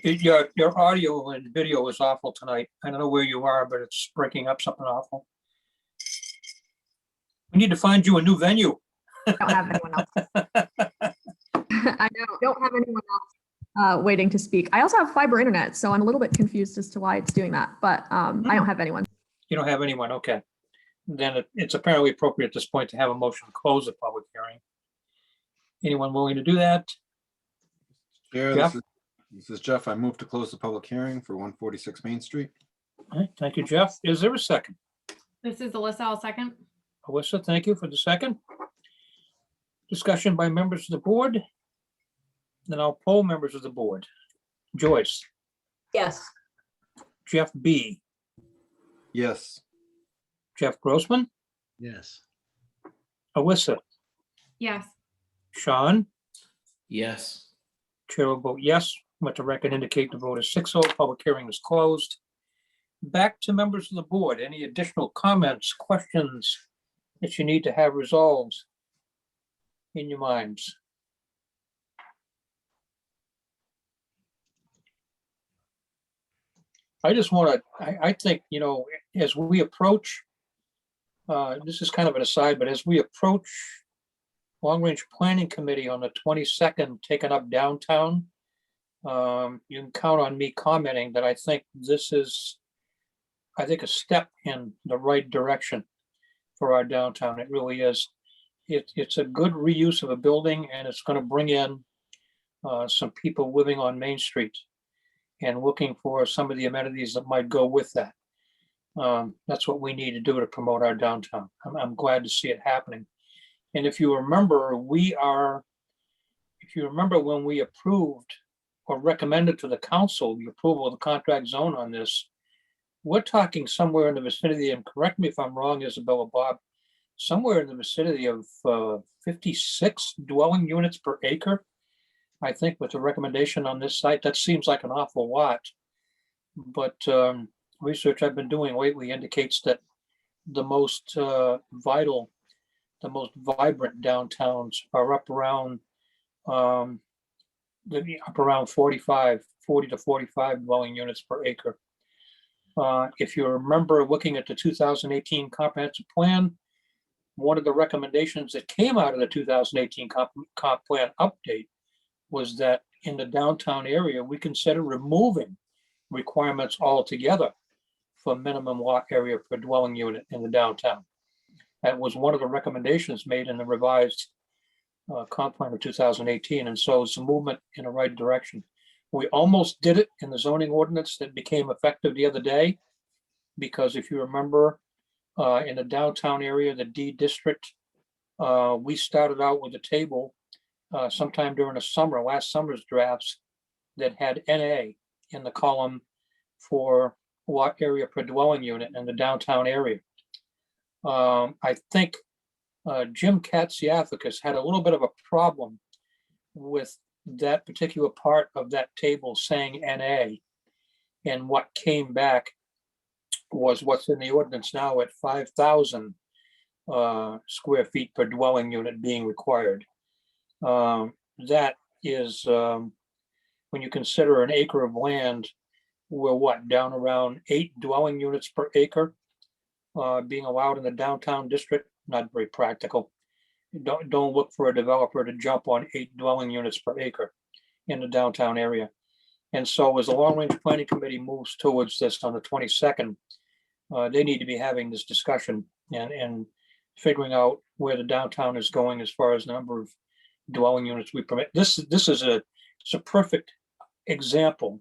your audio and video is awful tonight. I don't know where you are, but it's breaking up something awful. We need to find you a new venue. I don't have anyone else. I don't have anyone else waiting to speak. I also have fiber internet, so I'm a little bit confused as to why it's doing that, but I don't have anyone. You don't have anyone, okay. Then it's apparently appropriate at this point to have a motion to close the public hearing. Anyone willing to do that? Chair, Jeff? This is Jeff. I move to close the public hearing for 146 Main Street. All right, thank you, Jeff. Is there a second? This is Alyssa, I'll second. Alyssa, thank you for the second. Discussion by members of the board. Then I'll poll members of the board. Joyce, Yes. Jeff B, Yes. Jeff Grossman, Yes. Alyssa, Yes. Sean, Yes. chair will vote yes. Let the record indicate the vote is 6-0. Public hearing is closed. Back to members of the board. Any additional comments, questions that you need to have resolved in your minds? I just want to, I think, as we approach, this is kind of an aside, but as we approach Long Range Planning Committee on the 22nd, taking up downtown, you can count on me commenting that I think this is, a step in the right direction for our downtown. It really is. It's a good reuse of a building, and it's going to bring in some people living on Main Street and looking for some of the amenities that might go with that. That's what we need to do to promote our downtown. I'm glad to see it happening. And if you remember, if you remember when we approved or recommended to the council the approval of the contract zone on this, we're talking somewhere in the vicinity, and correct me if I'm wrong, Isabella, Bob, somewhere in the vicinity of 56 dwelling units per acre. I think with the recommendation on this site, that seems like an awful lot. But research I've been doing lately indicates that the most vital, the most vibrant downtowns are up around 40 to 45 dwelling units per acre. If you remember looking at the 2018 comprehensive plan, one of the recommendations that came out of the 2018 comp plan update was that in the downtown area, we consider removing requirements altogether for minimum lot area per dwelling unit in the downtown. That was one of the recommendations made in the revised comp plan of 2018, and so it's a movement in the right direction. We almost did it in the zoning ordinance that became effective the other day, because if you remember, in the downtown area, the D district, we started out with a table sometime during the summer, last summer's drafts, that had NA in the column for lot area per dwelling unit in the downtown area. I think Jim Katsiafikis had a little bit of a problem with that particular part of that table saying NA, and what came back was what's in the ordinance now at 5,000 square feet per dwelling unit being required. That is, when you consider an acre of land, we're what, down around 8 dwelling units per acre being allowed in the downtown district. Not very practical. Don't look for a developer to jump on 8 dwelling units per acre in the downtown area. And so as the Long Range Planning Committee moves towards this on the 22nd, they need to be having this discussion and figuring out where the downtown is going as far as the number of dwelling units we permit. This is a perfect example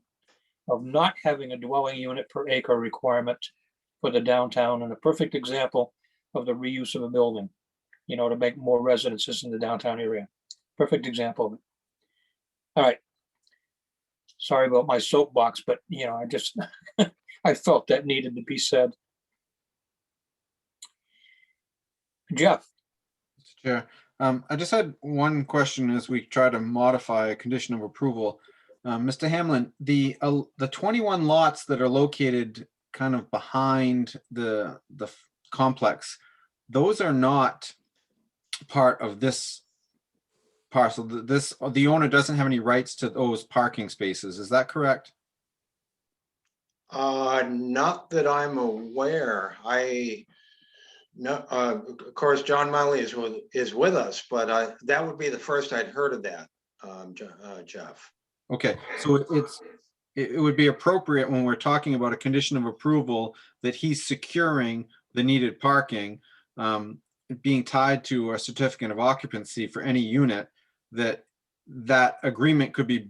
of not having a dwelling unit per acre requirement for the downtown, and a perfect example of the reuse of a building, to make more residences in the downtown area. Perfect example of it. All right. Sorry about my soapbox, but I just, I felt that needed to be said. Jeff. Mr. Chair, I just had one question as we try to modify a condition of approval. Mr. Hamlin, the 21 lots that are located kind of behind the complex, those are not part of this parcel. The owner doesn't have any rights to those parking spaces. Is that correct? Not that I'm aware. Of course, John Miley is with us, but that would be the first I'd heard of that, Jeff. Okay, so it would be appropriate when we're talking about a condition of approval that he's securing the needed parking, being tied to a certificate of occupancy for any unit, that agreement could be,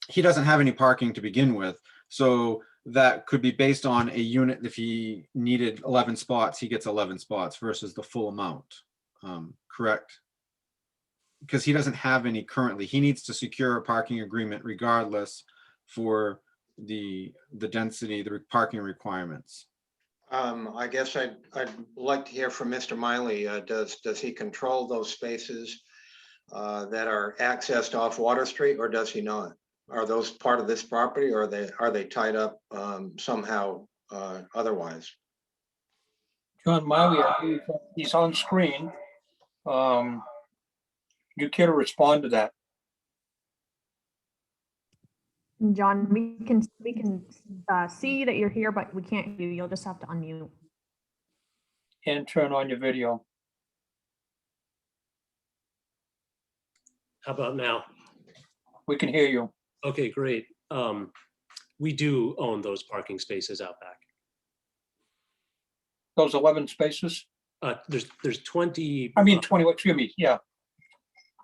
he doesn't have any parking to begin with. So that could be based on a unit. If he needed 11 spots, he gets 11 spots versus the full amount, correct? Because he doesn't have any currently. He needs to secure a parking agreement regardless for the density, the parking requirements. I guess I'd like to hear from Mr. Miley. Does he control those spaces that are accessed off Water Street, or does he not? Are those part of this property, or are they tied up somehow otherwise? John Miley, I believe he's on screen. Do you care to respond to that? John, we can see that you're here, but we can't hear you. You'll just have to unmute. And turn on your video. How about now? We can hear you. Okay, great. We do own those parking spaces out back. Those 11 spaces? There's 20. I mean, 20, excuse me, yeah.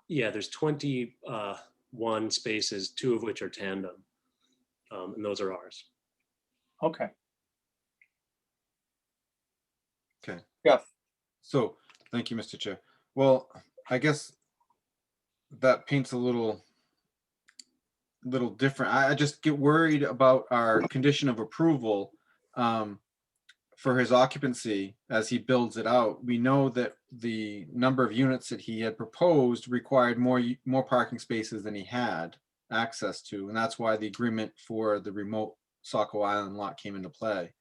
Yeah, there's 21 spaces, 2 of which are tandem, and those are ours. Okay. Okay. Yeah. So, thank you, Mr. Chair. Well, I guess that paints a little different. I just get worried about our condition of approval for his occupancy as he builds it out. We know that the number of units that he had proposed required more parking spaces than he had access to, and that's why the agreement for the remote Saco Island lot came into play.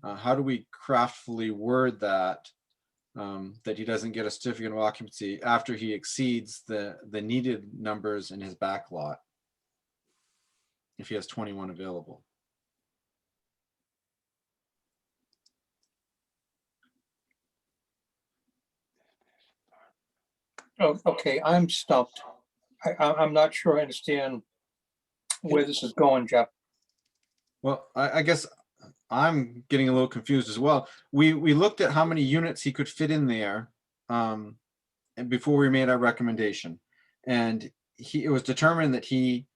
How do we craftfully word that that he doesn't get a certificate of occupancy after he exceeds the needed numbers in his back lot if he has 21 available? Oh, okay, I'm stumped. I'm not sure I understand where this is going, Jeff. Well, I guess I'm getting a little confused as well. We looked at how many units he could fit in there and before we made our recommendation. And it was determined that he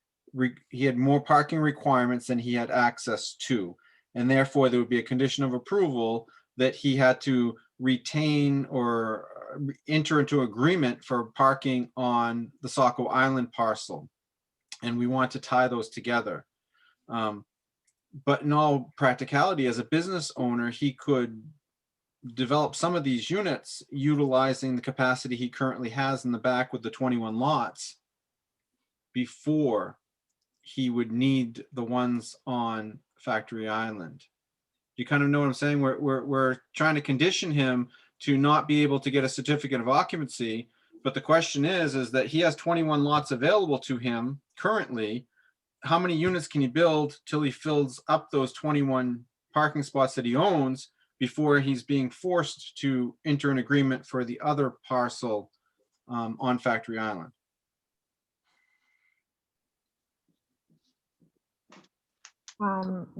had more parking requirements than he had access to. And therefore there would be a condition of approval that he had to retain or enter into agreement for parking on the Saco Island parcel. And we want to tie those together. But in all practicality, as a business owner, he could develop some of these units utilizing the capacity he currently has in the back with the 21 lots before he would need the ones on Factory Island. You kind of know what I'm saying? We're trying to condition him to not be able to get a certificate of occupancy. But the question is that he has 21 lots available to him currently. How many units can he build till he fills up those 21 parking spots that he owns before he's being forced to enter an agreement for the other parcel on Factory Island?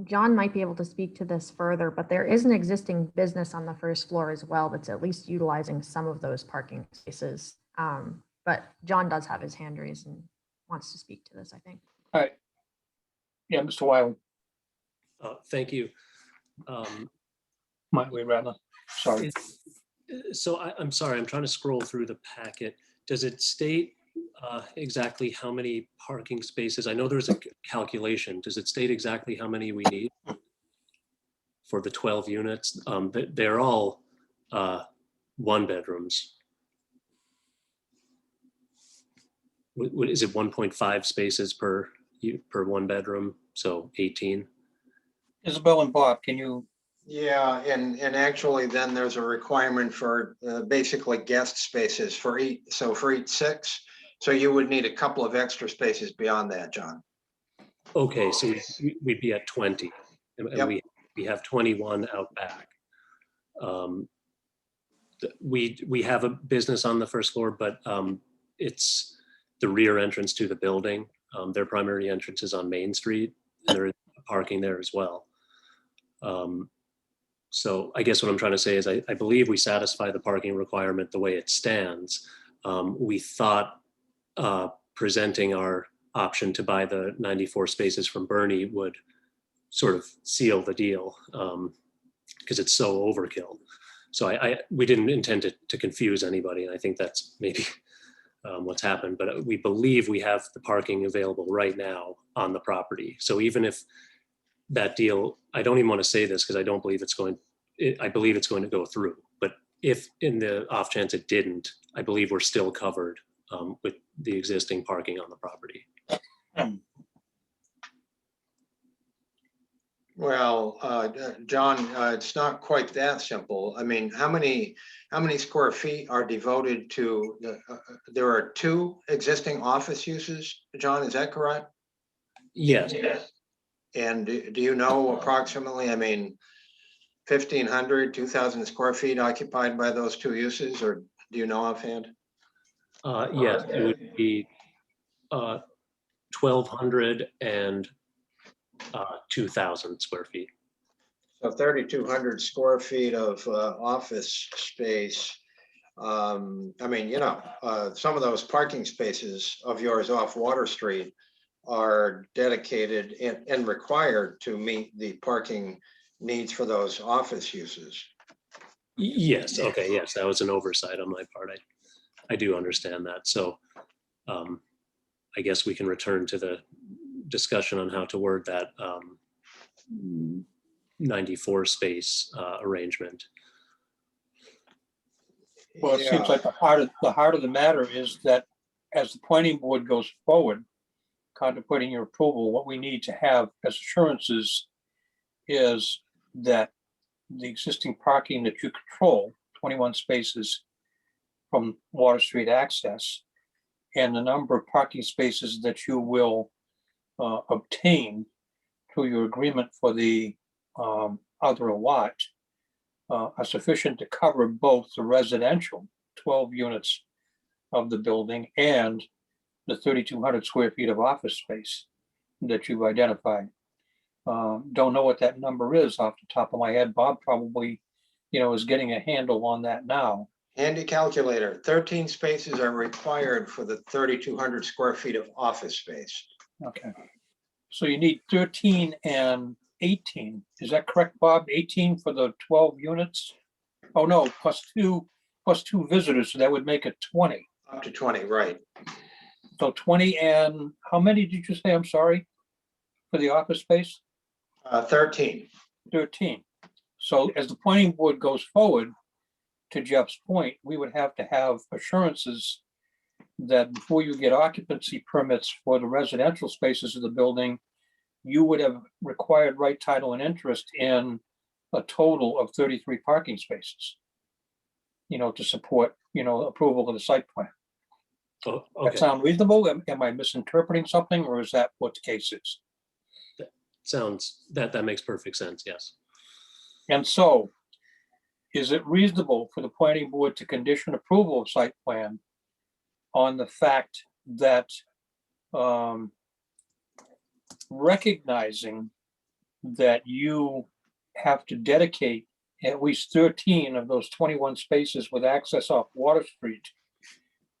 John might be able to speak to this further, but there is an existing business on the first floor as well that's at least utilizing some of those parking spaces. But John does have his hand raised and wants to speak to this, I think. All right. Yeah, Mr. Wiley, Thank you. might we rather, sorry. So I'm sorry, I'm trying to scroll through the packet. Does it state exactly how many parking spaces? I know there's a calculation. Does it state exactly how many we need for the 12 units? They're all one bedrooms. Is it 1.5 spaces per one bedroom? So 18. Isabel and Bob, can you? Yeah, and actually then there's a requirement for basically guest spaces for each, so for each 6. So you would need a couple of extra spaces beyond that, John. Okay, so we'd be at 20, and Yep. we have 21 out back. We have a business on the first floor, but it's the rear entrance to the building. Their primary entrance is on Main Street, and there is parking there as well. So I guess what I'm trying to say is I believe we satisfy the parking requirement the way it stands. We thought presenting our option to buy the 94 spaces from Bernie would sort of seal the deal because it's so overkill. So we didn't intend to confuse anybody, and I think that's maybe what's happened. But we believe we have the parking available right now on the property. So even if that deal, I don't even want to say this because I don't believe I believe it's going to go through. But if in the off chance it didn't, I believe we're still covered with the existing parking on the property. Well, John, it's not quite that simple. I mean, how many square feet are devoted to there are 2 existing office uses, John, is that correct? Yes. And do you know approximately, I mean, 1,500, 2,000 square feet occupied by those 2 uses, or do you know offhand? Yes, it would be 1,200 and 2,000 square feet. So 3,200 square feet of office space. I mean, you know, some of those parking spaces of yours off Water Street are dedicated and required to meet the parking needs for those office uses. Yes, okay, yes, that was an oversight on my part. I do understand that. So I guess we can return to the discussion on how to word that 94 space arrangement. Well, it seems Yeah. like the heart of the matter is that as the planning board goes forward, contemplating your approval, what we need to have as assurances is that the existing parking that you control, 21 spaces from Water Street access, and the number of parking spaces that you will obtain through your agreement for the other lot are sufficient to cover both the residential 12 units of the building and the 3,200 square feet of office space that you've identified. Don't know what that number is off the top of my head. Bob probably, is getting a handle on that now. Handy calculator, 13 spaces are required for the 3,200 square feet of office space. Okay. So you need 13 and 18. Is that correct, Bob? 18 for the 12 units? Oh, no, plus two visitors, so that would make it 20. Up to 20, right. So 20 and how many did you say? I'm sorry, for the office space? 13. 13. So as the planning board goes forward, to Jeff's point, we would have to have assurances that before you get occupancy permits for the residential spaces of the building, you would have required right title and interest in a total of 33 parking spaces, to support, approval of the site plan. Oh, That okay. sound reasonable? Am I misinterpreting something, or is that what the case is? That makes perfect sense. Yes. And so, is it reasonable for the planning board to condition approval of site plan on the fact that recognizing that you have to dedicate at least 13 of those 21 spaces with access off Water Street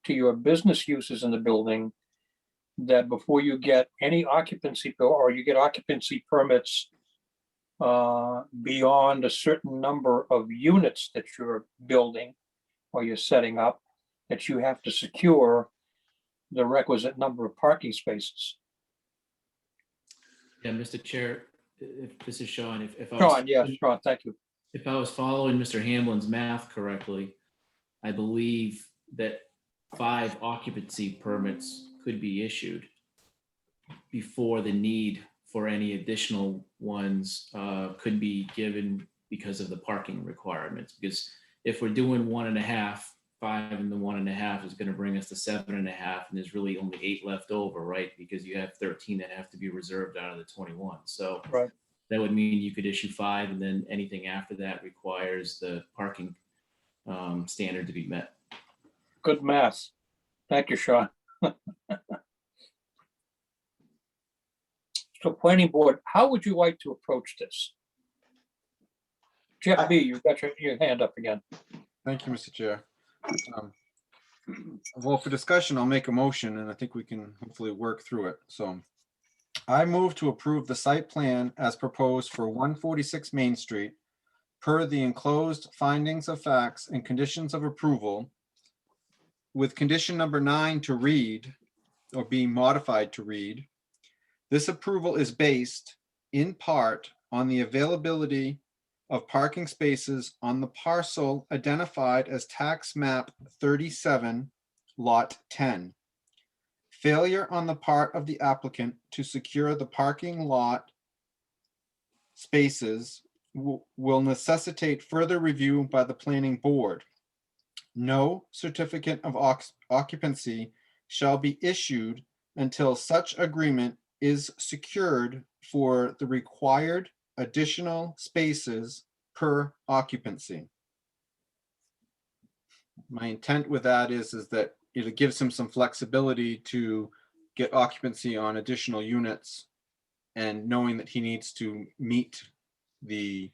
to your business uses in the building, that before you get any occupancy or you get occupancy permits beyond a certain number of units that you're building or you're setting up, that you have to secure the requisite number of parking spaces? Yeah, Mr. Chair, if this is Sean, if I Sean, yes, Sean, thank you. if I was following Mr. Hamlin's math correctly, I believe that 5 occupancy permits could be issued before the need for any additional ones could be given because of the parking requirements. Because if we're doing 1.5, 5 and the 1.5 is going to bring us to 7.5, and there's really only 8 left over, right? Because you have 13 that have to be reserved out of the 21. So Right. that would mean you could issue 5, and then anything after that requires the parking standard to be met. Good math. Thank you, Sean. So planning board, how would you like to approach this? Jeff B., you've got your hand up again. Thank you, Mr. Chair. Well, for discussion, I'll make a motion and I think we can hopefully work through it. So I move to approve the site plan as proposed for 146 Main Street per the enclosed findings of facts and conditions of approval, with condition number 9 to read, or being modified to read, this approval is based in part on the availability of parking spaces on the parcel identified as tax map 37, lot 10. Failure on the part of the applicant to secure the parking lot spaces will necessitate further review by the planning board. No certificate of occupancy shall be issued until such agreement is secured for the required additional spaces per occupancy. My intent with that is that it gives him some flexibility to get occupancy on additional units, and knowing that he needs to meet the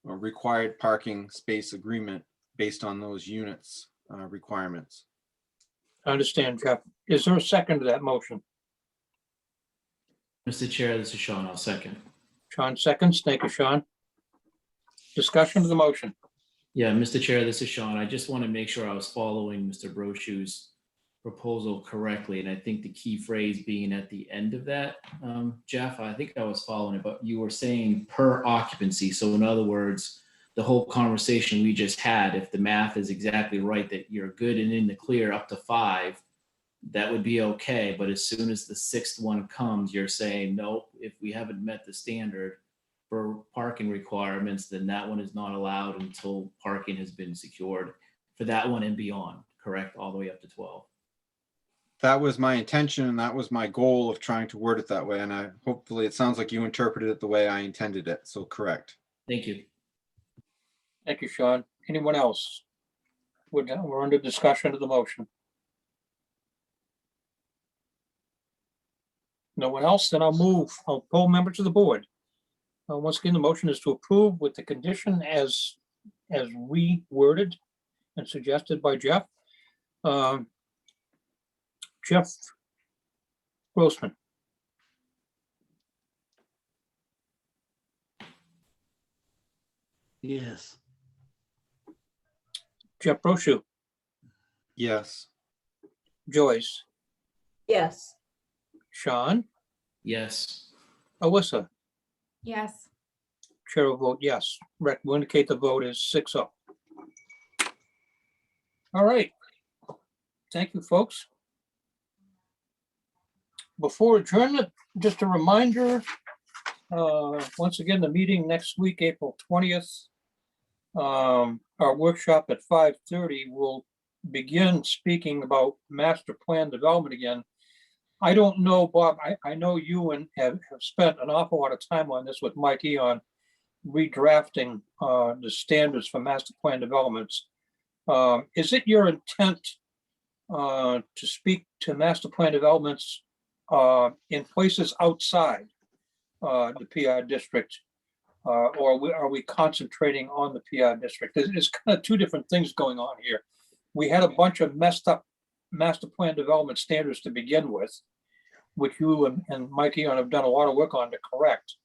required parking space agreement based on those units requirements. I understand, Jeff. Is there a second to that motion? Mr. Chair, this is Sean. I'll second. Sean seconds. Thank you, Sean. Discussion of the motion. Yeah, Mr. Chair, this is Sean. I just want to make sure I was following Mr. Brochu's proposal correctly. And I think the key phrase being at the end of that, Jeff, I think I was following it, but you were saying per occupancy. So in other words, the whole conversation we just had, if the math is exactly right, that you're good and in the clear up to 5, that would be okay. But as soon as the 6th one comes, you're saying, nope, if we haven't met the standard for parking requirements, then that one is not allowed until parking has been secured for that one and beyond, correct? All the way up to 12. That was my intention and that was my goal of trying to word it that way. And hopefully it sounds like you interpreted it the way I intended it. So correct. Thank you. Thank you, Sean. Anyone else? We're under discussion of the motion. No one else, then I'll poll members of the board. Once again, the motion is to approve with the condition as reworded and suggested by Jeff. Jeff Grossman, Yes. Jeff Brochu, Yes. Joyce, Yes. Sean, Yes. Alyssa, Yes. chair will vote yes. Rec will indicate the vote is 6-0. All right. Thank you, folks. Before adjournment, just a reminder, once again, the meeting next week, April 20th. Our workshop at 5:30 will begin speaking about master plan development again. I don't know, Bob, I know you and have spent an awful lot of time on this with Mikey on redrafting the standards for master plan developments. Is it your intent to speak to master plan developments in places outside the PR district? Or are we concentrating on the PR district? There's kind of two different things going on here. We had a bunch of messed up master plan development standards to begin with, which you and Mikey have done a lot of work on to correct.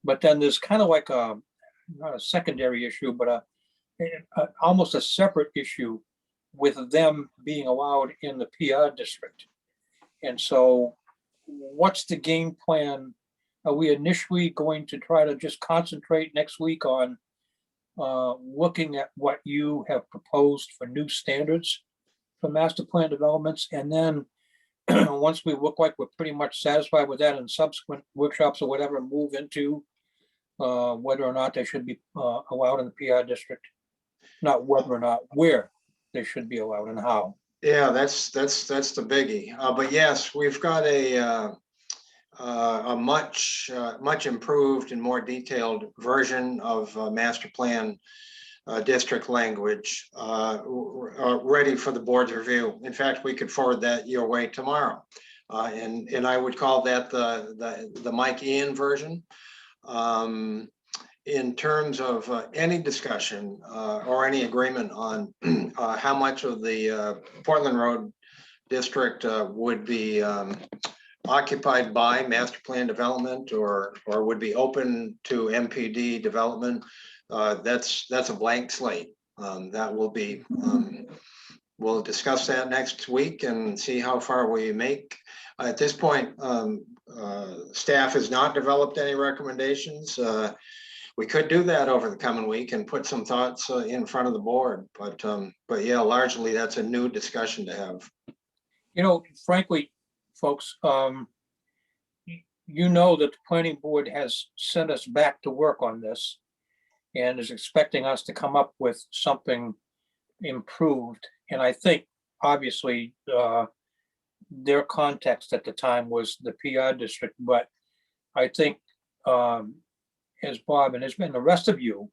But then there's kind of like not a secondary issue, but almost a separate issue with them being allowed in the PR district. And so what's the game plan? Are we initially going to try to just concentrate next week on looking at what you have proposed for new standards for master plan developments? And then once we look like we're pretty much satisfied with that in subsequent workshops or whatever, move into whether or not they should be allowed in the PR district? Not whether or not, where they should be allowed and how. Yeah, that's the biggie. But yes, we've got a much improved and more detailed version of master plan district language ready for the board's review. In fact, we could forward that your way tomorrow, and I would call that the Mike Ian version. In terms of any discussion or any agreement on how much of the Portland Road district would be occupied by master plan development or would be open to MPD development, that's a blank slate. That will be, we'll discuss that next week and see how far we make. At this point, staff has not developed any recommendations. We could do that over the coming week and put some thoughts in front of the board, but yeah, largely that's a new discussion to have. You know, frankly, folks, you know that the planning board has sent us back to work on this and is expecting us to come up with something improved. And I think, obviously, their context at the time was the PR district, but I think as Bob and the rest of you,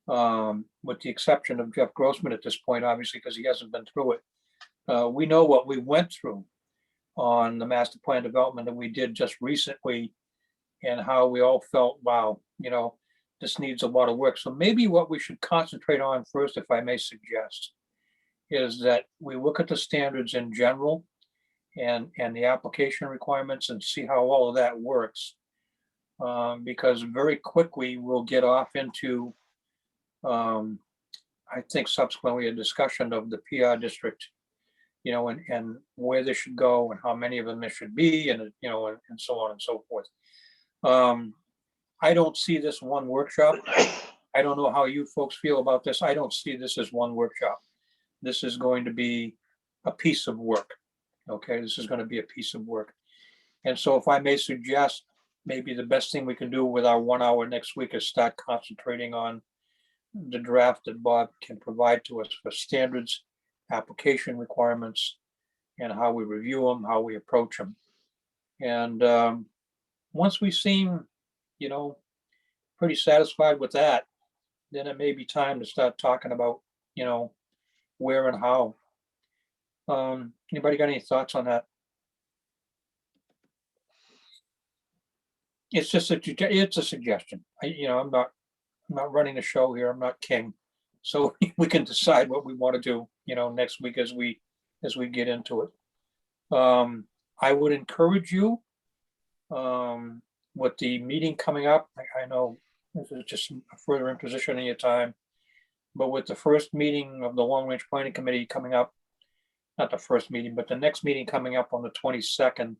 with the exception of Jeff Grossman at this point, obviously, because he hasn't been through it, we know what we went through on the master plan development that we did just recently and how we all felt, wow, you know, this needs a lot of work. So maybe what we should concentrate on first, if I may suggest, is that we look at the standards in general and the application requirements and see how all of that works. Because very quickly we'll get off into I think subsequently a discussion of the PR district, you know, and where they should go and how many of them there should be, and, you know, and so on and so forth. I don't see this one workshop. I don't know how you folks feel about this. I don't see this as one workshop. This is going to be a piece of work. Okay, this is going to be a piece of work. And so if I may suggest, maybe the best thing we can do with our 1 hour next week is start concentrating on the draft that Bob can provide to us for standards, application requirements, and how we review them, how we approach them. And once we seem, you know, pretty satisfied with that, then it may be time to start talking about, you know, where and how. Anybody got any thoughts on that? It's just it's a suggestion. I'm not running the show here. I'm not king. So we can decide what we want to do, you know, next week as we get into it. I would encourage you with the meeting coming up. I know this is just a further imposition on your time, but with the first meeting of the Long Range Planning Committee coming up, not the first meeting, but the next meeting coming up on the 22nd,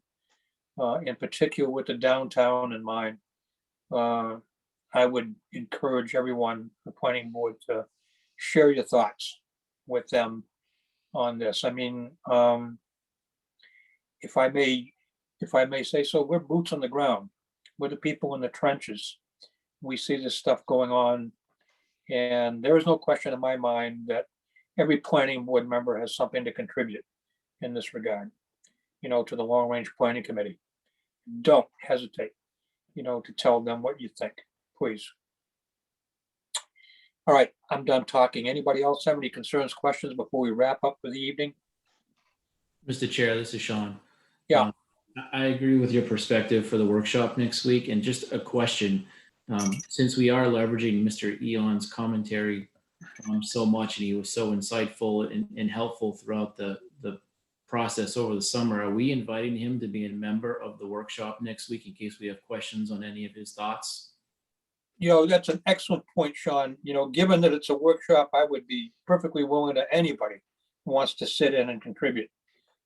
in particular with the downtown in mind, I would encourage everyone, the planning board, to share your thoughts with them on this. I mean, if I may say so, we're boots on the ground. We're the people in the trenches. We see this stuff going on, and there is no question in my mind that every planning board member has something to contribute in this regard, you know, to the Long Range Planning Committee. Don't hesitate, you know, to tell them what you think, please. All right, I'm done talking. Anybody else have any concerns, questions before we wrap up for the evening? Mr. Chair, this is Sean. Yeah. I agree with your perspective for the workshop next week. And just a question, since we are leveraging Mr. Eon's commentary so much, and he was so insightful and helpful throughout the process over the summer, are we inviting him to be a member of the workshop next week in case we have questions on any of his thoughts? You know, that's an excellent point, Sean. You know, given that it's a workshop, I would be perfectly willing to anybody who wants to sit in and contribute.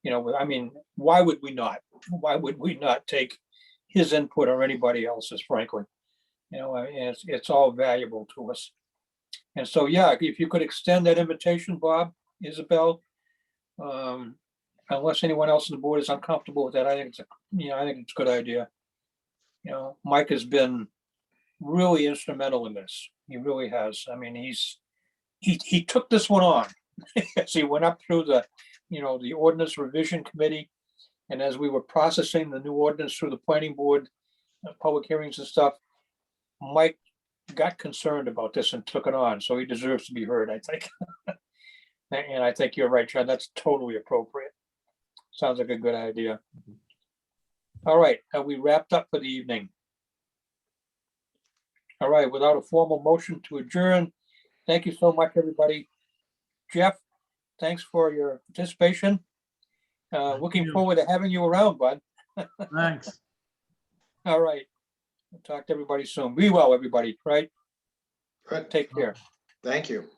You know, I mean, why would we not? Why would we not take his input or anybody else's, frankly? You know, and it's all valuable to us. And so, yeah, if you could extend that invitation, Bob, Isabel, unless anyone else on the board is uncomfortable with that, I think it's a good idea. You know, Mike has been really instrumental in this. He really has. I mean, he took this one on as he went up through the ordinance revision committee, and as we were processing the new ordinance through the planning board, public hearings and stuff, Mike got concerned about this and took it on. So he deserves to be heard, I think. And I think you're right, John. That's totally appropriate. Sounds like a good idea. All right, are we wrapped up for the evening? All right, without a formal motion to adjourn, thank you so much, everybody. Jeff, thanks for your participation. Looking forward to having you around, bud. Thanks. All right. We'll talk to everybody soon. Be well, everybody, right? Good. Take care. Thank you.